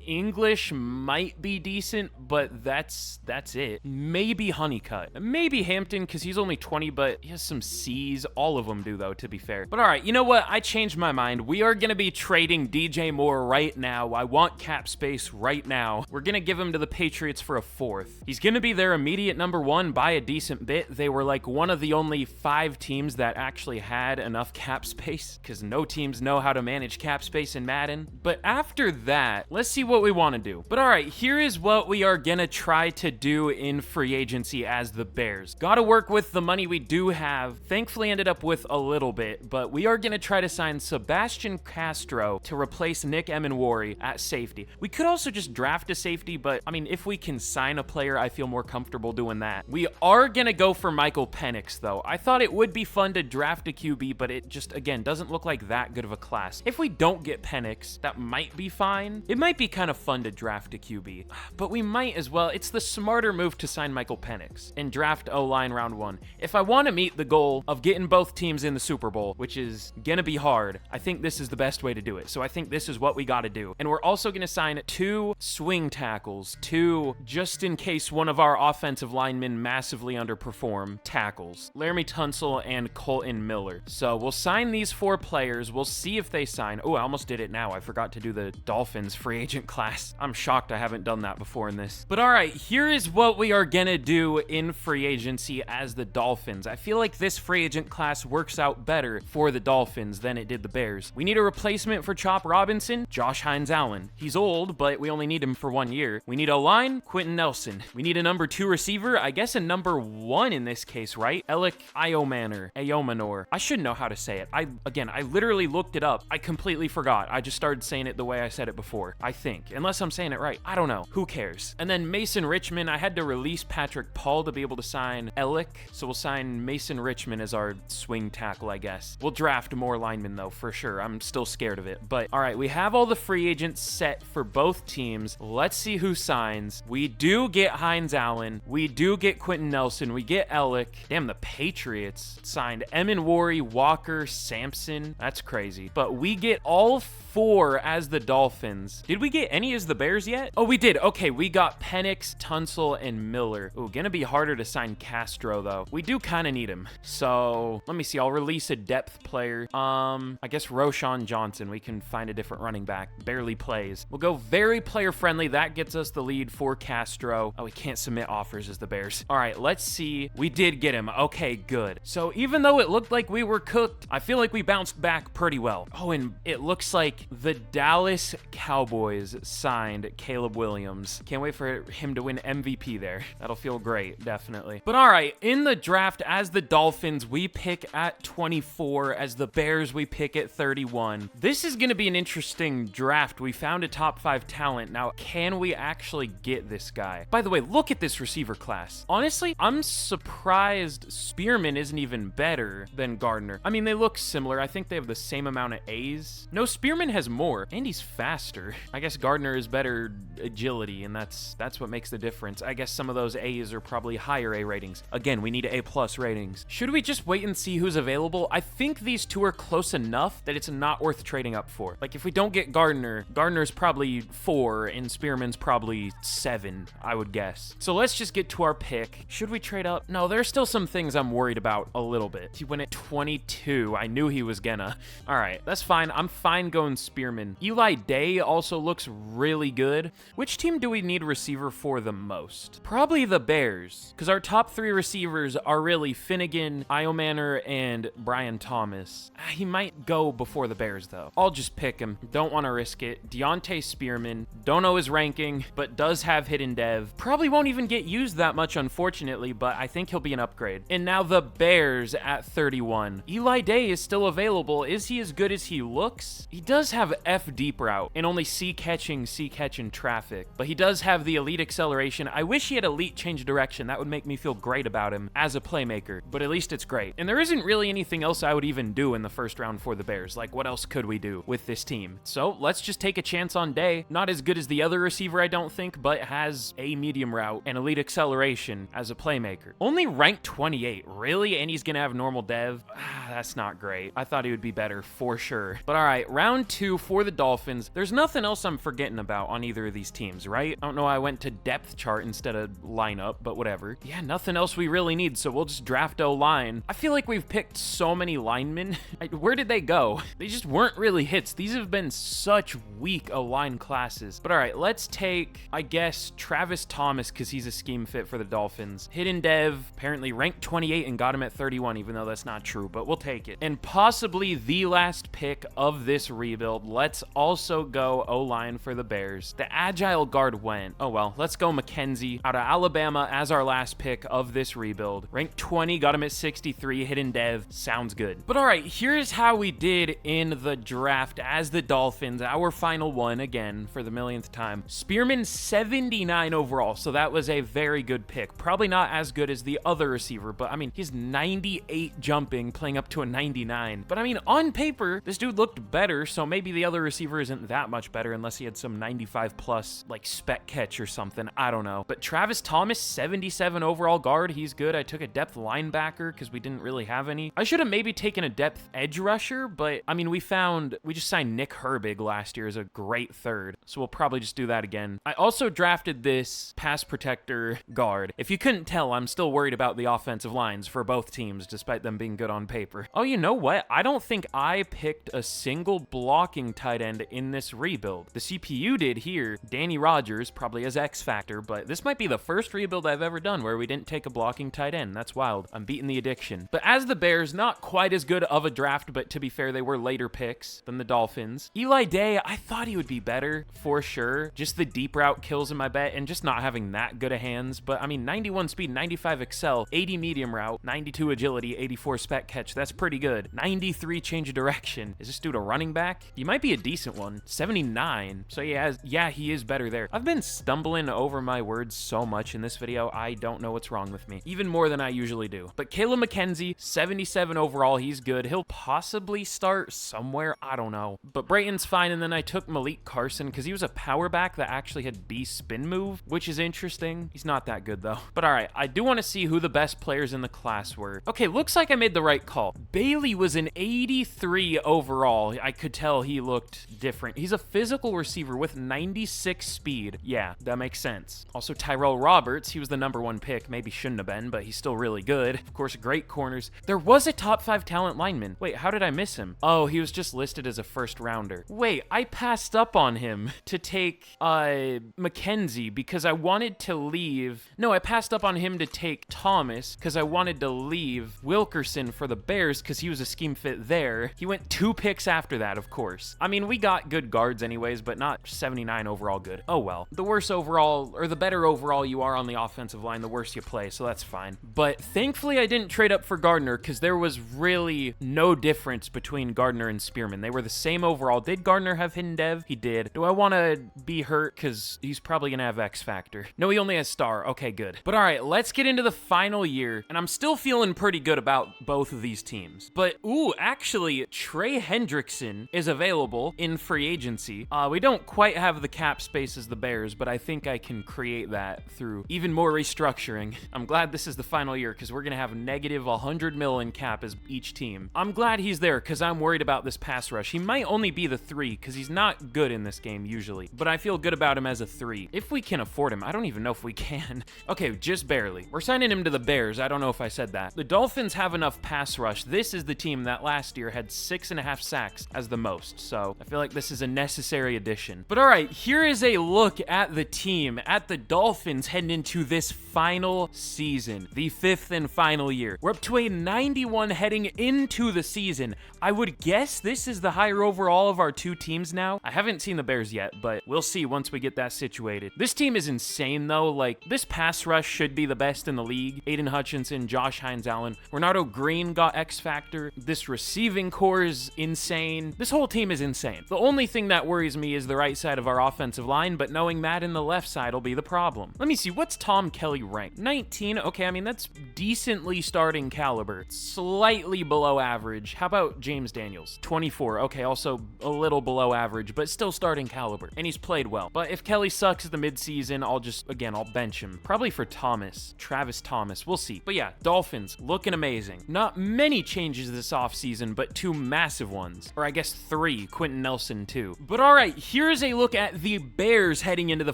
English might be decent, but that's it. Maybe Honeycutt. Maybe Hampton, because he's only 20, but he has some C's. All of them do, though, to be fair. But all right, you know what? I changed my mind. We are going to be trading DJ Moore right now. I want cap space right now. We're going to give him to the Patriots for a 4th. He's going to be their immediate number 1 by a decent bit. They were like one of the only 5 teams that actually had enough cap space, because no teams know how to manage cap space in Madden. But after that, let's see what we want to do. But all right, here is what we are gonna try to do in free agency as the Bears. Gotta work with the money we do have. Thankfully ended up with a little bit, but we are gonna try to sign Sebastian Castro to replace Nick Emenwari at safety. We could also just draft a safety, but I mean, if we can sign a player, I feel more comfortable doing that. We are gonna go for Michael Penix though. I thought it would be fun to draft a QB, but it just, again, doesn't look like that good of a class. If we don't get Penix, that might be fine. It might be kind kind of fun to draft a QB. But we might as well. It's the smarter move to sign Michael Penix and draft O-line round 1. If I want to meet the goal of getting both teams in the Super Bowl, which is gonna be hard, I think this is the best way to do it. So I think this is what we got to do. And we're also gonna sign 2 swing tackles, 2 just in case one of our offensive linemen massively underperform tackles. Laramie Tunsil and Colton Miller. So we'll sign these 4 players. We'll see if they sign. Oh, I almost did it now. I forgot to do the Dolphins free agent class. I'm shocked I haven't done that before in this. But all right, here is what we are gonna do in free agency as the Dolphins. I feel like this free agent class works out better for the Dolphins than it did the Bears. We need a replacement for Chop Robinson, Josh Hines-Allen. He's old, but we only need him for 1 year. We need a line, Quentin Nelson. We need a number 2 receiver, I guess a number 1 in this case, right? Alec Ayomanor. I should know how to say it. I literally looked it up. I completely forgot. I just started saying it the way I said it before, I think. Unless I'm saying it right. I don't know. Who cares? And then Mason Richmond, I had to release Patrick Paul to be able to sign Alec, so we'll sign Mason Richmond as our swing tackle, I guess. We'll draft more linemen though, for sure. I'm still scared of it. But all right, we have all the free agents set for both teams. Let's see who signs. We do get Hines-Allen. We do get Quentin Nelson. We get Alec. Damn, the Patriots signed Emin Wari, Walker, Sampson. That's crazy. But we get all 4 as the Dolphins. Did we get any as the Bears yet? Oh, we did. Okay, we got Penix, Tunsil, and Miller. Ooh, gonna be harder to sign Castro, though. We do kind of need him. So, let me see. I'll release a depth player. I guess Roshan Johnson. We can find a different running back. Barely plays. We'll go very player-friendly. That gets us the lead for Castro. Oh, we can't submit offers as the Bears. All right, let's see. We did get him. Okay, good. So, even though it looked like we were cooked, I feel like we bounced back pretty well. Oh, and it looks like the Dallas Cowboys signed Caleb Williams. Can't wait for him to win MVP there. That'll feel great, definitely. But all right, in the draft as the Dolphins, we pick at 24. As the Bears, we pick at 31. This is going to be an interesting draft. We found a top 5 talent. Now, can we actually get this guy? By the way, look at this receiver class. Honestly, I'm surprised Spearman isn't even better than Gardner. I mean, they look similar. I think they have the same amount of A's. No, Spearman has more, and he's faster. I guess Gardner is better agility, and that's what makes the difference. I guess some of those A's are probably higher A ratings. Again, we need A+ ratings. Should we just wait and see who's available? I think these 2 are close enough that it's not worth trading up for. Like, if we don't get Gardner's probably 4, and Spearman's probably 7, I would guess. So let's just get to our pick. Should we trade up? No, there's still some things I'm worried about a little bit. He went at 22. I knew he was gonna. All right, that's fine. I'm fine going Spearman. Eli Day also looks really good. Which team do we need receiver for the most? Probably the Bears, because our top 3 receivers are really Finnegan, Iomanor, and Brian Thomas. He might go before the Bears, though. I'll just pick him. Don't want to risk it. Deontay Spearman. Don't know his ranking, but does have hidden dev. Probably won't even get used that much, unfortunately, but I think he'll be an upgrade. And now the Bears at 31. Eli Day is still available. Is he as good as he looks? He does have F deep route and only C catch in traffic, but he does have the elite acceleration. I wish he had elite change direction. That would make me feel great about him as a playmaker, but at least it's great. And there isn't really anything else I would even do in the first round for the Bears. Like, what else could we do with this team? So let's just take a chance on Day. Not as good as the other receiver, I don't think, but has a medium route and elite acceleration as a playmaker. Only ranked 28, really? And he's gonna have normal dev? That's not great. I thought he would be better for sure. But all right, round 2 for the Dolphins. There's nothing else I'm forgetting about on either of these teams, right? I don't know why I went to depth chart instead of lineup, but whatever. Yeah, nothing else we really need, so we'll just draft O-line. I feel like we've picked so many linemen. Where did they go? They just weren't really hits. These have been such weak O-line classes. But all right, let's take, I guess, Travis Thomas, because he's a scheme fit for the Dolphins. Hidden dev, apparently ranked 28 and got him at 31, even though that's not true, but we'll take it. And possibly the last pick of this rebuild, let's also go O-line for the Bears. The agile guard went. Oh well, let's go McKenzie out of Alabama as our last pick of this rebuild. Ranked 20, got him at 63, hidden dev. Sounds good. But all right, here's how we did in the draft as the Dolphins, our final one again for the millionth time. Spearman 79 overall, so that was a very good pick. Probably not as good as the other receiver, but I mean, he's 98 jumping, playing up to a 99. But I mean, on paper, this dude looked better, so maybe the other receiver isn't that much better unless he had had some 95 plus like spec catch or something. I don't know. But Travis Thomas, 77 overall guard. He's good. I took a depth linebacker because we didn't really have any. I should have maybe taken a depth edge rusher, but I mean, we just signed Nick Herbig last year as a great third. So we'll probably just do that again. I also drafted this pass protector guard. If you couldn't tell, I'm still worried about the offensive lines for both teams, despite them being good on paper. Oh, you know what? I don't think I picked a single blocking tight end in this rebuild. The CPU did here. Danny Rogers, probably as X Factor, but this might be the first rebuild I've ever done where we didn't take a blocking tight end. That's wild. I'm beating the addiction. But as the Bears, not quite as good of a draft, but to be fair, they were later picks than the Dolphins. Eli Day, I thought he would be better for sure. Just the deep route kills him, I bet, and just not having that good of hands. But I mean, 91 speed, 95 excel, 80 medium route, 92 agility, 84 spec catch. That's pretty good. 93 change of direction. Is this dude a running back? He might be a decent one. 79. So yeah, he is better there. I've been stumbling over my words so much in this video. I don't know what's wrong with me. Even more than I usually do. But Caleb McKenzie, 77 overall. He's good. He'll possibly start somewhere. I don't know. But Brayton's fine. And then I took Malik Carson because he was a power back that actually had B spin move, which is interesting. He's not that good though. But all right, I do want to see who the best players in the class were. Okay, looks like I made the right call. Bailey was an 83 overall. I could tell he looked different. He's a physical receiver with 96 speed. Yeah, that makes sense. Also, Tyrell Roberts, he was the #1 pick. Maybe shouldn't have been, but he's still really good. Of course, great corners. There was a top 5 talent lineman. Wait, how did I miss him? Oh, he was just listed as a first rounder. Wait, I passed up on him to take McKenzie because I wanted to leave. No, I passed up on him to take Thomas because I wanted to leave Wilkerson for the Bears because he was a scheme fit there. He went 2 picks after that, of course. I mean, we got good guards anyways, but not 79 overall good. Oh well. The worse overall, or the better overall you are on the offensive line, the worse you play, so that's fine. But thankfully I didn't trade up for Gardner because there was really no difference between Gardner and Spearman. They were the same overall. Did Gardner have hidden dev? He did. Do I want to be hurt because he's probably gonna have X Factor? No, he only has star. Okay, good. But all right, let's get into the final year, and I'm still feeling pretty good about both of these teams. But ooh, actually, Trey Hendrickson is available in free agency. We don't quite have the cap space as the Bears, but I think I can create that through even more restructuring. I'm glad this is the final year because we're gonna have negative 100 mil in cap as each team. I'm glad he's there because I'm worried about this pass rush. He might only be the 3 because he's not good in this game usually, but I feel good about him as a 3. If we can afford him, I don't even know if we can. Okay, just barely. We're signing him to the Bears. I don't know if I said that. The Dolphins have enough pass rush. This is the team that last year had 6.5 sacks as the most, so I feel like this is a necessary addition. But all right, here is a look at the team, at the Dolphins heading into this final season, the 5th and final year. We're up to a 91 heading into the season. I would guess this is the higher overall of our 2 teams now. I haven't seen the Bears yet, but we'll see once we get that situated. This team is insane though. Like, this pass rush should be the best in the league. Aiden Hutchinson, Josh Hines-Allen, Renardo Green got X Factor. This receiving core is insane. This whole team is insane. The only thing that worries me is the right side of our offensive line, but knowing Madden the left side will be the problem. Let me see, what's Tom Kelly ranked? 19? Okay, I mean, that's decently starting caliber. Slightly below average. How about James Daniels? 24. Okay, also a little below average, but still starting caliber. And he's played well. But if Kelly sucks at the midseason, I'll bench him. Probably for Travis Thomas. We'll see. But yeah, Dolphins looking amazing. Not many changes this offseason, but 2 massive ones. Or I guess 3. Quentin Nelson too. But all right, here's a look at the Bears heading into the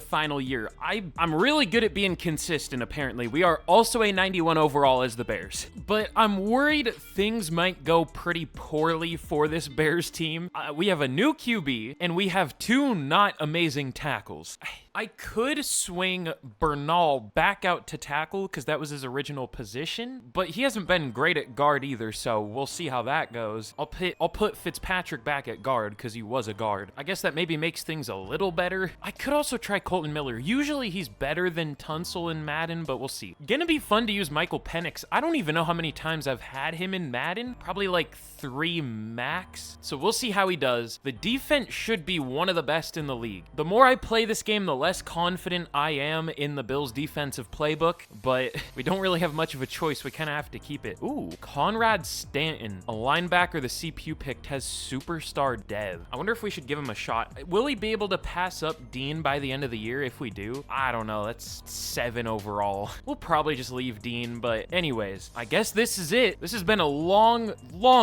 final year. I'm really good at being consistent, apparently. We are also a 91 overall as the Bears. But I'm worried things might go pretty poorly for this Bears team. We have a new QB, and we have 2 not amazing tackles. I could swing Bernal back out to tackle because that was his original position, but he hasn't been great at guard either, so we'll see how that goes. I'll put Fitzpatrick back at guard because he was a guard. I guess that maybe makes things a little better. I could also try Colton Miller. Usually he's better than Tunsil in Madden, but we'll see. Gonna be fun to use Michael Penix. I don't even know how many times I've had him in Madden. Probably like 3 max. So we'll see how he does. The defense should be one of the best in the league. The more I play this game, the less confident I am in the Bills' defensive playbook, but we don't really have much of a choice. We kind of have to keep it. Ooh, Conrad Stanton, a linebacker the CPU picked, has superstar dev. I wonder if we should give him a shot. Will will we be able to pass up Dean by the end of the year? If we do, I don't know. That's 7 overall. We'll probably just leave Dean, but anyways, I guess this is it. This has been a long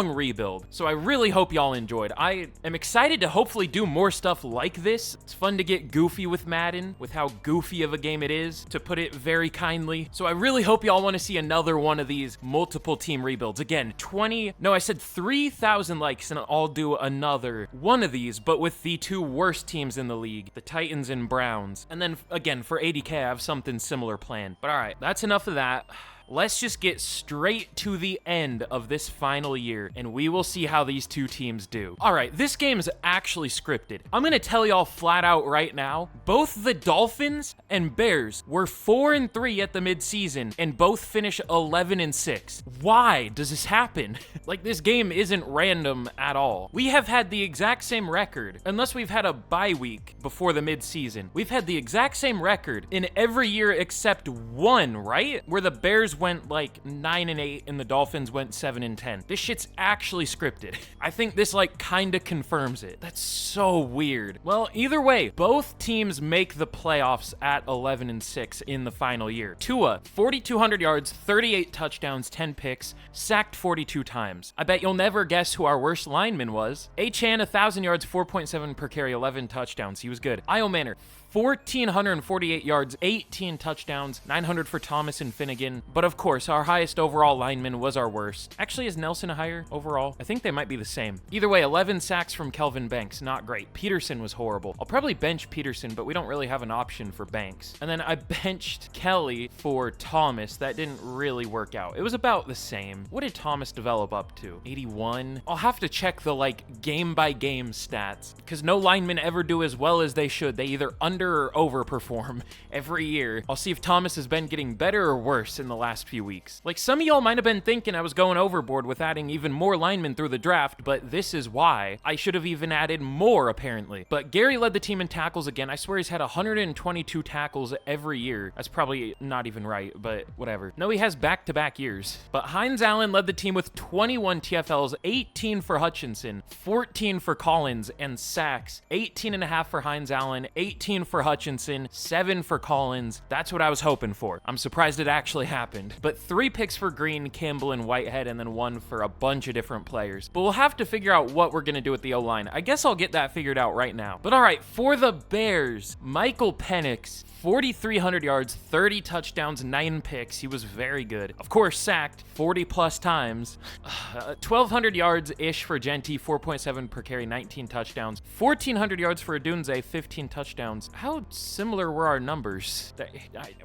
rebuild, so I really hope y'all enjoyed. I am excited to hopefully do more stuff like this. It's fun to get goofy with Madden, with how goofy of a game it is, to put it very kindly. So I really hope y'all want to see another one of these multiple team rebuilds. Again, 3,000 likes and I'll do another one of these, but with the 2 worst teams in the league, the Titans and Browns. And then again, for 80K, I have something similar planned. But all right, that's enough of that. Let's just get straight to the end of this final year, and we will see how these 2 teams do. All right, this game is actually scripted. I'm gonna tell y'all flat out right now, both the Dolphins and Bears were 4-3 at the midseason, and both finish 11-6. Why does this happen? Like, this game isn't random at all. We have had the exact same record, unless we've had a bye week before the midseason. We've had the exact same record in every year except one, right? Where the Bears went like 9-8 and the Dolphins went 7-10. This shit's actually scripted. I think this like kinda confirms it. That's so weird. Well, either way, both teams make the playoffs at 11-6 in the final year. Tua, 4,200 yards, 38 touchdowns, 10 picks, sacked 42 times. I bet you'll never guess who our worst lineman was. Achan, 1,000 yards, 4.7 per carry, 11 touchdowns. He was good. Io Manor, 1,448 yards, 18 touchdowns, 900 for Thomas and Finnegan. But of course, our highest overall lineman was our worst. Actually, is Nelson higher overall? I think they might be the same. Either way, 11 sacks from Kelvin Banks, not great. Peterson was horrible. I'll probably bench Peterson, but we don't really have an option for Banks. And then I benched Kelly for Thomas. That didn't really work out. It was about the same. What did Thomas develop up to? 81? I'll have to check the like game by game stats, because no linemen ever do as well as they should. They either under or overperform every year. I'll see if Thomas has been getting better or worse in the last few weeks. Like, some of y'all might have been thinking I was going overboard with adding even more linemen through the draft, but this is why. I should have even added more, apparently. But Gary led the team in tackles again. I swear he's had 122 tackles every year. That's probably not even right, but whatever. No, he has back-to-back years. But Hines Allen led the team with 21 TFLs, 18 for Hutchinson, 14 for Collins, and sacks. 18.5 for Hines Allen, 18 for Hutchinson, 7 for Collins. That's what I was hoping for. I'm surprised it actually happened. But 3 picks for Green, Campbell, and Whitehead, and then 1 for a bunch of different players. But we'll have to figure out what we're gonna do with the O-line. I guess I'll get that figured out right now. But all right, for the Bears, Michael Penix, 4,300 yards, 30 touchdowns, 9 picks. He was very good. Of course, sacked 40 plus times. 1,200 yards-ish for Genty, 4.7 per carry, 19 touchdowns. 1,400 yards for Adunze, 15 touchdowns. How similar were our numbers?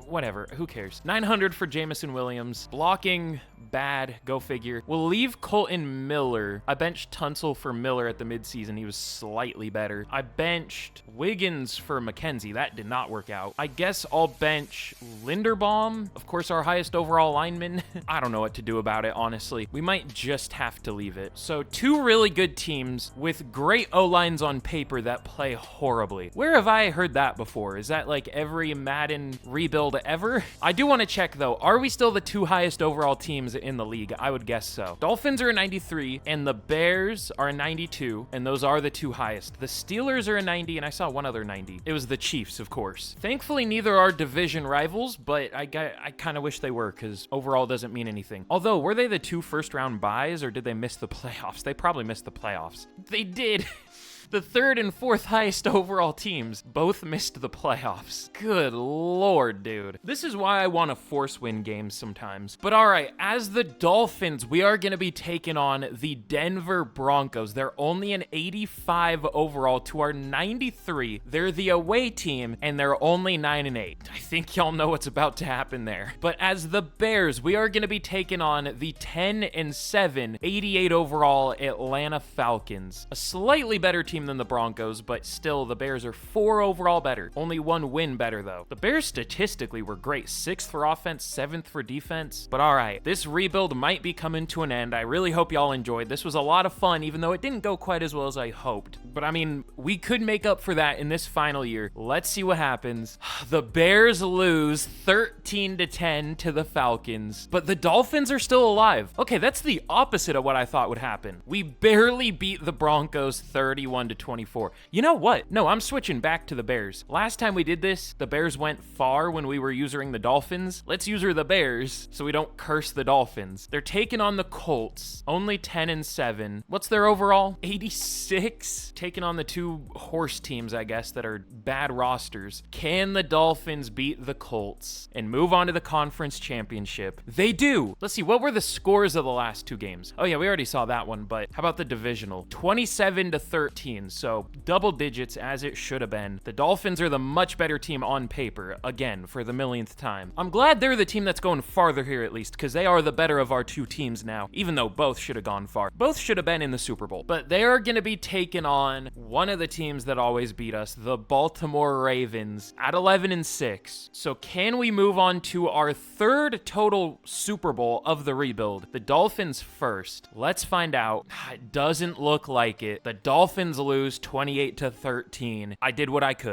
Whatever, who cares? 900 for Jamison Williams. Blocking, bad, go figure. We'll leave Colton Miller. I benched Tunsil for Miller at the midseason. He was slightly better. I benched Wiggins for McKenzie. That did not work out. I guess I'll bench Linderbaum. Of course, our highest overall lineman. I don't know what to do about it, honestly. We might just have to leave it. So 2 really good teams with great O-lines on paper that play horribly. Where have I heard that before? Is that like every Madden rebuild ever? I do want to check though. Are we still the 2 highest overall teams in the league? I would guess so. Dolphins are a 93 and the Bears are a 92, and those are the 2 highest. The Steelers are a 90, and I saw one other 90. It was the Chiefs, of course. Thankfully, neither are division rivals, but I kind of wish they were, because overall doesn't mean anything. Although, were they the 2 first-round buys, or did they miss the playoffs? They probably missed the playoffs. They did. The 3rd and 4th highest overall teams both missed the playoffs. Good lord, dude. This is why I want to force win games sometimes. But all right, as the Dolphins, we are going to be taking on the Denver Broncos. They're only an 85 overall to our 93. They're the away team, and they're only 9-8. I think y'all know what's about to happen there. But as the Bears, we are going to be taking on the 10-7, 88 overall Atlanta Falcons. A slightly better team than the Broncos, but still the Bears are 4 overall better. Only 1 win better though. The Bears statistically were great. 6th for offense, 7th for defense. But all right, this rebuild might be coming to an end. I really hope y'all enjoyed. This was a lot of fun, even though it didn't go quite as well as I hoped. But I mean, we could make up for that in this final year. Let's see what happens. The Bears lose 13-10 to the Falcons, but the Dolphins are still alive. Okay, that's the opposite of what I thought would happen. We barely beat the Broncos 31 21 to 24. You know what? No, I'm switching back to the Bears. Last time we did this, the Bears went far when we were using the Dolphins. Let's use the Bears so we don't curse the Dolphins. They're taking on the Colts, only 10-7. What's their overall? 86? Taking on the two horse teams, I guess, that are bad rosters. Can the Dolphins beat the Colts and move on to the conference championship? They do. Let's see, what were the scores of the last two games? Oh yeah, we already saw that one, but how about the divisional? 27 to 13, so double digits as it should have been. The Dolphins are the much better team on paper, again, for the millionth time. I'm glad they're the team that's going farther here at least, because they are the better of our two teams now, even though both should have gone far. Both should have been in the Super Bowl, but they are going to be taking on one of the teams that always beat us, the Baltimore Ravens, at 11-6. So can we move on to our third total Super Bowl of the rebuild? The Dolphins first. Let's find out. It doesn't look like it. The Dolphins lose 28 to 13. I did what I could.